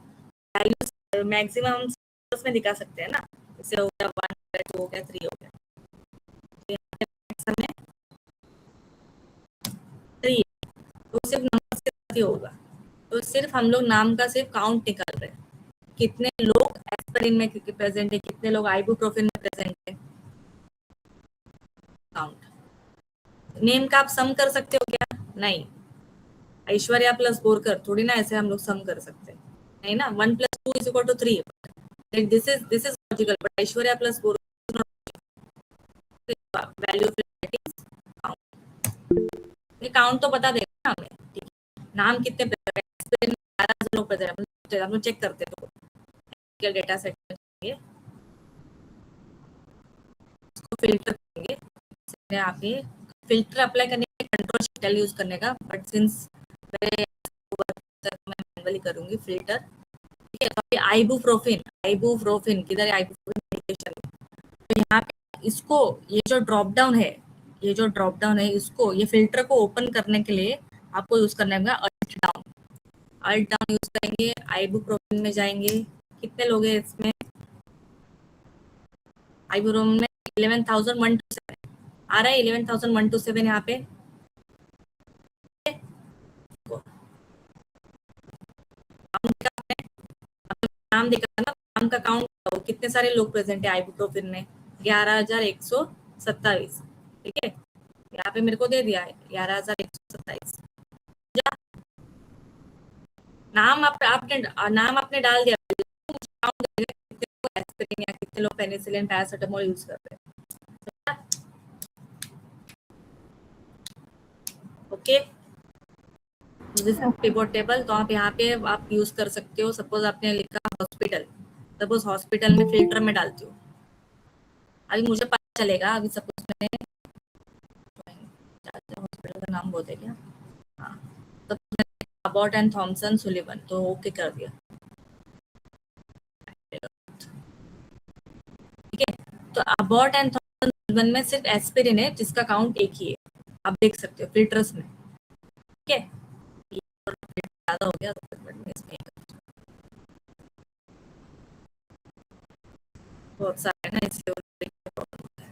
मैक्सिमम में दिखा सकते हैं ना। जैसे हो गया 1, 2 हो गया, 3 हो गया, तो यहाँ पे मैक्सिमम में 3, तो सिर्फ नंबर से होगा। तो सिर्फ हम लोग नाम का सिर्फ काउंट निकाल रहे हैं, कितने लोग एस्पिरिन में प्रेजेंट है, कितने लोग आइबुप्रोफेन में प्रेजेंट है, काउंट। नेम का आप सम कर सकते हो क्या, नहीं। ऐश्वर्या प्लस बोरकर थोड़ी ना ऐसे हम लोग सम कर सकते हैं, नहीं ना। 1 + 2 = 3, this is logical, but Aishwarya plus Borkar value count तो बता देगा ना हमें, ठीक है। नाम कितने प्रेजेंट, 11,000 लोग प्रेजेंट, हम लोग चेक करते हैं। तो डेटा सेट में इसको फिल्टर करेंगे, यहाँ पे फिल्टर अप्लाई करने के कंट्रोल शिफ्ट यूज करने का, बट सिंस मैं मैनुअली करूंगी फिल्टर, ठीक है। तो अभी आइबुप्रोफेन किधर है, आइबुप्रोफेन मेडिकेशन, तो यहाँ पे इसको ये जो ड्रॉप डाउन है, इसको ये फिल्टर को ओपन करने के लिए आपको यूज करना है अल्ट डाउन यूज करेंगे। आइबुप्रोफेन में जाएंगे, कितने लोग हैं इसमें, आइबुप्रोफेन में 11,127 आ रहा है, 11,127 यहाँ पे। नाम देखा ना, नाम का काउंट कितने सारे लोग प्रेजेंट है आइबुप्रोफेन में, 11,127, ठीक है। यहाँ पे मेरे को दे दिया है 11,127। नाम आपने डाल दिया, कितने लोग पेनिसिलिन पैरासिटामोल यूज करते हैं। Okay, this is pivot table. तो आप यहाँ पे आप यूज कर सकते हो। सपोज आपने लिखा हॉस्पिटल, सपोज हॉस्पिटल में फिल्टर में डालती हूँ। अभी मुझे पता चलेगा, अभी सपोज मैंने हॉस्पिटल का नाम बोलते क्या, हाँ, तो अबॉट एंड थॉमसन सुलिवन, तो ओके कर दिया। ठीक है, तो अबॉट एंड थॉमसन सुलिवन में सिर्फ एस्पिरिन है जिसका काउंट एक ही है, आप देख सकते हो फिल्टर्स में। ठीक है, ज्यादा हो गया तो फिर मैं इसमें बहुत सारे ना, इसलिए प्रॉब्लम होता है।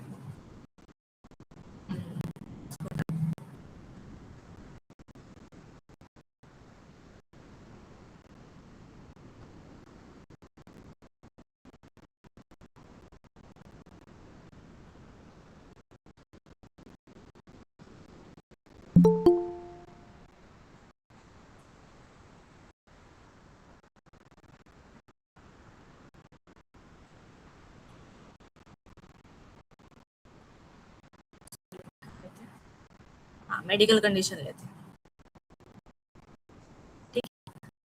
हाँ, मेडिकल कंडीशन लेते हैं। ठीक है,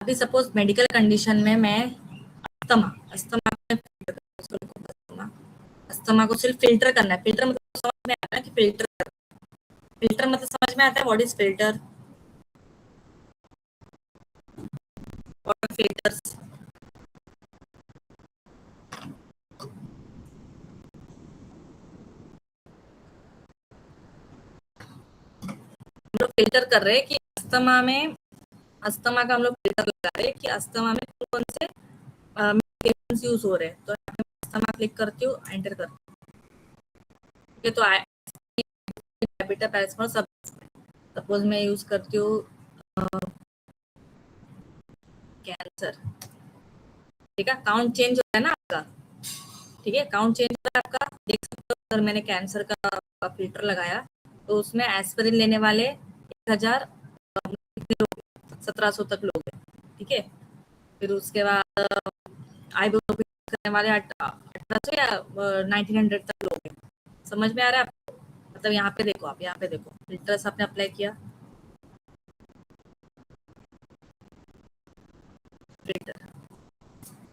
अभी सपोज मेडिकल कंडीशन में मैं अस्थमा, अस्थमा को सिर्फ फिल्टर करना है। फिल्टर मतलब समझ में आता है कि फिल्टर, फिल्टर मतलब समझ में आता है what is filter, what filters. हम लोग फिल्टर कर रहे हैं कि अस्थमा में, अस्थमा का हम लोग फिल्टर लगा रहे हैं कि अस्थमा में कौन कौन से मेडिकेशंस यूज हो रहे हैं। तो यहाँ पे अस्थमा क्लिक करती हूँ, एंटर करती हूँ। ठीक है, तो डायबिटा पैरासिटामोल सब, सपोज मैं यूज करती हूँ कैंसर। ठीक है, काउंट चेंज हो रहा है ना आपका। ठीक है, काउंट चेंज हो रहा है आपका, देख सकते हो। अगर मैंने कैंसर का फिल्टर लगाया तो उसमें एस्पिरिन लेने वाले 1000 कितने लोग, 1700 तक लोग हैं। ठीक है, फिर उसके बाद आइबुप्रोफेन करने वाले 1800 या 1900 तक लोग हैं। समझ में आ रहा है आपको? मतलब यहाँ पे देखो, आप यहाँ पे देखो, फिल्टर्स आपने अप्लाई किया, फिल्टर।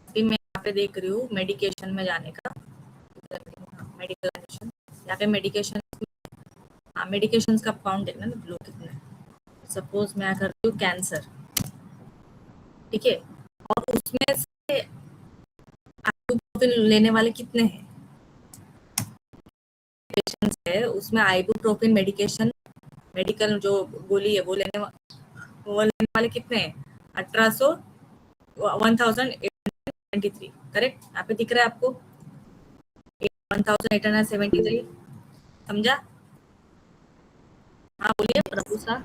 अभी मैं यहाँ पे देख रही हूँ मेडिकेशन में जाने का, मेडिकल कंडीशन, यहाँ पे मेडिकेशन, हाँ मेडिकेशन का काउंट देखना ना, ब्लू कितने हैं। सपोज मैं करती हूँ कैंसर। ठीक है, और उसमें से आइबुप्रोफेन लेने वाले कितने हैं, पेशेंट्स है उसमें आइबुप्रोफेन मेडिकेशन, मेडिकल जो गोली है वो लेने वाले कितने हैं, 1800, 1873। करेक्ट, यहाँ पे दिख रहा है आपको 1873। समझा? हाँ बोलिए प्रभु साहब।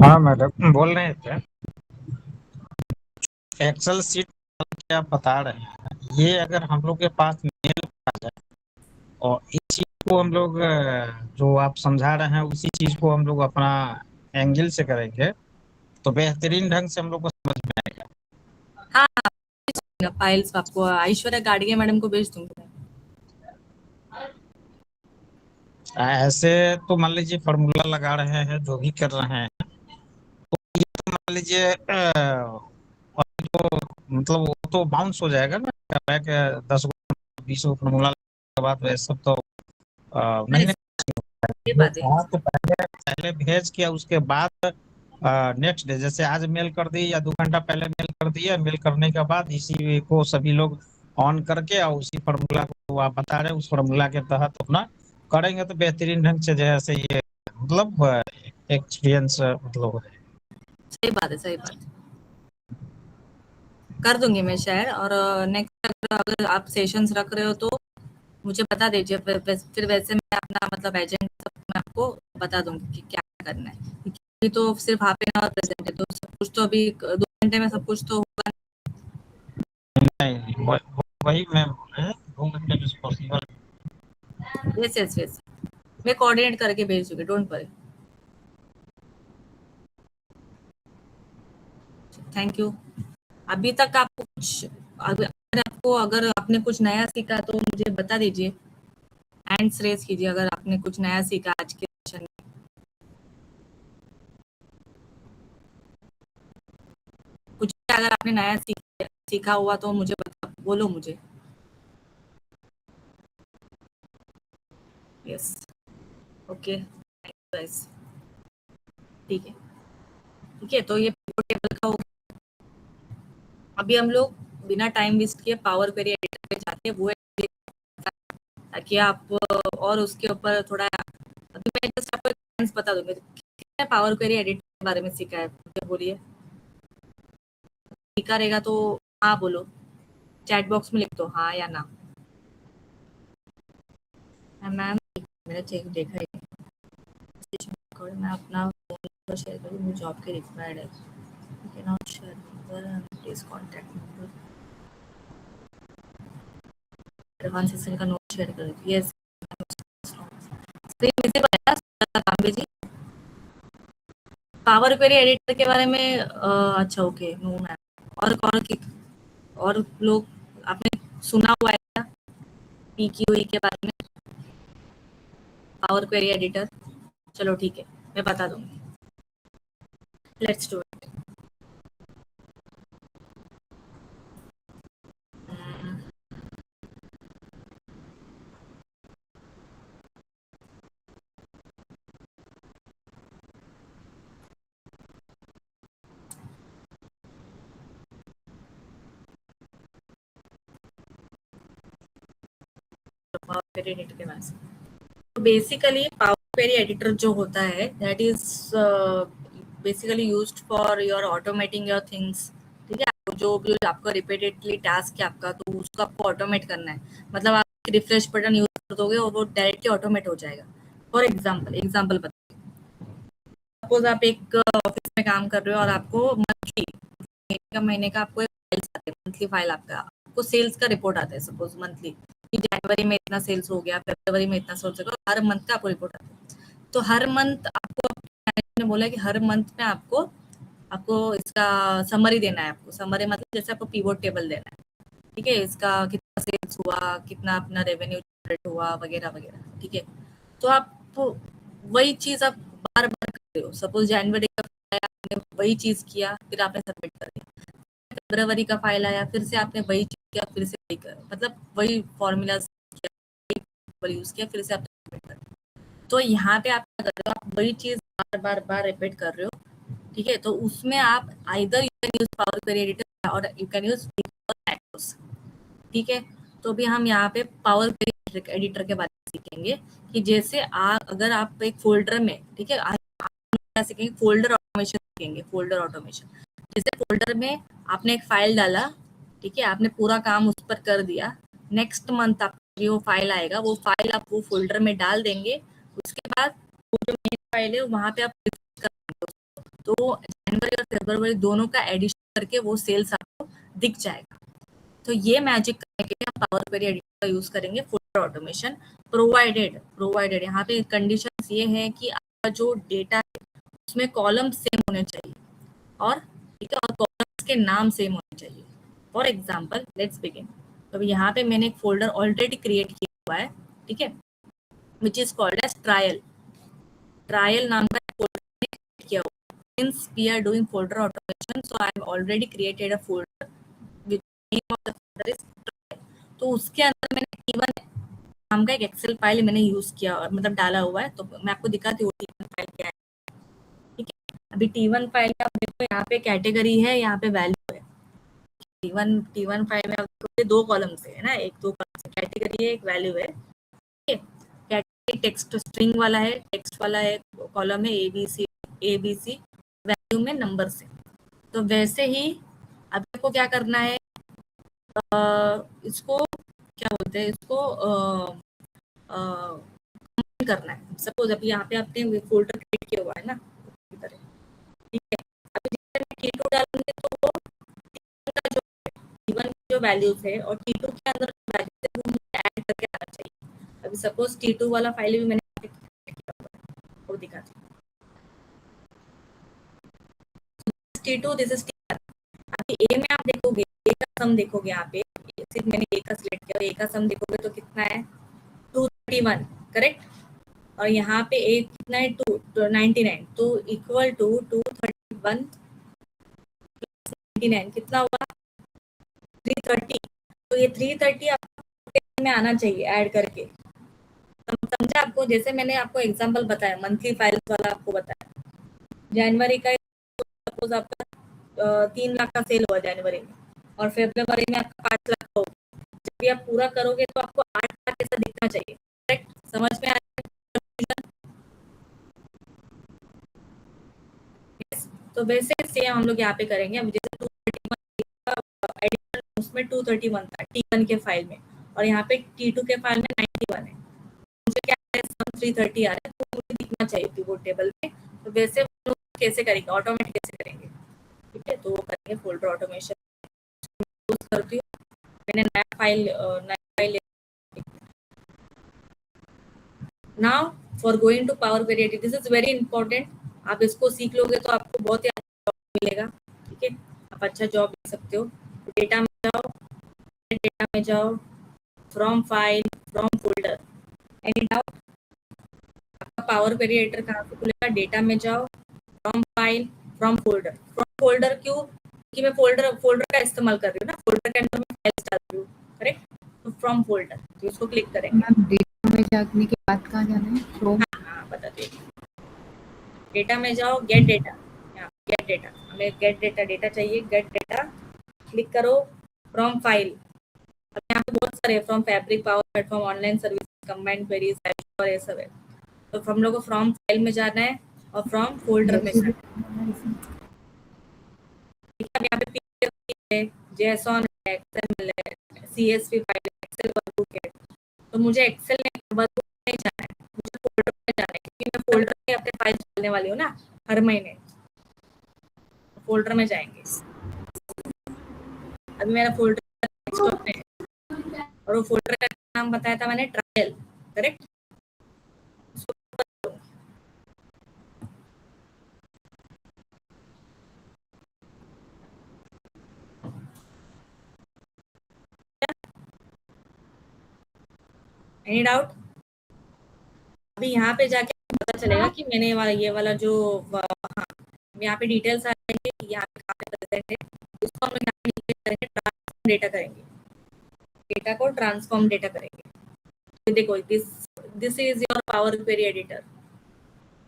हाँ मैडम बोल रहे थे, एक्सेल सीट क्या आप बता रहे हैं, ये अगर हम लोग के पास मेल आ जाए और इस चीज को हम लोग जो आप समझा रहे हैं उसी चीज को हम लोग अपना एंगल से करेंगे तो बेहतरीन ढंग से हम लोग को समझ में आएगा। हाँ, फाइल्स आपको ऐश्वर्या गाड़गे मैडम को भेज दूंगी। ऐसे तो मान लीजिए फॉर्मूला लगा रहे हैं, जो भी कर रहे हैं, तो ये तो मान लीजिए तो मतलब वो तो बाउंस हो जाएगा ना, बैक 10 20 फॉर्मूला के बाद वैसे सब तो नहीं ना। ये बात है, हाँ, तो पहले पहले भेज के उसके बाद नेक्स्ट डे, जैसे आज मेल कर दी या 2 घंटा पहले मेल कर दिया, मेल करने के बाद इसी को सभी लोग ऑन करके और उसी फार्मूला को आप बता रहे हैं उस फार्मूला के तहत अपना करेंगे तो बेहतरीन ढंग से जैसे ये मतलब एक्सपीरियंस मतलब हो जाएगा। सही बात है, सही बात है। कर दूंगी मैं शेयर, और नेक्स्ट अगर आप सेशंस रख रहे हो तो मुझे बता दीजिए, फिर वैसे मैं अपना मतलब एजेंट मैं आपको बता दूंगी कि क्या करना है। क्योंकि अभी तो सिर्फ हाफ एन आवर प्रेजेंट है, तो सब कुछ तो अभी 2 घंटे में सब कुछ तो होगा नहीं वही मैं बोल रहे हैं 2 घंटे में पॉसिबल। नहीं। यस यस यस, मैं कोऑर्डिनेट करके भेज दूंगी, डोंट वरी। Thank you. अभी तक आपको कुछ अगर आपने कुछ नया सीखा तो मुझे बता दीजिए, हैंड्स रेज कीजिए अगर आपने कुछ नया सीखा आज के सेशन में। कुछ अगर आपने नया सीखा हुआ तो मुझे बोलो मुझे। यस, ओके, गाइस, ठीक है, ठीक है। तो ये पिवट टेबल का हो गया। अभी हम लोग बिना टाइम वेस्ट किए पावर क्वेरी एडिटर पे जाते हैं, वो ताकि आप और उसके ऊपर थोड़ा, अभी मैं जस्ट आपको एक बता दूंगी कितने पावर क्वेरी एडिटर के बारे में सीखा है, मुझे बोलिए। सीखा रहेगा तो हाँ बोलो, चैट बॉक्स में लिख दो हाँ या ना। मैम मेरा चेक देखा है, मैं अपना फोन शेयर करूँ, मुझे जॉब के रिक्वायर्ड है, can not share number, please contact number, advance session का नोट शेयर कर दीजिए। यस, तांबे जी, पावर क्वेरी एडिटर के बारे में अच्छा ओके, नो मैम। और लोग आपने सुना हुआ है क्या पीक्यूई के बारे में, पावर क्वेरी एडिटर? चलो ठीक है, मैं बता दूंगी। Let's do it. Power query editor के बारे में, तो बेसिकली पावर क्वेरी एडिटर जो होता है that is basically used for your automating your things. ठीक है, जो भी आपका रिपीटेडली टास्क है आपका, तो उसको आपको ऑटोमेट करना है। मतलब आप रिफ्रेश बटन यूज कर दोगे और वो डायरेक्टली ऑटोमेट हो जाएगा। फॉर एग्जाम्पल बताइए, सपोज आप एक ऑफिस में काम कर रहे हो और आपको महीने का आपको फाइल्स आते हैं, मंथली फाइल आपको सेल्स का रिपोर्ट आता है, सपोज मंथली कि जनवरी में इतना सेल्स हो गया, फरवरी में इतना सेल्स हो गया, हर मंथ का आपको रिपोर्ट आता है। तो हर मंथ आपको मैनेजर ने बोला कि हर मंथ में आपको इसका समरी देना है। आपको समरी मतलब जैसे आपको पिवट टेबल देना है, ठीक है, इसका कितना सेल्स हुआ, कितना अपना रेवेन्यू जनरेट हुआ, वगैरह वगैरह। ठीक है, तो आप वही चीज आप बार बार कर रहे हो। सपोज जनवरी का आपने वही चीज किया, फिर आपने सबमिट कर दिया, फरवरी का फाइल आया, फिर से आपने वही चीज किया, फिर से वही कर, मतलब वही फॉर्मूला यूज किया, फिर से आपने सबमिट कर दिया। तो यहाँ पे आप क्या कर रहे हो, आप वही चीज बार बार रिपीट कर रहे हो। ठीक है, तो उसमें आप either you can use power query editor और यू कैन यूज मैक्रोस। ठीक है, तो भी हम यहाँ पे पावर क्वेरी एडिटर के बारे में सीखेंगे कि जैसे अगर आप एक फोल्डर में, ठीक है, सीखेंगे फोल्डर ऑटोमेशन, सीखेंगे फोल्डर ऑटोमेशन। जैसे फोल्डर में आपने एक फाइल डाला, ठीक है, आपने पूरा काम उस पर कर दिया, नेक्स्ट मंथ आपको जो फाइल आएगा वो फाइल आप वो फोल्डर में डाल देंगे। उसके बाद वो जो मेन फाइल है वहाँ पे आप कर देंगे, तो जनवरी और फरवरी दोनों का एडिशन करके वो सेल्स आपको दिख जाएगा। तो ये मैजिक करने के लिए हम पावर क्वेरी एडिटर का यूज करेंगे फोल्डर ऑटोमेशन, प्रोवाइडेड यहाँ पे कंडीशंस ये है कि आपका जो डेटा है उसमें कॉलम सेम होने चाहिए, और ठीक है, और कॉलम्स के नाम सेम होने चाहिए। For example let's begin. तो यहाँ पे मैंने एक फोल्डर ऑलरेडी क्रिएट किया हुआ है, ठीक है, which is called as trial नाम का फोल्डर क्रिएट किया हुआ है। Since we are doing folder automation, so I have already created a folder which name of the folder is trial. तो उसके अंदर मैंने T1 नाम का एक एक्सेल फाइल मैंने यूज किया, मतलब डाला हुआ है। तो मैं आपको दिखाती हूँ T1 फाइल क्या है। ठीक है, अभी T1 फाइल में आप देखो, यहाँ पे कैटेगरी है, यहाँ पे वैल्यू है। T1 फाइल में आपको दो कॉलम से है ना, एक दो कॉलम से कैटेगरी है, एक वैल्यू है। ठीक है, कैटेगरी टेक्स्ट स्ट्रिंग वाला है, टेक्स्ट वाला है, कॉलम है ABC, वैल्यू में नंबर से। तो वैसे ही अब आपको क्या करना है, इसको क्या बोलते हैं, इसको करना है। सपोज अभी यहाँ पे आपने फोल्डर क्रिएट किया हुआ है ना, ठीक है, अभी T2 डालेंगे तो वो T1 जो वैल्यूज है और T2 के अंदर वैल्यूज है वो मुझे ऐड करके आना चाहिए। अभी सपोज T2 वाला फाइल भी मैंने किया हुआ है, वो दिखाती हूँ। T2 this is T1। अभी A में आप देखोगे, A का सम देखोगे यहाँ पे, सिर्फ मैंने ए का सिलेक्ट किया और ए का सम देखोगे तो कितना है 231, करेक्ट। और यहाँ पे ए कितना है 299, तो इक्वल टू 231 99 कितना हुआ 330। तो ये 330 आपको में आना चाहिए ऐड करके, समझा आपको। जैसे मैंने आपको एग्जांपल बताया मंथली फाइल्स वाला आपको बताया, जनवरी का सपोज आपका 3 लाख का सेल हुआ जनवरी में और फरवरी में आपका 5 लाख का होगा। जब भी आप पूरा करोगे तो आपको 8 लाख ऐसा दिखना चाहिए, करेक्ट। समझ में आ रहा है? Yes. तो वैसे सेम हम लोग यहाँ पे करेंगे। अब जैसे 231 एडिशन उसमें 231 था T1 के फाइल में और यहाँ पे T2 के फाइल में 91 है। मुझे क्या है सम 330 आ रहा है, तो मुझे दिखना चाहिए पिवोट टेबल में। तो वैसे हम लोग कैसे करेंगे, ऑटोमेटिक कैसे करेंगे, ठीक है। तो वो करेंगे फोल्डर ऑटोमेशन यूज करती हूँ। मैंने नया file now for going to power query editor, this is very important. आप इसको सीख लोगे तो आपको बहुत ही अच्छा जॉब मिलेगा, ठीक है। आप अच्छा जॉब ले सकते हो। डेटा में जाओ, डेटा में जाओ, from file, from folder, any doubt. आपका पावर क्वेरी एडिटर कहाँ से खुलेगा, डेटा में जाओ, from file, from folder. From folder क्यों, कि मैं फोल्डर का इस्तेमाल कर रही हूँ ना, फोल्डर के अंदर मैं फाइल्स डाल रही हूँ, करेक्ट। तो फ्रॉम फोल्डर, तो इसको क्लिक करेंगे। मैम डेटा में जाने के बाद कहाँ जाना है, फ्रॉम? हाँ बताते हैं। डेटा में जाओ, गेट डेटा, गेट डेटा, हमें गेट डेटा डेटा चाहिए, गेट डेटा क्लिक करो। फ्रॉम फाइल, अब यहाँ पे बहुत सारे from fabric, power platform, online service, combined queries और ये सब है। तो हम लोग को फ्रॉम फाइल में जाना है और फ्रॉम फोल्डर में जाना है। ठीक है, अब यहाँ पे पीडीएफ है, जेएसओन है, एक्सएमएल है, सीएसवी फाइल है, एक्सेल वर्कबुक है। तो मुझे एक्सेल में वर्कबुक नहीं जाना है, मुझे फोल्डर में जाना है, क्योंकि मैं फोल्डर में अपने फाइल डालने वाली हूँ ना हर महीने। फोल्डर में जाएंगे। अभी मेरा फोल्डर डेस्कटॉप में है और वो फोल्डर का नाम बताया था मैंने, ट्रायल, करेक्ट। Any doubt? अभी यहाँ पे जाके पता चलेगा कि मैंने ये वाला जो हाँ, यहाँ पे डिटेल्स आ जाएंगे कि यहाँ पे कहाँ पे प्रेजेंट है। इसको हम लोग यहाँ पे नीचे करेंगे, ट्रांसफॉर्म डेटा करेंगे, डेटा को ट्रांसफॉर्म डेटा करेंगे। तो देखो this is your power query editor,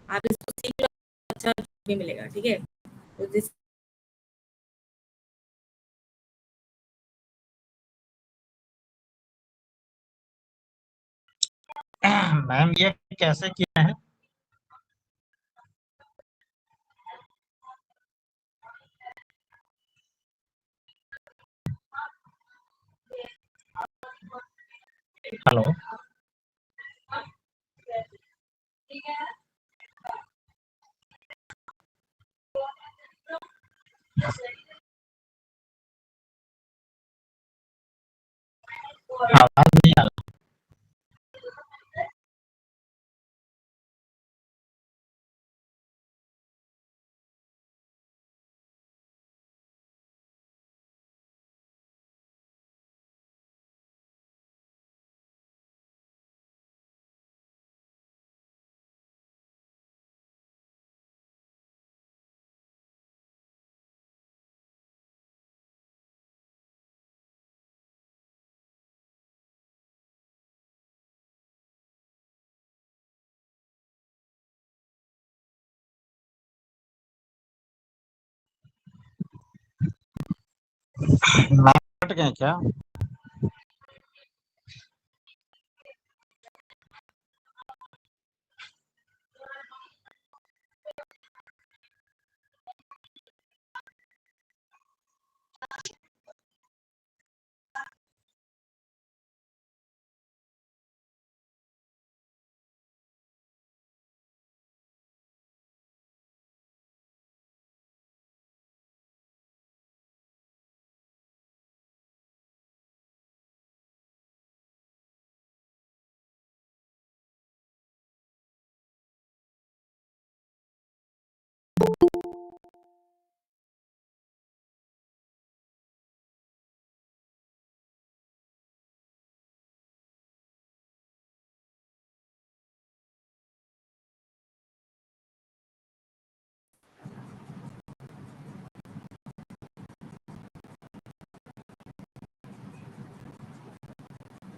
आप इसको सीख लो, अच्छा भी मिलेगा, ठीक है। तो दिस मैम ये कैसे किया है? हेलो, आवाज नहीं आ रहा। मैम कट गए क्या?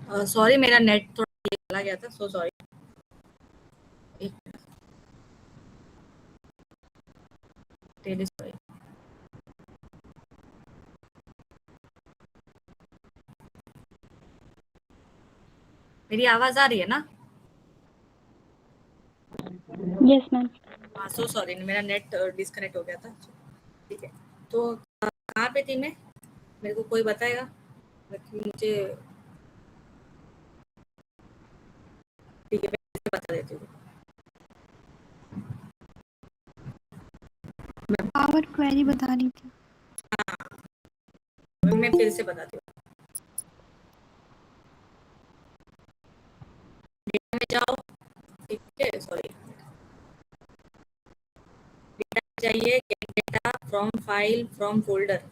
सॉरी मेरा नेट थोड़ा चला गया था, सो सॉरी। एक मिनट, रियली सॉरी। मेरी आवाज आ रही है ना? Yes ma'am. हाँ, सो सॉरी, मेरा नेट डिस्कनेक्ट हो गया था। ठीक है, तो कहाँ पे थी मैं? मेरे को कोई बताएगा? मुझे ठीक है, मैं फिर से बता देती हूँ। पावर क्वेरी बता रही थी। मैं फिर से बताती हूँ। डेटा में जाओ, ठीक है, सॉरी, डेटा चाहिए, gate data from file from folder.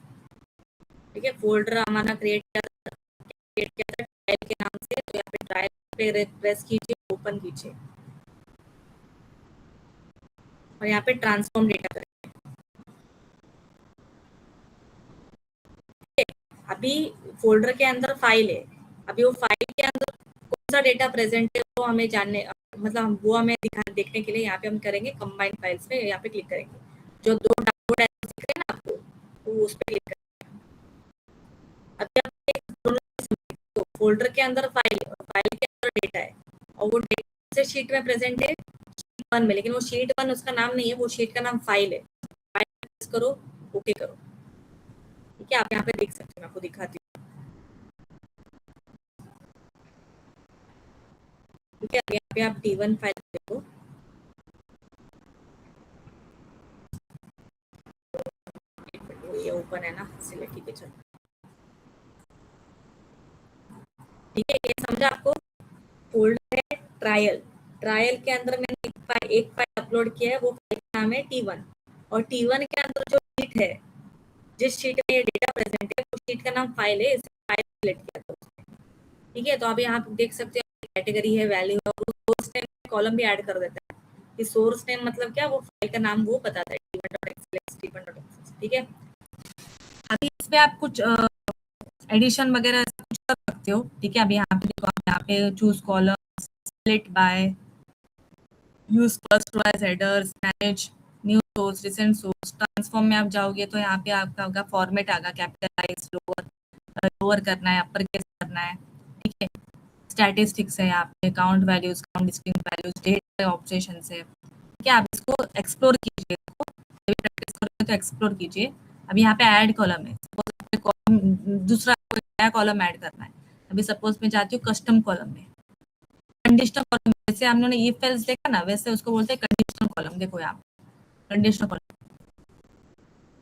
ठीक है, फोल्डर हमारा क्रिएट किया था, ट्रायल के नाम से। तो यहाँ पे ट्रायल पे प्रेस कीजिए, ओपन कीजिए और यहाँ पे ट्रांसफॉर्म डेटा करें। अभी फोल्डर के अंदर फाइल है, अभी वो फाइल के अंदर कौन सा डेटा प्रेजेंट है वो हमें जानने, मतलब वो हमें देखने के लिए यहाँ पे हम करेंगे कंबाइंड फाइल्स पे, यहाँ पे क्लिक करेंगे। जो दो डाउनलोड एरोस दिख रहे हैं ना आपको, वो उस पे क्लिक करेंगे। अभी आप दोनों, तो फोल्डर के अंदर फाइल है और फाइल के अंदर डेटा है, और वो डेटा से शीट में प्रेजेंट है, शीट 1 में, लेकिन वो शीट 1 उसका नाम नहीं है, वो शीट का नाम फाइल है। फाइल करो, ओके करो। ठीक है, आप यहाँ पे देख सकते हैं, मैं आपको दिखाती हूँ। ठीक है, अब यहाँ पे आप T1 फाइल देखो, ये ओपन है ना, इसलिए ठीक है, चलो। ठीक है, ये समझा आपको? फोल्डर है ट्रायल, ट्रायल के अंदर मैंने एक फाइल अपलोड किया है, वो फाइल का नाम है T1, और T1 के अंदर जो शीट है, जिस शीट में ये डेटा प्रेजेंट है, वो शीट का नाम फाइल है, इस फाइल सिलेक्ट किया था उसने। ठीक है, तो अभी यहाँ पे देख सकते हो कैटेगरी है, वैल्यू है, और सोर्स नेम कॉलम भी ऐड कर देता है। कि सोर्स नेम मतलब क्या, वो फाइल का नाम वो बताता है, t1.xlx, t1.xlx। ठीक है, अभी इसमें आप कुछ एडिशन वगैरह कुछ कर सकते हो। ठीक है, अभी यहाँ पे देखो, आप यहाँ पे choose column, split by, use first wise headers, manage new source, recent source. Transform में आप जाओगे तो यहाँ पे आपका होगा फॉर्मेट आगा, कैपिटलाइज, लोअर, लोअर करना है, अपर केस करना है। ठीक है, स्टैटिस्टिक्स है यहाँ पे, count values, count distinct values, date observation है। ठीक है, आप इसको एक्सप्लोर कीजिए, प्रैक्टिस करोगे तो एक्सप्लोर कीजिए। अब यहाँ पे ऐड कॉलम है, सपोज कॉलम दूसरा कोई नया कॉलम ऐड करना है। अभी सपोज मैं जाती हूँ कस्टम कॉलम में, कंडीशनल कॉलम, जैसे हम लोगों ने इफ एल्स देखा ना, वैसे उसको बोलते हैं कंडीशनल कॉलम। देखो यहाँ conditional column,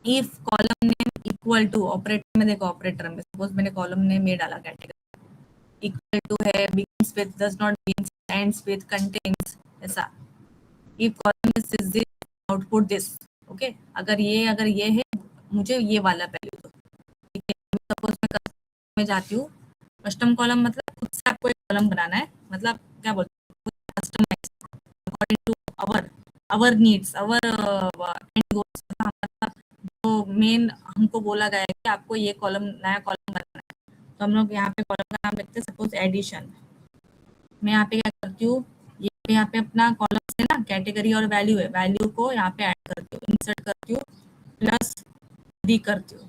if column name equal to, operator में देखो, ऑपरेटर में सपोज मैंने कॉलम नेम ये डाला, कैटेगरी इक्वल टू है, begins with, does not begin, ends with, contains, ऐसा। if column is this, output this। Okay, अगर ये है, मुझे ये वाला वैल्यू दो। ठीक है, सपोज मैं कस्टम में जाती हूँ, कस्टम कॉलम मतलब खुद से आपको एक कॉलम बनाना है, मतलब क्या बोलते हैं, customize according to our needs, our and goals. हमारा जो मेन हमको बोला गया है कि आपको ये कॉलम, नया कॉलम बनाना है, तो हम लोग यहाँ पे कॉलम का नाम लिखते हैं, सपोज एडिशन। मैं यहाँ पे क्या करती हूँ, ये यहाँ पे अपना कॉलम से ना कैटेगरी और वैल्यू है, वैल्यू को यहाँ पे ऐड करती हूँ, इंसर्ट करती हूँ, प्लस डी करती हूँ,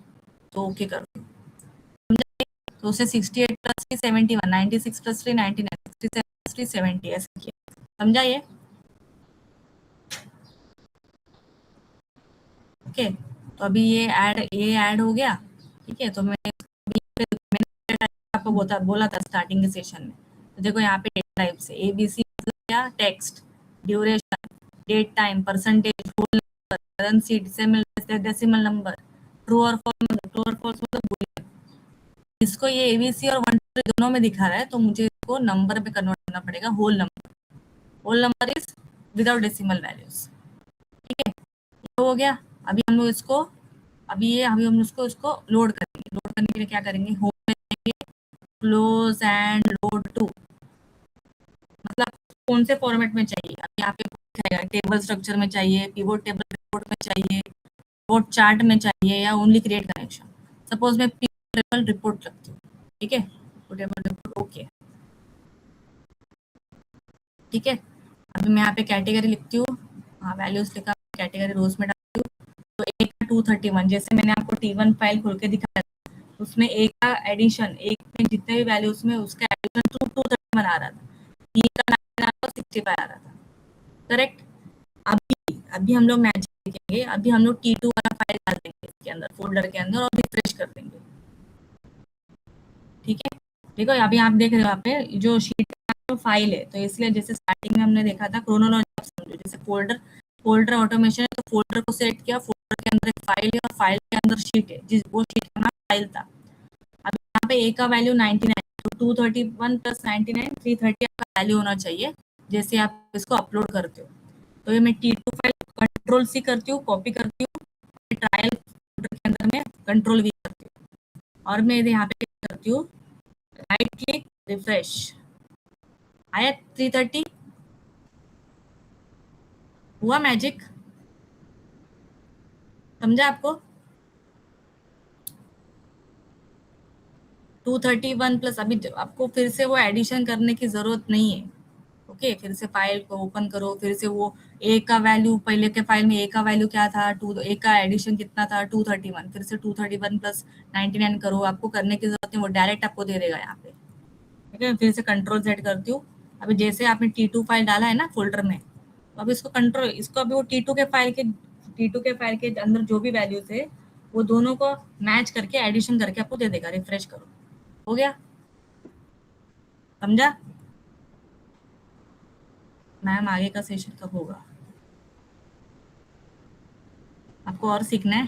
तो ओके करती हूँ। तो उसे 68 प्लस 3 71, 96 प्लस 3 99, 67 प्लस 3 70 ऐसे किया। समझा ये? ओके, तो अभी ये ऐड हो गया। ठीक है, तो मैंने आपको बोला था स्टार्टिंग के सेशन में। तो देखो यहाँ पे डेटा टाइप्स है, ABC मतलब क्या, text, duration, date time, percentage, whole number, currency, decimal number, true और फॉल्स मतलब बूलियन। इसको ये ABC और 1 2 3 दोनों में दिखा रहा है, तो मुझे इसको नंबर पे कन्वर्ट करना पड़ेगा, whole number is without decimal values. ठीक है, ये हो गया। अभी हम लोग इसको इसको लोड करेंगे। लोड करने के लिए क्या करेंगे, होम में जाएंगे, क्लोज एंड लोड टू, मतलब कौन से फॉर्मेट में चाहिए। अब यहाँ पे टेबल स्ट्रक्चर में चाहिए, पिवोट टेबल रिपोर्ट में चाहिए, रिपोर्ट चार्ट में चाहिए, या ओनली क्रिएट कनेक्शन। सपोज मैं पिवोट टेबल रिपोर्ट रखती हूँ। ठीक है, टेबल रिपोर्ट, ओके। ठीक है, अभी मैं यहाँ पे कैटेगरी लिखती हूँ, हाँ वैल्यूज लिखा, कैटेगरी रोज में डालती हूँ। तो ए का 231, जैसे मैंने आपको T1 फाइल खोल के दिखाया, उसमें ए का एडिशन, एक में जितने भी वैल्यूज में उसका एडिशन 231 आ रहा था, बी का 65 आ रहा था, करेक्ट। अभी हम लोग मैच देखेंगे, अभी हम लोग T2 वाला फाइल डाल देंगे इसके अंदर, फोल्डर के अंदर, और रिफ्रेश कर देंगे। ठीक है, देखो अभी आप देख रहे हो यहाँ पे जो शीट का फाइल है, तो इसलिए जैसे स्टार्टिंग में हमने देखा था क्रोनोलॉजी आप समझो, जैसे फोल्डर ऑटोमेशन है, तो फोल्डर को सेलेक्ट किया, फोल्डर के अंदर एक फाइल है और फाइल के अंदर शीट है, जिस वो शीट का नाम फाइल था। अब यहाँ पे ए का वैल्यू 99, तो 231 प्लस 99 330 का वैल्यू होना चाहिए जैसे आप इसको अपलोड करते हो। तो ये मैं T2 फाइल कंट्रोल सी करती हूँ, कॉपी करती हूँ, ट्रायल फोल्डर के अंदर में कंट्रोल वी करती हूँ, और मैं यहाँ पे करती हूँ राइट क्लिक रिफ्रेश, आया 330, हुआ मैजिक, समझा आपको। 231 प्लस, अभी आपको फिर से वो एडिशन करने की जरूरत नहीं है। ओके, फिर से फाइल को ओपन करो, फिर से वो ए का वैल्यू, पहले के फाइल में ए का वैल्यू क्या था, ए का एडिशन कितना था 231, फिर से 231 प्लस 99 करो, आपको करने की जरूरत नहीं, वो डायरेक्ट आपको दे देगा यहाँ पे। ठीक है, फिर से कंट्रोल Z करती हूँ। अभी जैसे आपने T2 फाइल डाला है ना फोल्डर में, तो अभी इसको अभी वो T2 के फाइल के अंदर जो भी वैल्यूज है वो दोनों को मैच करके एडिशन करके आपको दे देगा। रिफ्रेश करो, हो गया, समझा मैम। आगे का सेशन कब होगा, आपको और सीखना है?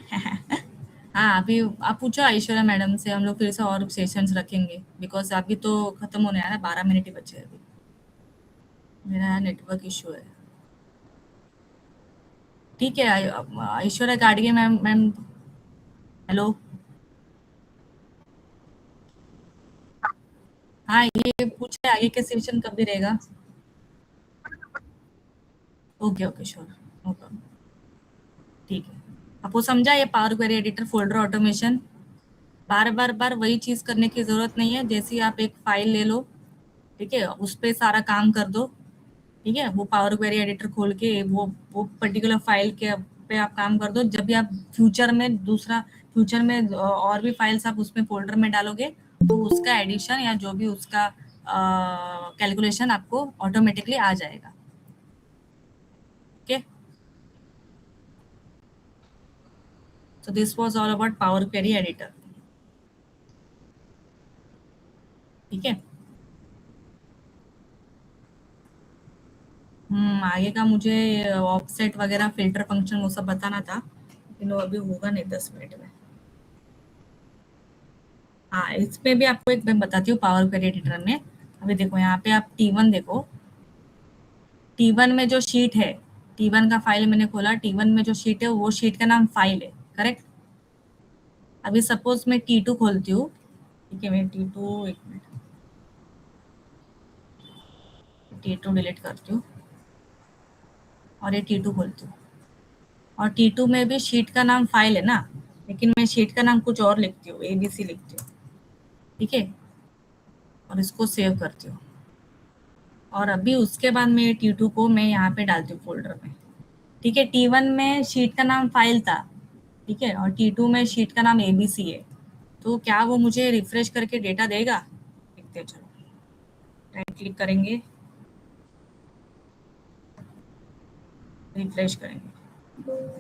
हाँ, अभी आप पूछो ऐश्वर्या मैडम से, हम लोग फिर से और सेशंस रखेंगे, बिकॉज अभी तो खत्म होने आया है, 12 मिनट ही बचे हैं अभी, मेरा नेटवर्क इशू है। ठीक है, ऐश्वर्या गाड़गे मैम, हेलो, हाँ ये पूछे आगे के सेशन कब भी रहेगा। Okay okay sure, no problem, ठीक है। आपको समझा ये power query editor, folder automation, बार वही चीज करने की जरूरत नहीं है। जैसे ही आप एक फाइल ले लो, ठीक है, उस पर सारा काम कर दो, ठीक है, वो पावर क्वेरी एडिटर खोल के वो पर्टिकुलर फाइल के पे आप काम कर दो। जब भी आप फ्यूचर में और भी फाइल्स आप उसमें फोल्डर में डालोगे, तो उसका एडिशन या जो भी उसका कैलकुलेशन आपको ऑटोमेटिकली आ जाएगा। Okay, so this was all about power query editor. ठीक है, आगे का मुझे ऑफसेट वगैरह फिल्टर फंक्शन वो सब बताना था, लेकिन वो अभी होगा नहीं 10 मिनट में। हाँ, इसमें भी आपको एक मैं बताती हूँ पावर क्वेरी एडिटर में। अभी देखो यहाँ पे आप T1 देखो, T1 में जो शीट है, T1 का फाइल मैंने खोला, T1 में जो शीट है वो शीट का नाम फाइल है, करेक्ट। अभी सपोज मैं T2 खोलती हूँ, ठीक है, मैं T2 एक मिनट, T2 डिलीट करती हूँ और ये T2 खोलती हूँ, और T2 में भी शीट का नाम फाइल है ना, लेकिन मैं शीट का नाम कुछ और लिखती हूँ, ABC लिखती हूँ, ठीक है, और इसको सेव करती हूँ। और अभी उसके बाद मैं T2 को मैं यहाँ पे डालती हूँ फोल्डर में, ठीक है। T1 में शीट का नाम फाइल था, ठीक है, और T2 में शीट का नाम ABC है, तो क्या वो मुझे रिफ्रेश करके डेटा देगा, देखते हैं, चलो राइट क्लिक करेंगे, रिफ्रेश करेंगे,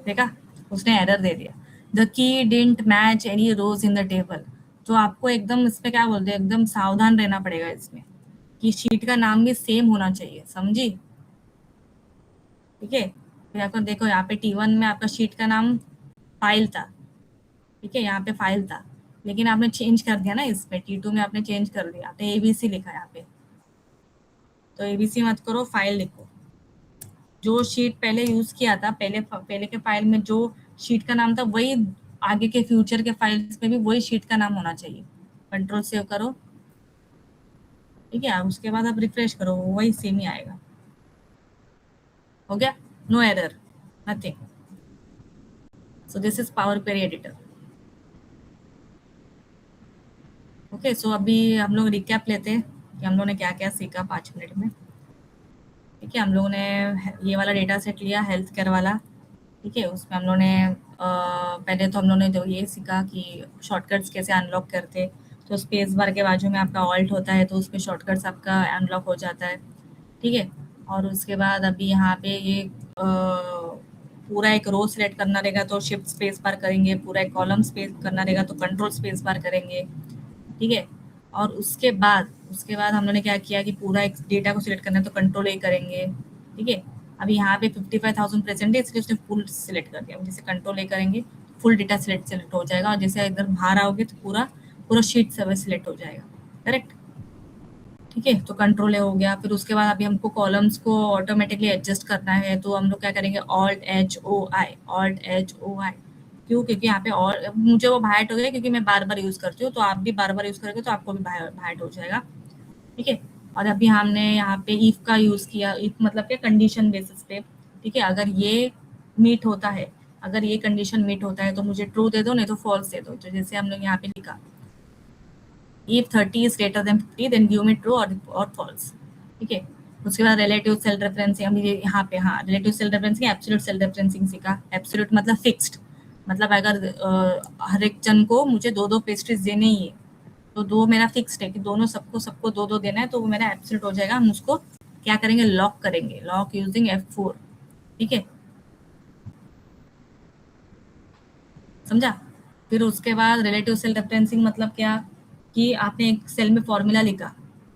देखा उसने एरर दे दिया, the key didn't match any rows in the table. तो आपको एकदम इस पे क्या बोलते हैं, एकदम सावधान रहना पड़ेगा इसमें, कि शीट का नाम भी सेम होना चाहिए, समझी, ठीक है। फिर आपको देखो यहाँ पे T1 में आपका शीट का नाम फाइल था, ठीक है, यहाँ पे फाइल था, लेकिन आपने चेंज कर दिया ना, इस पे T2 में आपने चेंज कर दिया, आपने ABC लिखा है यहाँ पे, तो ABC मत करो, फाइल लिखो। जो शीट पहले यूज किया था, पहले के फाइल में जो शीट का नाम था, वही आगे के फ्यूचर के फाइल्स में भी वही शीट का नाम होना चाहिए। कंट्रोल सेव करो, ठीक है, उसके बाद आप रिफ्रेश करो, वही सेम ही आएगा। हो गया, no error, nothing. So this is power query editor. Okay, so अभी हम लोग रिकैप लेते हैं कि हम लोगों ने क्या क्या सीखा 5 मिनट में। ठीक है, हम लोगों ने ये वाला डेटा सेट लिया हेल्थ केयर वाला। ठीक है, उसमें हम लोगों ने पहले तो हम लोगों ने जो ये सीखा कि शॉर्टकट्स कैसे अनलॉक करते। तो स्पेस बार के बाजू में आपका ऑल्ट होता है, तो उसमें शॉर्टकट्स आपका अनलॉक हो जाता है। ठीक है, और उसके बाद अभी यहाँ पे ये पूरा एक रो सिलेक्ट करना रहेगा तो शिफ्ट स्पेस बार करेंगे, पूरा एक कॉलम स्पेस करना रहेगा तो कंट्रोल स्पेस बार करेंगे। ठीक है, और उसके बाद हम लोगों ने क्या किया कि पूरा एक डेटा को सिलेक्ट करना है तो कंट्रोल ए करेंगे। ठीक है, अभी यहाँ पे 55,000 प्रेजेंट है इसलिए उसने फुल सिलेक्ट कर दिया। जैसे कंट्रोल ए करेंगे फुल डेटा सिलेक्ट हो जाएगा, और जैसे इधर बाहर आओगे तो पूरा पूरा शीट सब सिलेक्ट हो जाएगा। करेक्ट। ठीक है, तो कंट्रोल ए हो गया। फिर उसके बाद अभी हमको कॉलम्स को ऑटोमेटिकली एडजस्ट करना है, तो हम लोग क्या करेंगे ऑल्ट क्यों? क्योंकि यहाँ पे और मुझे वो भाइट हो गया क्योंकि मैं बार बार यूज करती हूँ, तो आप भी बार बार यूज करोगे तो आपको भी भाइट हो जाएगा। ठीक है, और अभी हमने यहाँ पे इफ का यूज किया। इफ मतलब क्या, कंडीशन बेसिस पे। ठीक है, अगर ये मीट होता है, अगर ये कंडीशन मीट होता है तो मुझे ट्रू दे दो, नहीं तो फॉल्स दे दो। तो जैसे हम लोग यहाँ पे लिखा if 30 is greater than 50 then give me true or false। ठीक है, उसके बाद रिलेटिव सेल रेफरेंसिंग। अभी यहाँ पे हाँ relative cell referencing, absolute cell referencing सीखा। एब्सोल्यूट मतलब फिक्स्ड, मतलब अगर हर एक जन को मुझे 2-2 पेस्ट्रीज देने ही है तो 2 मेरा फिक्स्ड है कि दोनों सबको 2-2 देना है, तो वो मेरा एब्सोल्यूट हो जाएगा। हम उसको क्या करेंगे, लॉक करेंगे, लॉक यूजिंग F4। ठीक है, समझा? फिर उसके बाद रिलेटिव सेल रेफरेंसिंग मतलब क्या कि आपने एक सेल में फॉर्मूला लिखा,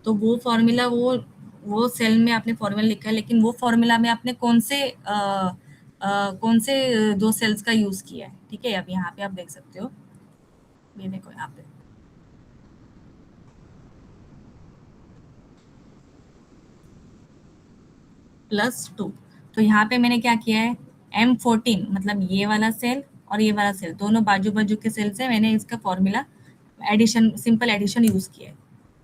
तो वो फॉर्मूला वो सेल में आपने फॉर्मूला लिखा है, लेकिन वो फॉर्मूला में आपने कौन से 2 सेल्स का यूज किया है। ठीक है, अब यहाँ पे आप देख सकते हो, ये देखो यहाँ पे +2। तो यहाँ पे मैंने क्या किया है, M14 मतलब ये वाला सेल और ये वाला सेल दोनों बाजू बाजू के सेल से मैंने इसका formula addition, simple addition use किया है।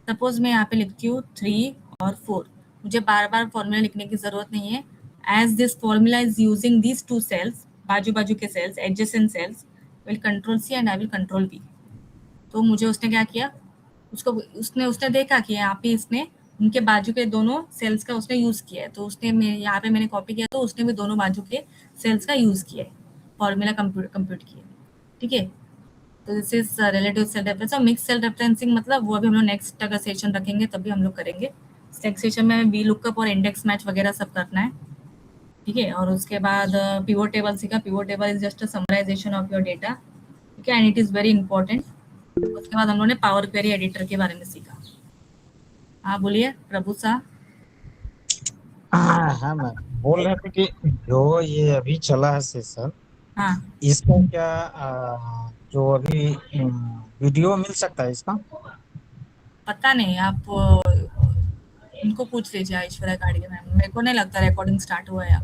सपोज मैं यहाँ पे लिखती हूँ 3 और 4, मुझे बार बार फॉर्मूला लिखने की जरूरत नहीं है। As this formula is using these 2 cells, बाजू बाजू के cells, adjacent cells, will control C and I will control B। तो मुझे उसने क्या किया, उसने देखा कि यहाँ पे इसने उनके बाजू के दोनों सेल्स का उसने यूज किया है, तो उसने यहाँ पे मैंने कॉपी किया तो उसने भी दोनों बाजू के सेल्स का यूज किया है, फॉर्मूला कंप्यूट किया। ठीक है, तो this is relative cell reference. और मिक्स सेल रेफरेंसिंग मतलब वो अभी हम लोग नेक्स्ट अगर सेशन रखेंगे तभी हम लोग करेंगे। नेक्स्ट सेशन में वी लुकअप और इंडेक्स मैच वगैरह सब करना है। ठीक है, और उसके बाद पिवोट टेबल सीखा। Pivot table is just a summarization of your data. ठीक है, and it is very important. उसके बाद हम लोगों ने पावर क्वेरी एडिटर के बारे में सीखा। हाँ बोलिए प्रभु साहब। हाँ मैम, बोल रहे थे कि जो ये अभी चला है सेशन, हाँ, इसका क्या जो अभी वीडियो मिल सकता है इसका? पता नहीं, आप इनको पूछ लीजिए, ऐश्वर्या गाड़ी मैम। मेरे को नहीं लगता रिकॉर्डिंग स्टार्ट हुआ है।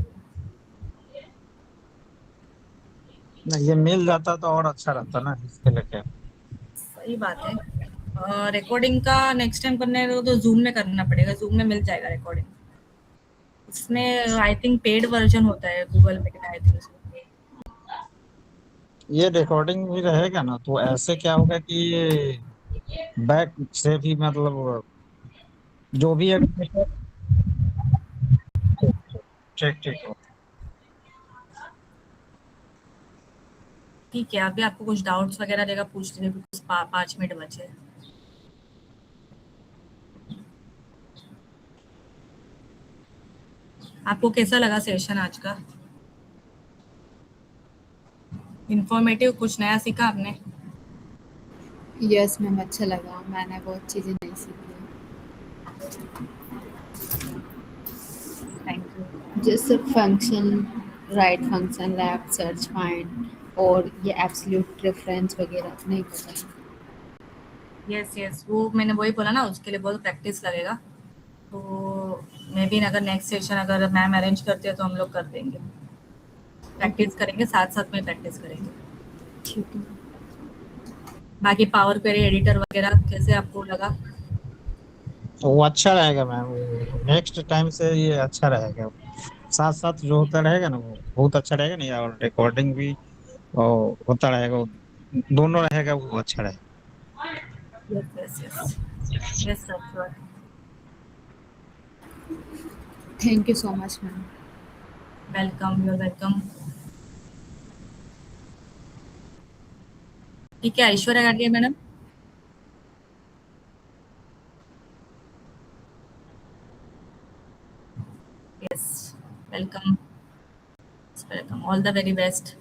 नहीं, ये मिल जाता तो और अच्छा रहता ना, इसके लेके। सही बात है। रिकॉर्डिंग का नेक्स्ट टाइम करने तो जूम में करना पड़ेगा, जूम में मिल जाएगा रिकॉर्डिंग। इसमें आई थिंक पेड वर्जन होता है गूगल में, आई थिंक। ये रिकॉर्डिंग भी रहेगा ना, तो ऐसे क्या होगा कि ये बैक से भी मतलब जो भी है। ठीक ठीक। ठीक है, अभी आपको कुछ डाउट्स वगैरह रहेगा पूछ लीजिए, बिकॉज 5 मिनट बचे हैं। आपको कैसा लगा सेशन आज का? इंफॉर्मेटिव, कुछ नया सीखा आपने? यस मैम, अच्छा लगा, मैंने बहुत चीज़ें नहीं सीखी। Thank you. जैसे function, right function, left, search, find, और ये एब्सोल्यूट रेफरेंस वगैरह नहीं पता। यस, वो मैंने वही बोला ना, उसके लिए बहुत प्रैक्टिस लगेगा। तो मे बी अगर नेक्स्ट सेशन अगर मैम अरेंज करते हैं तो हम लोग कर देंगे, प्रैक्टिस करेंगे, साथ साथ में प्रैक्टिस करेंगे। ठीक है। बाकी पावर क्वेरी एडिटर वगैरह कैसे आपको लगा? वो अच्छा रहेगा मैम, नेक्स्ट टाइम से ये अच्छा रहेगा। साथ साथ जो होता रहेगा ना वो बहुत अच्छा रहेगा नहीं, और रिकॉर्डिंग भी होता रहेगा, दोनों रहेगा, वो अच्छा रहेगा। Yes sir, sure. Thank you so much ma'am. Welcome, you are welcome. ठीक है, Aishwarya Gadge madam. Yes, welcome, welcome, all the very best.